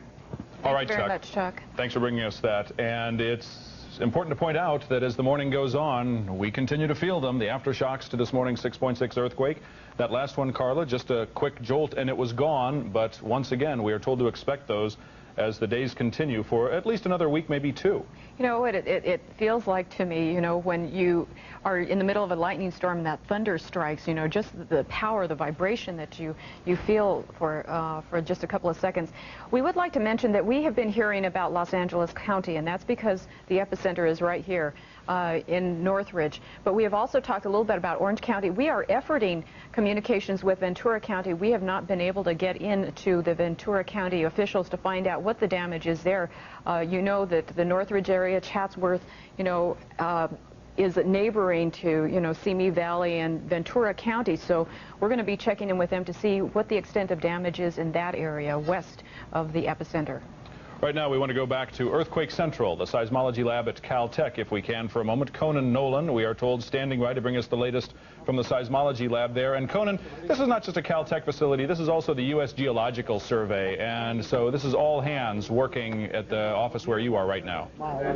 All right, Thank you very much, Chuck. Thanks for bringing us that. And it's it's important to point out that as the morning goes on, we continue to feel them, the aftershocks to this morning's 6.6 earthquake. That last one, Carla, just a quick jolt and it was gone, but once again, we are told to expect those as the days continue for at least another week, maybe two. You know, it feels like to me, you know, when you are in the middle of a lightning storm and that thunder strikes, you know, just the power, the vibration that you feel for just a couple of seconds. We would like to mention that we have been hearing about Los Angeles County, and that's because the epicenter is right here in Northridge. But we have also talked a little bit about Orange County. We are efforting communications with Ventura County. We have not been able to get into the Ventura County officials to find out what the damage is there. You know that the Northridge area, Chatsworth, you know, is neighboring to, you know, Simi Valley and Ventura County. So we're going to be checking in with them to see what the extent of damage is in that area west of the epicenter. Right now, we want to go back to Earthquake Central, the seismology lab at Caltech, if we can, for a moment. Conan Nolan, we are told, standing by to bring us the latest from the seismology lab there. And Conan, this is not just a Caltech facility. This is also the U.S. Geological Survey. And so this is all hands working at the office where you are right now.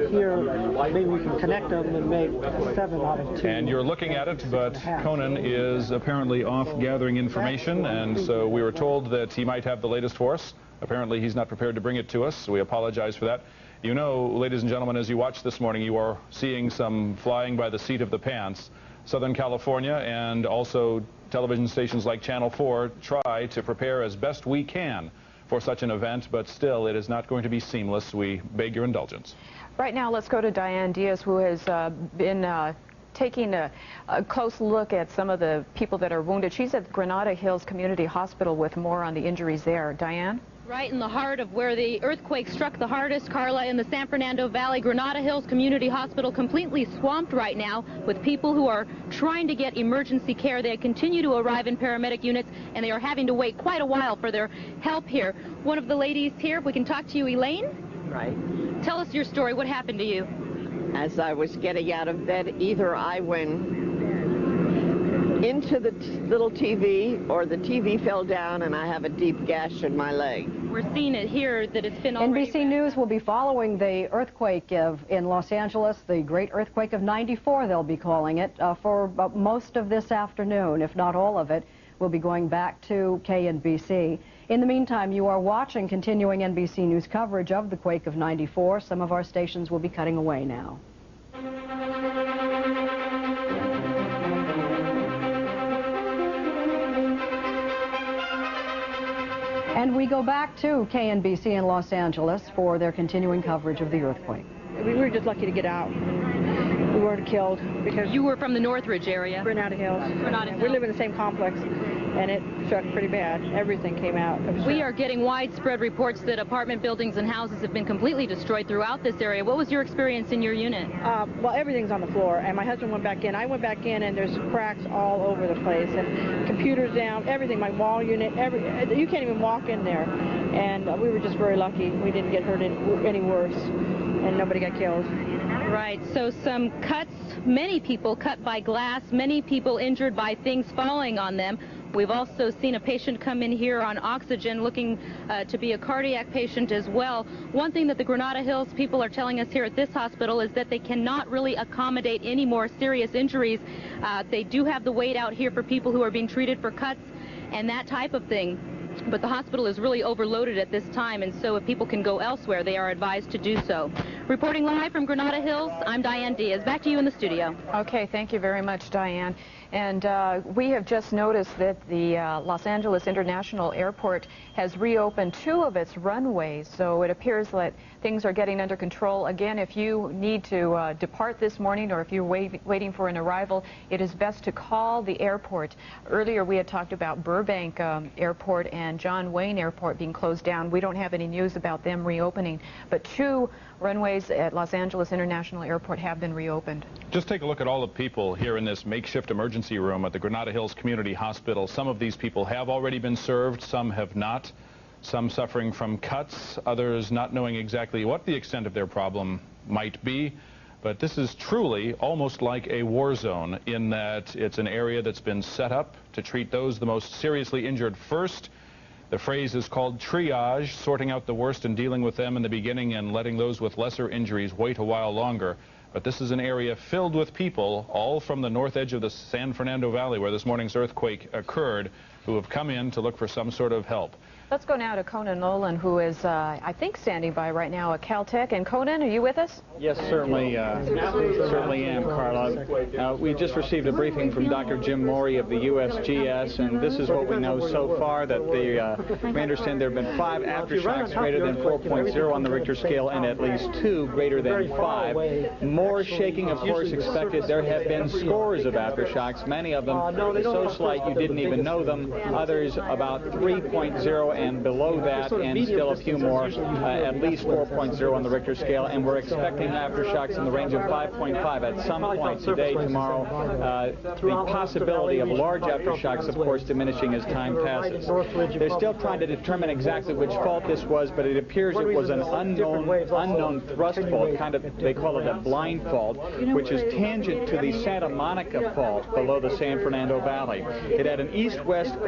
Here, maybe we can connect them and make 7 out of 2. And you're looking at it, but Conan is apparently off gathering information. And so we were told that he might have the latest for us. Apparently, he's not prepared to bring it to us, so we apologize for that. You know, ladies and gentlemen, as you watch this morning, you are seeing some flying by the seat of the pants. Southern California and also television stations like Channel 4 try to prepare as best we can for such an event, but still, it is not going to be seamless. We beg your indulgence. Right now, let's go to Diane Diaz, who has been taking a close look at some of the people that are wounded. She's at Granada Hills Community Hospital with more on the injuries there. Diane? Right in the heart of where the earthquake struck the hardest, Carla, in the San Fernando Valley. Granada Hills Community Hospital completely swamped right now with people who are trying to get emergency care. They continue to arrive in paramedic units, and they are having to wait quite a while for their help here. One of the ladies here, if we can talk to you, Elaine? Right. Tell us your story. What happened to you? As I was getting out of bed, either I went into the little TV or the TV fell down and I have a deep gash in my leg. We're seeing it here that it's been already... NBC News will be following the earthquake in Los Angeles, the Great Earthquake of '94, they'll be calling it, for most of this afternoon, if not all of it. We'll be going back to KNBC. In the meantime, you are watching continuing NBC News coverage of the quake of '94. Some of our stations will be cutting away now. And we go back to KNBC in Los Angeles for their continuing coverage of the earthquake. We were just lucky to get out. We weren't killed because... You were from the Northridge area? Granada Hills. Granada Hills. We live in the same complex, and it struck pretty bad. Everything came out. We are getting widespread reports that apartment buildings and houses have been completely destroyed throughout this area. What was your experience in your unit? Well, everything's on the floor, and my husband went back in. I went back in, and there's cracks all over the place, and computers down, everything, my wall unit, you can't even walk in there. And we were just very lucky. We didn't get hurt any worse, and nobody got killed. Right, so some cuts, many people cut by glass, many people injured by things falling on them. We've also seen a patient come in here on oxygen looking to be a cardiac patient as well. One thing that the Granada Hills people are telling us here at this hospital is that they cannot really accommodate any more serious injuries. They do have the wait out here for people who are being treated for cuts and that type of thing. But the hospital is really overloaded at this time, and so if people can go elsewhere, they are advised to do so. Reporting live from Granada Hills, I'm Diane Diaz. Back to you in the studio. Okay, thank you very much, Diane. And we have just noticed that the Los Angeles International Airport has reopened 2 of its runways, so it appears that things are getting under control. Again, if you need to depart this morning or if you're waiting for an arrival, it is best to call the airport. Earlier we had talked about Burbank Airport and John Wayne Airport being closed down. We don't have any news about them reopening, but 2 runways at Los Angeles International Airport have been reopened. Just take a look at all the people here in this makeshift emergency room at the Granada Hills Community Hospital. Some of these people have already been served, some have not. Some suffering from cuts, others not knowing exactly what the extent of their problem might be. But this is truly almost like a war zone in that it's an area that's been set up to treat those the most seriously injured first. The phrase is called triage, sorting out the worst and dealing with them in the beginning and letting those with lesser injuries wait a while longer. But this is an area filled with people, all from the north edge of the San Fernando Valley where this morning's earthquake occurred, who have come in to look for some sort of help. Let's go now to Conan Nolan, who is, I think, standing by right now at Caltech. And Conan, are you with us? Yes, certainly am, Carla. We just received a briefing from Dr. Jim Morey of the USGS, and this is what we know so far, that we understand there have been 5 aftershocks greater than 4.0 on the Richter scale and at least 2 greater than 5. More shaking, of course, expected. There have been scores of aftershocks, many of them so slight you didn't even know them, others about 3.0 and below that, and still a few more, at least 4.0 on the Richter scale, and we're expecting aftershocks in the range of 5.5 at some point today, tomorrow. The possibility of large aftershocks, of course, diminishing as time passes. They're still trying to determine exactly which fault this was, but it appears it was an unknown thrust fault, kind of, they call it a blind fault, which is tangent to the Santa Monica fault below the San Fernando Valley. It had an east-west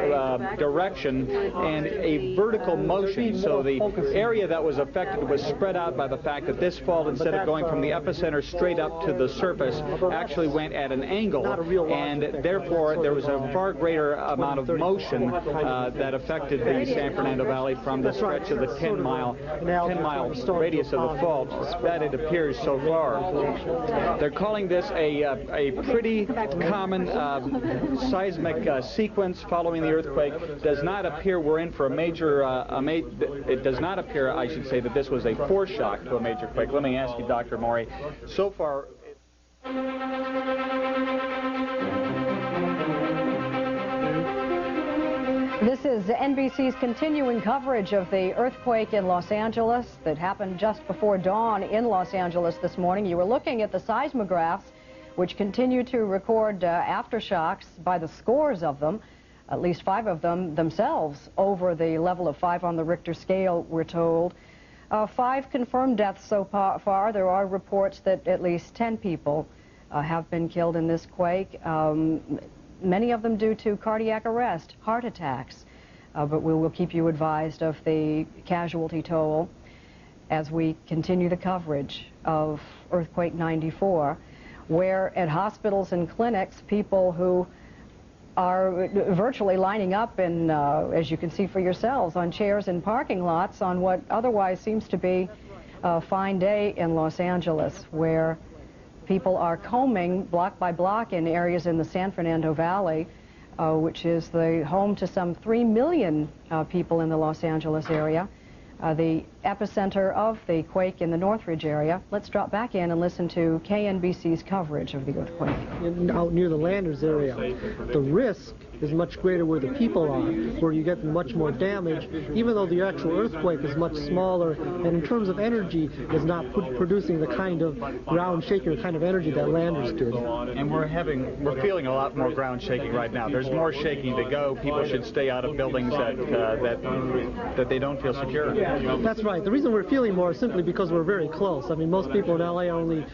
direction and a vertical motion, so the area that was affected was spread out by the fact that this fault, instead of going from the epicenter straight up to the surface, actually went at an angle, and therefore there was a far greater amount of motion that affected the San Fernando Valley from the stretch of the 10-mile radius of the fault that it appears so far. They're calling this a pretty common seismic sequence following the earthquake. Does not appear we're in for a major, it does not appear, I should say, that this was a foreshock to a major quake. Let me ask you, Dr. Morey, so far... This is NBC's continuing coverage of the earthquake in Los Angeles that happened just before dawn in Los Angeles this morning. You were looking at the seismographs, which continue to record aftershocks by the scores of them. At least 5 of them themselves over the level of 5 on the Richter scale, we're told. 5 confirmed deaths so far. There are reports that at least 10 people have been killed in this quake, many of them due to cardiac arrest, heart attacks. But we will keep you advised of the casualty toll as we continue the coverage of Earthquake 94, where at hospitals and clinics, people who are virtually lining up in, as you can see for yourselves, on chairs in parking lots on what otherwise seems to be a fine day in Los Angeles, where people are combing block by block in areas in the San Fernando Valley, which is the home to some 3 million people in the Los Angeles area, the epicenter of the quake in the Northridge area. Let's drop back in and listen to KNBC's coverage of the earthquake. Out near the Landers area, the risk is much greater where the people are, where you get much more damage, even though the actual earthquake is much smaller, and in terms of energy is not producing the kind of ground shaking, the kind of energy that Landers did. And we're feeling a lot more ground shaking right now. There's more shaking to go. People should stay out of buildings that they don't feel secure. That's right. The reason we're feeling more is simply because we're very close. I mean, most people in LA are only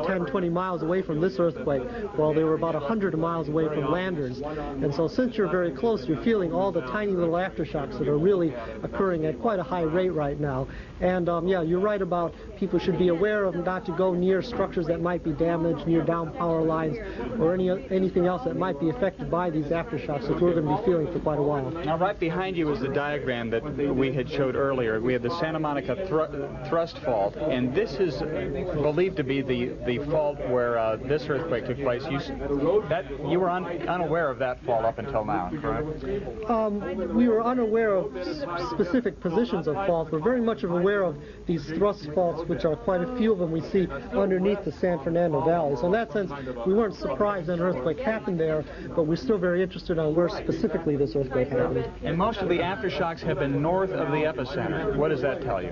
10, 20 miles away from this earthquake, while they were about 100 miles away from Landers. And so since you're very close, you're feeling all the tiny little aftershocks that are really occurring at quite a high rate right now. And yeah, you're right about people should be aware of not to go near structures that might be damaged, near down power lines, or anything else that might be affected by these aftershocks, which we're going to be feeling for quite a while. Now, right behind you is the diagram that we had showed earlier. We have the Santa Monica thrust fault, and this is believed to be the fault where this earthquake took place. You were unaware of that fault up until now, correct? We were unaware of specific positions of fault. We're very much aware of these thrust faults, which are quite a few of them we see underneath the San Fernando Valley. So in that sense, we weren't surprised that an earthquake happened there, but we're still very interested on where specifically this earthquake happened. And most of the aftershocks have been north of the epicenter. What does that tell you?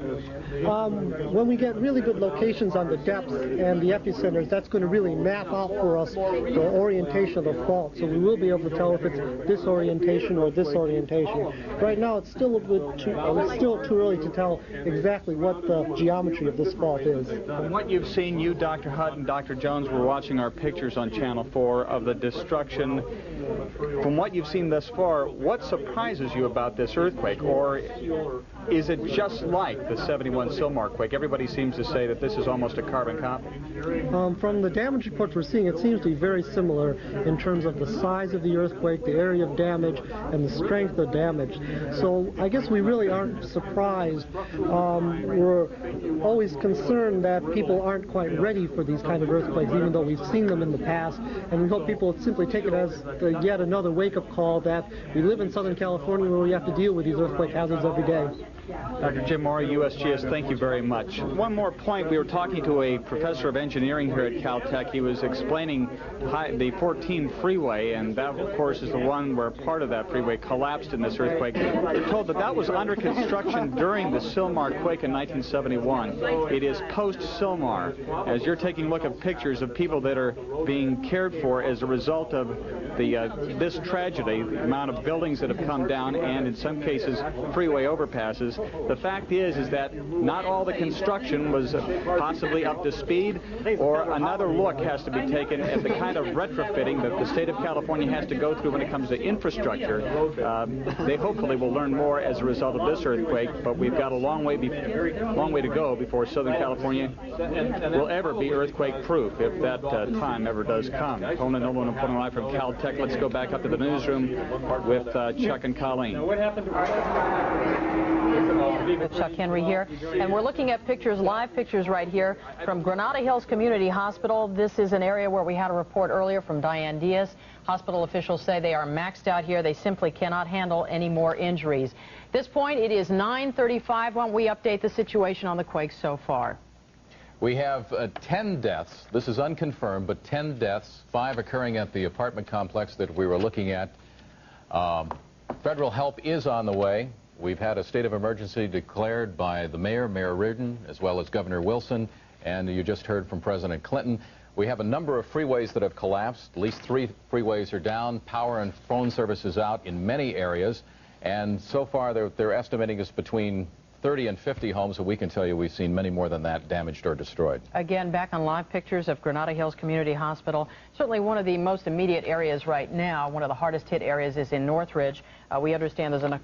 When we get really good locations on the depths and the epicenters, that's going to really map out for us the orientation of the fault. So we will be able to tell if it's disorientation or this orientation. Right now, it's still a bit too early to tell exactly what the geometry of this fault is. From what you've seen, you, Dr. Hutt, and Dr. Jones were watching our pictures on Channel 4 of the destruction. From what you've seen thus far, what surprises you about this earthquake? Or is it just like the 71 Sylmar quake? Everybody seems to say that this is almost a carbon copy. From the damage reports we're seeing, it seems to be very similar in terms of the size of the earthquake, the area of damage, and the strength of damage. So I guess we really aren't surprised. We're always concerned that people aren't quite ready for these kind of earthquakes, even though we've seen them in the past. And we hope people simply take it as yet another wake-up call that we live in Southern California where we have to deal with these earthquake hazards every day. Dr. Jim Morey, USGS, thank you very much. One more point. We were talking to a professor of engineering here at Caltech. He was explaining the 14 freeway, and that, of course, is the one where part of that freeway collapsed in this earthquake. We're told that that was under construction during the Sylmar quake in 1971. It is post-Sylmar, as you're taking a look at pictures of people that are being cared for as a result of this tragedy, the amount of buildings that have come down, and in some cases, freeway overpasses. The fact is that not all the construction was possibly up to speed, or another look has to be taken at the kind of retrofitting that the state of California has to go through when it comes to infrastructure. They hopefully will learn more as a result of this earthquake, but we've got a long way to go before Southern California will ever be earthquake-proof, if that time ever does come. Conan Nolan reporting live from Caltech. Let's go back up to the newsroom with Chuck and Colleen. Chuck Henry here, and we're looking at pictures, live pictures right here from Granada Hills Community Hospital. This is an area where we had a report earlier from Diane Diaz. Hospital officials say they are maxed out here. They simply cannot handle any more injuries. At this point, it is 9:35. Why don't we update the situation on the quake so far? We have 10 deaths. This is unconfirmed, but 10 deaths, 5 occurring at the apartment complex that we were looking at. Federal help is on the way. We've had a state of emergency declared by the mayor, Mayor Reardon, as well as Governor Wilson, and you just heard from President Clinton. We have a number of freeways that have collapsed. At least 3 freeways are down. Power and phone services out in many areas, and so far they're estimating it's between 30 and 50 homes, and we can tell you we've seen many more than that damaged or destroyed. Again, back on live pictures of Granada Hills Community Hospital. Certainly one of the most immediate areas right now, one of the hardest hit areas is in Northridge. We understand there's an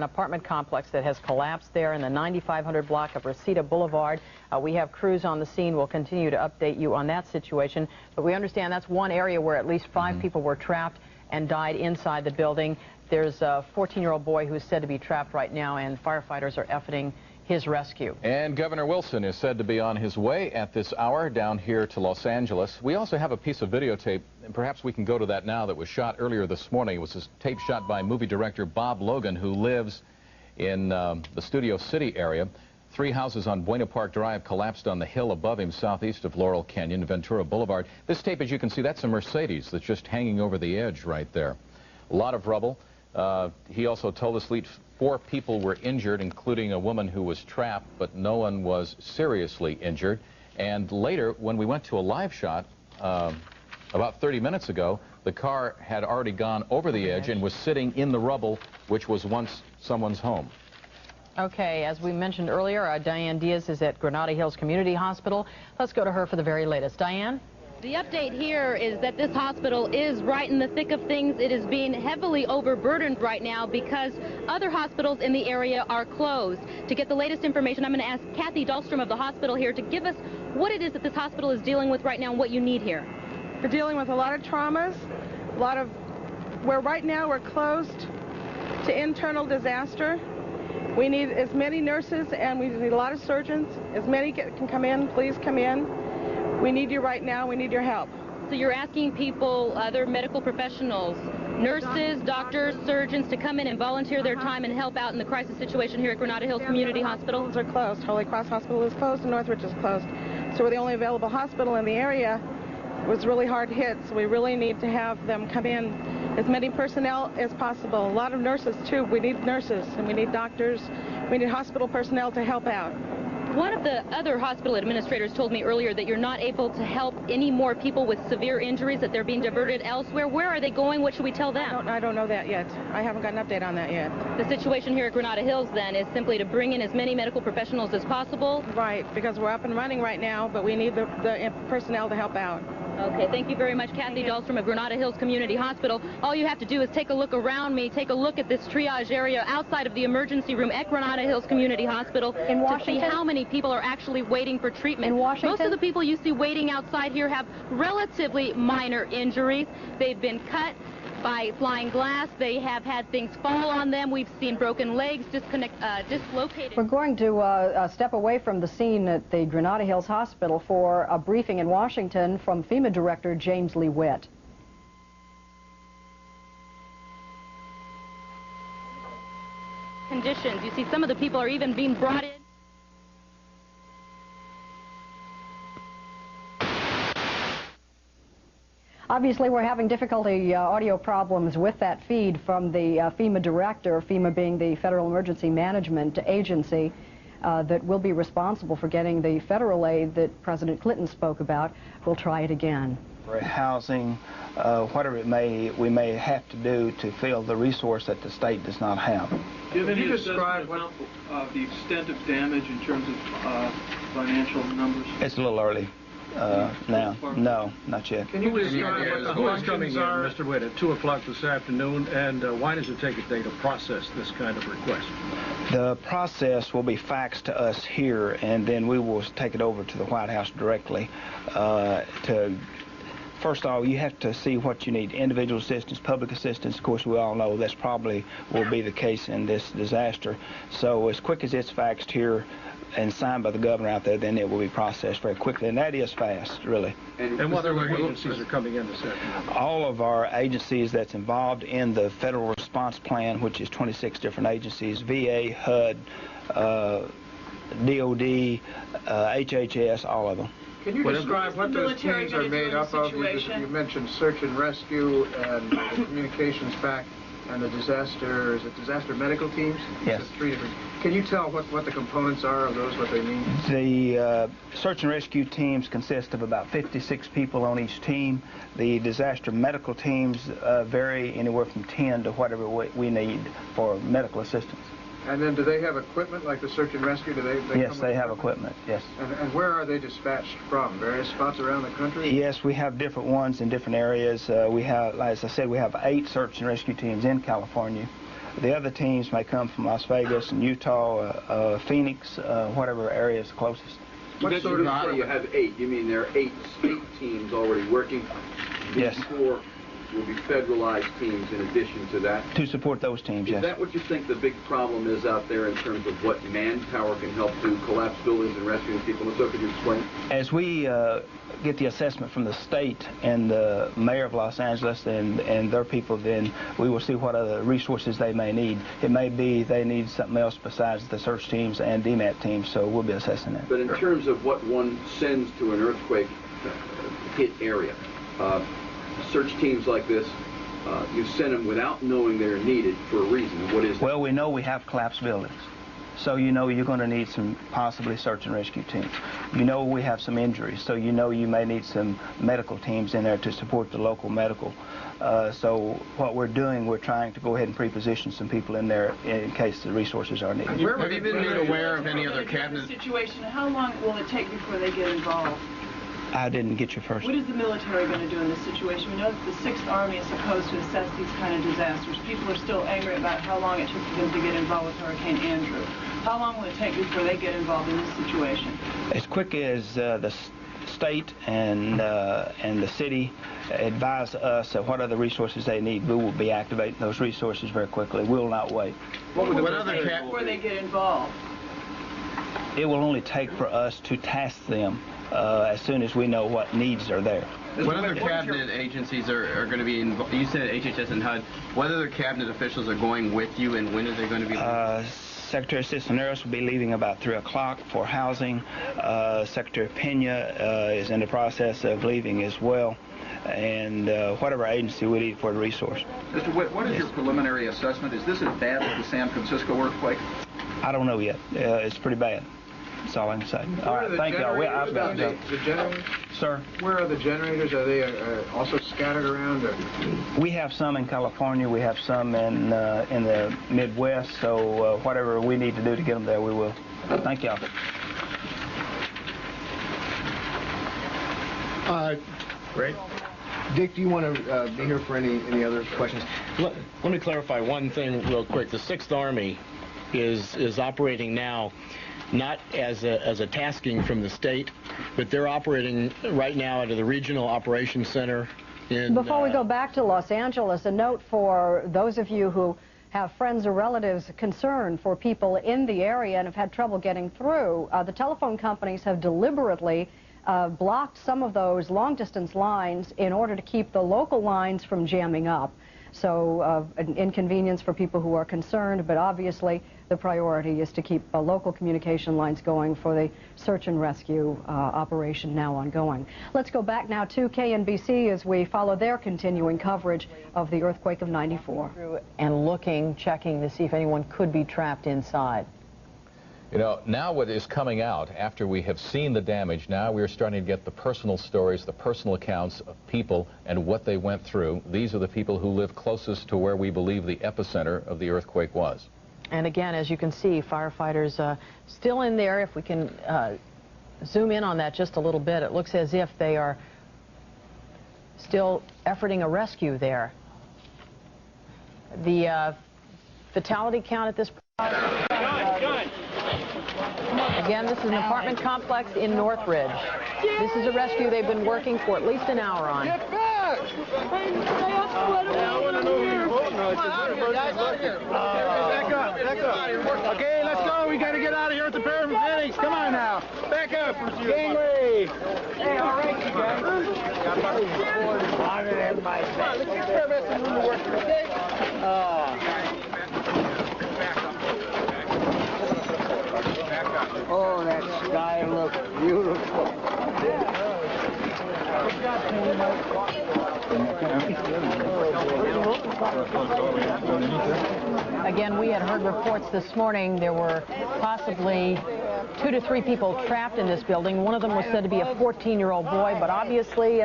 apartment complex that has collapsed there in the 9500 block of Reseda Boulevard. We have crews on the scene. We'll continue to update you on that situation. But we understand that's one area where at least 5 people were trapped and died inside the building. There's a 14-year-old boy who's said to be trapped right now, and firefighters are efforting his rescue. And Governor Wilson is said to be on his way at this hour down here to Los Angeles. We also have a piece of videotape, and perhaps we can go to that now, that was shot earlier this morning. It was a tape shot by movie director Bob Logan, who lives in the Studio City area. 3 houses on Buena Park Drive collapsed on the hill above him, southeast of Laurel Canyon, Ventura Boulevard. This tape, as you can see, that's a Mercedes that's just hanging over the edge right there. A lot of rubble. He also told us 4 people were injured, including a woman who was trapped, but no one was seriously injured. And later, when we went to a live shot about 30 minutes ago, the car had already gone over the edge and was sitting in the rubble, which was once someone's home. Okay, as we mentioned earlier, Diane Diaz is at Granada Hills Community Hospital. Let's go to her for the very latest. Diane? The update here is that this hospital is right in the thick of things. It is being heavily overburdened right now because other hospitals in the area are closed. To get the latest information, I'm going to ask Kathy Dahlstrom of the hospital here to give us what it is that this hospital is dealing with right now and what you need here. We're dealing with a lot of traumas, right now we're closed to internal disaster. We need as many nurses and we need a lot of surgeons. As many can come in, please come in. We need you right now. We need your help. So you're asking people, other medical professionals, nurses, doctors, surgeons, to come in and volunteer their time and help out in the crisis situation here at Granada Hills Community Hospital? Hospitals are closed. Holy Cross Hospital is closed and Northridge is closed. So we're the only available hospital in the area. It was really hard hit, so we really need to have them come in. As many personnel as possible. A lot of nurses, too. We need nurses and we need doctors. We need hospital personnel to help out. One of the other hospital administrators told me earlier that you're not able to help any more people with severe injuries, that they're being diverted elsewhere. Where are they going? What should we tell them? I don't know that yet. I haven't got an update on that yet. The situation here at Granada Hills, then, is simply to bring in as many medical professionals as possible? Right, because we're up and running right now, but we need the personnel to help out. Okay, thank you very much, Kathy Dahlstrom of Granada Hills Community Hospital. All you have to do is take a look around me, take a look at this triage area outside of the emergency room at Granada Hills Community Hospital in Washington, to see how many people are actually waiting for treatment. In Washington? Most of the people you see waiting outside here have relatively minor injuries. They've been cut by flying glass. They have had things fall on them. We've seen broken legs, dislocated. We're going to step away from the scene at the Granada Hills Hospital for a briefing in Washington from FEMA Director James Lee Witt. Conditions. You see some of the people are even being brought in. Obviously, we're having difficulty audio problems with that feed from the FEMA director, FEMA being the Federal Emergency Management Agency that will be responsible for getting the federal aid that President Clinton spoke about. We'll try it again. For housing, whatever we may have to do to fill the resource that the state does not have. Can you describe the extent of damage in terms of financial numbers? It's a little early. Now. No, not yet. Can you describe what the functions are? Mr. Witt, at 2 o'clock this afternoon, and why does it take a day to process this kind of request? The process will be faxed to us here, and then we will take it over to the White House directly. First of all, you have to see what you need. Individual assistance, public assistance. Of course, we all know that's probably will be the case in this disaster. So as quick as it's faxed here and signed by the governor out there, then it will be processed very quickly, and that is fast, really. And what other agencies are coming in this afternoon? All of our agencies that's involved in the federal response plan, which is 26 different agencies, VA, HUD, DOD, HHS, all of them. Can you describe what those teams are made up of? You mentioned search and rescue and the communications back and the disaster medical teams? Yes. So 3 different. Can you tell what the components are of those, what they mean? The search and rescue teams consist of about 56 people on each team. The disaster medical teams vary anywhere from 10 to whatever we need for medical assistance. And then do they have equipment like the search and rescue? Yes, they have equipment, yes. And where are they dispatched from? Various spots around the country? Yes, we have different ones in different areas. We have, as I said, we have 8 search and rescue teams in California. The other teams may come from Las Vegas and Utah, Phoenix, whatever area is closest. What sort of you have 8? You mean there are 8 state teams already working? Yes. 4 will be federalized teams in addition to that? To support those teams, yes. Is that what you think the big problem is out there in terms of what manpower can help to collapse buildings and rescuing people? So could you explain? As we get the assessment from the state and the mayor of Los Angeles and their people, then we will see what other resources they may need. It may be they need something else besides the search teams and DMAT teams, so we'll be assessing that. But in terms of what one sends to an earthquake hit area, search teams like this, you send them without knowing they're needed for a reason. What is that? Well, we know we have collapsed buildings. So you know you're going to need some possibly search and rescue teams. You know we have some injuries, so you know you may need some medical teams in there to support the local medical. So what we're doing, we're trying to go ahead and pre-position some people in there in case the resources are needed. Have you been made aware of any other cabinet situation? How long will it take before they get involved? I didn't get your first. What is the military going to do in this situation? We know that the 6th Army is supposed to assess these kind of disasters. People are still angry about how long it took for them to get involved with Hurricane Andrew. How long will it take before they get involved in this situation? As quick as the state and the city advise us of what other resources they need, we will be activating those resources very quickly. We will not wait. What other before they get involved? It will only take for us to task them as soon as we know what needs are there. What other cabinet agencies are going to be involved? You said HHS and HUD. What other cabinet officials are going with you, and when are they going to be? Secretary Cisneros will be leaving about 3 o'clock for housing. Secretary Pena is in the process of leaving as well. And whatever agency we need for the resource. Mr. Witt, what is your preliminary assessment? Is this as bad as the San Francisco earthquake? I don't know yet. It's pretty bad. That's all I can say. All right, thank y'all. I've got the generators? Sir? Where are the generators? Are they also scattered around? Or? We have some in California. We have some in the Midwest. So whatever we need to do to get them there, we will. Thank y'all. Great. Dick, do you want to be here for any other questions? Let me clarify one thing real quick. The 6th Army is operating now not as a tasking from the state, but they're operating right now out of the Regional Operations Center in... Before we go back to Los Angeles, a note for those of you who have friends or relatives concerned for people in the area and have had trouble getting through. The telephone companies have deliberately blocked some of those long-distance lines in order to keep the local lines from jamming up. So an inconvenience for people who are concerned, but obviously the priority is to keep local communication lines going for the search and rescue operation now ongoing. Let's go back now to KNBC as we follow their continuing coverage of the earthquake of '94. And looking, checking to see if anyone could be trapped inside. You know, now what is coming out after we have seen the damage, now we're starting to get the personal stories, the personal accounts of people and what they went through. These are the people who live closest to where we believe the epicenter of the earthquake was. And again, as you can see, firefighters still in there. If we can zoom in on that just a little bit, it looks as if they are still efforting a rescue there. The fatality count at this point. Again, this is an apartment complex in Northridge. This is a rescue they've been working for at least an hour on. Get back! Back up. Okay, let's go. We got to get out of here at the paramedics. Come on now. Back up. Gangway. Hey, all right, you guys. Let's get the paramedics room to work, okay? Oh, that sky looks beautiful. Again, we had heard reports this morning there were possibly 2 to 3 people trapped in this building. One of them was said to be a 14-year-old boy, but obviously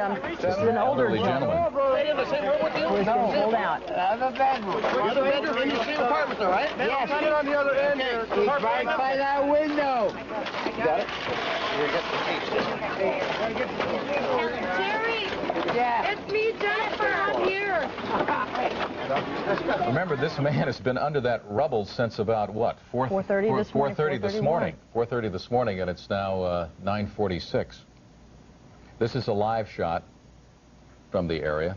this is an older gentleman who has been pulled out. The bedroom. The bedroom in the same apartment, though, right? Yes. Right on the other end here. He's right by that window. Got it? Jerry! Yeah. It's me, Jennifer. I'm here. Remember, this man has been under that rubble since about, what, 4:30 this morning? 4:30 this morning. 4:30 this morning, and it's now 9:46. This is a live shot from the area.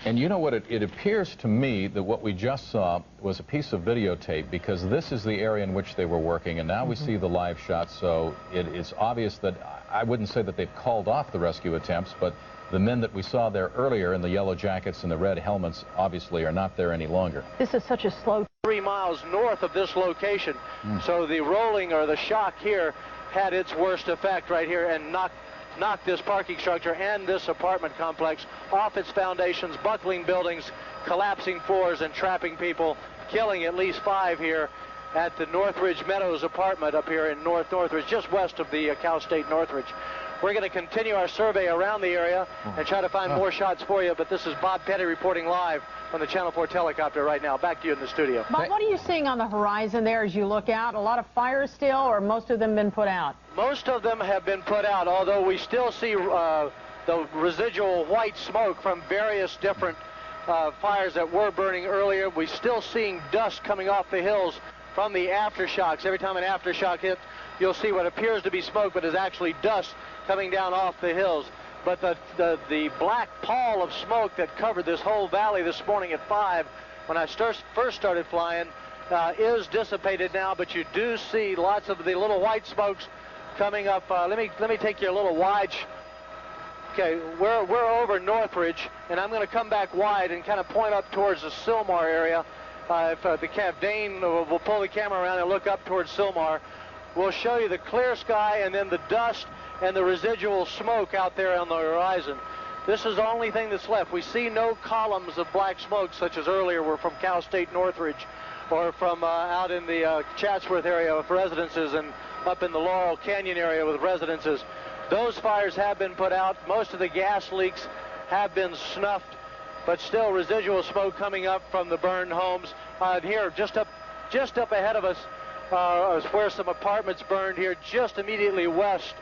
And you know what, it appears to me that what we just saw was a piece of videotape, because this is the area in which they were working, and now we see the live shot, so it's obvious that, I wouldn't say that they've called off the rescue attempts, but the men that we saw there earlier in the yellow jackets and the red helmets obviously are not there any longer. This is such a slow... 3 miles north of this location, so the rolling or the shock here had its worst effect right here and knocked this parking structure and this apartment complex off its foundations, buckling buildings, collapsing floors, and trapping people, killing at least 5 here at the Northridge Meadows apartment up here in Northridge, just west of the Cal State Northridge. We're going to continue our survey around the area and try to find more shots for you, but this is Bob Petty reporting live on the Channel 4 helicopter right now. Back to you in the studio. Bob, what are you seeing on the horizon there as you look out? A lot of fires still, or most of them been put out? Most of them have been put out, although we still see the residual white smoke from various different fires that were burning earlier. We're still seeing dust coming off the hills from the aftershocks. Every time an aftershock hits, you'll see what appears to be smoke, but is actually dust coming down off the hills. But the black pall of smoke that covered this whole valley this morning at 5, when I first started flying, is dissipated now, but you do see lots of the little white smokes coming up. Let me take you a little wide. Okay, we're over Northridge, and I'm going to come back wide and kind of point up towards the Sylmar area. If Dane will pull the camera around and look up towards Sylmar, we'll show you the clear sky and then the dust and the residual smoke out there on the horizon. This is the only thing that's left. We see no columns of black smoke such as earlier were from Cal State Northridge or from out in the Chatsworth area with residences and up in the Laurel Canyon area with residences. Those fires have been put out. Most of the gas leaks have been snuffed, but still residual smoke coming up from the burned homes. Here, just up ahead of us is where some apartments burned here, just immediately west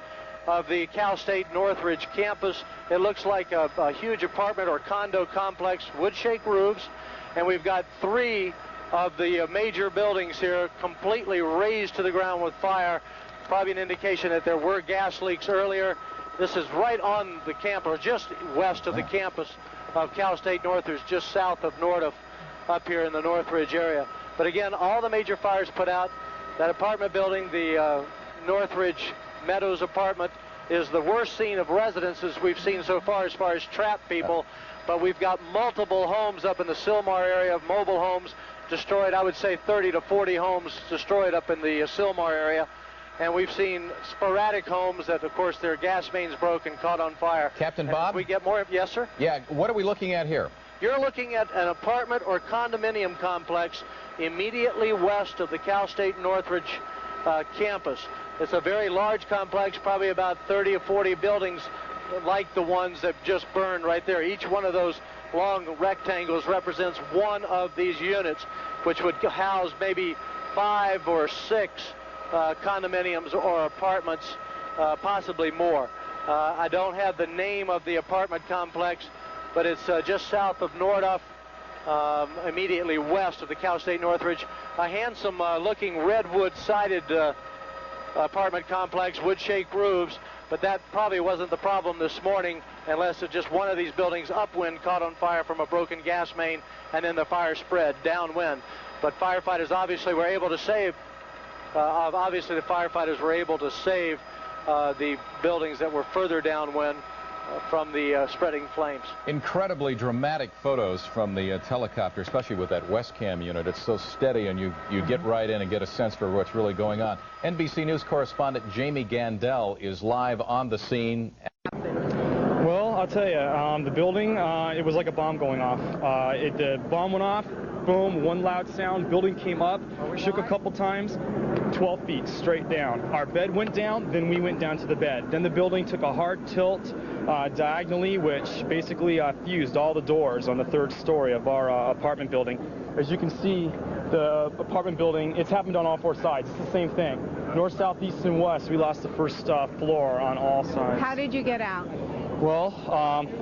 of the Cal State Northridge campus. It looks like a huge apartment or condo complex, wood-shake roofs, and we've got 3 of the major buildings here completely razed to the ground with fire. Probably an indication that there were gas leaks earlier. This is right on the campus, or just west of the campus of Cal State Northridge, just south of Nordoff, up here in the Northridge area. But again, all the major fires put out. That apartment building, the Northridge Meadows apartment, is the worst scene of residences we've seen so far as trapped people. But we've got multiple homes up in the Sylmar area, mobile homes destroyed. I would say 30 to 40 homes destroyed up in the Sylmar area. And we've seen sporadic homes that, of course, their gas mains broke and caught on fire. Captain and Bob? we get more. Yes, sir? Yeah, what are we looking at here? You're looking at an apartment or condominium complex immediately west of the Cal State Northridge campus. It's a very large complex, probably about 30 or 40 buildings like the ones that just burned right there. Each one of those long rectangles represents one of these units, which would house maybe 5 or 6 condominiums or apartments, possibly more. I don't have the name of the apartment complex, but it's just south of Nordoff, immediately west of the Cal State Northridge. A handsome looking redwood-sided apartment complex, wood-shake roofs, but that probably wasn't the problem this morning, unless it's just one of these buildings upwind caught on fire from a broken gas main, and then the fire spread downwind. But firefighters obviously were able to save, the firefighters were able to save the buildings that were further downwind from the spreading flames. Incredibly dramatic photos from the helicopter, especially with that Westcam unit. It's so steady, and you get right in and get a sense for what's really going on. NBC News correspondent Jamie Gandel is live on the scene. Well, I'll tell you, the building, it was like a bomb going off. The bomb went off, boom, one loud sound, building came up, shook a couple times, 12 feet straight down. Our bed went down, then we went down to the bed. Then the building took a hard tilt diagonally, which basically fused all the doors on the 3rd story of our apartment building. As you can see, the apartment building, it's happened on all 4 sides. It's the same thing. North, south, east, and west, we lost the 1st floor on all sides. How did you get out? Well,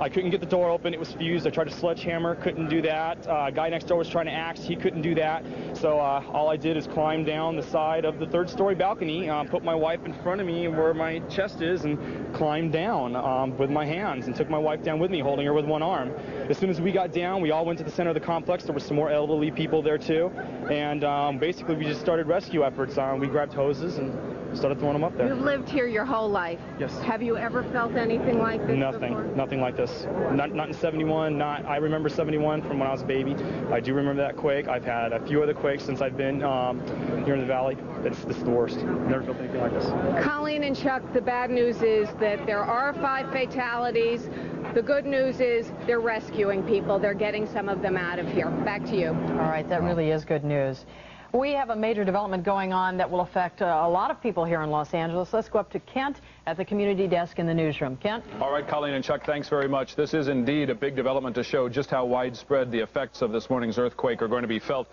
I couldn't get the door open. It was fused. I tried to sledgehammer, couldn't do that. A guy next door was trying to axe. He couldn't do that. So all I did is climb down the side of the 3rd story balcony, put my wife in front of me where my chest is, and climbed down with my hands and took my wife down with me, holding her with one arm. As soon as we got down, we all went to the center of the complex. There were some more elderly people there, too. And basically, we just started rescue efforts. We grabbed hoses and started throwing them up there. You've lived here your whole life. Yes. Have you ever felt anything like this Nothing. before? Nothing like this. Not in 71. I remember 71 from when I was a baby. I do remember that quake. I've had a few other quakes since I've been here in the valley. This is the worst. Never felt anything like this. Colleen and Chuck, the bad news is that there are 5 fatalities. The good news is they're rescuing people. They're getting some of them out of here. Back to you. All right, that really is good news. We have a major development going on that will affect a lot of people here in Los Angeles. Let's go up to Kent at the community desk in the newsroom. Kent? All right, Colleen and Chuck, thanks very much. This is indeed a big development to show just how widespread the effects of this morning's earthquake are going to be felt.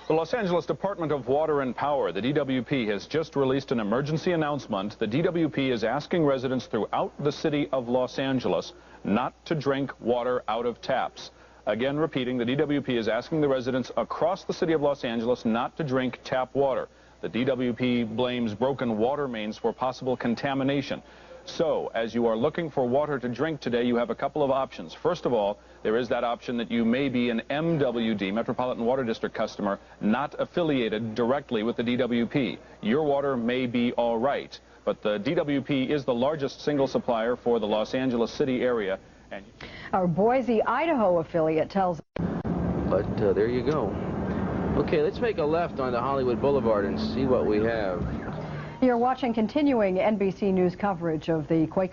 The Los Angeles Department of Water and Power, the DWP, has just released an emergency announcement. The DWP is asking residents throughout the city of Los Angeles not to drink water out of taps. Again, repeating, the DWP is asking the residents across the city of Los Angeles not to drink tap water. The DWP blames broken water mains for possible contamination. So, as you are looking for water to drink today, you have a couple of options. First of all, there is that option that you may be an MWD, Metropolitan Water District customer, not affiliated directly with the DWP. Your water may be all right, but the DWP is the largest single supplier for the Los Angeles city area. And our Boise, Idaho affiliate tells. But there you go. Okay, let's make a left onto Hollywood Boulevard and see what we have. You're watching continuing NBC News coverage of the quake.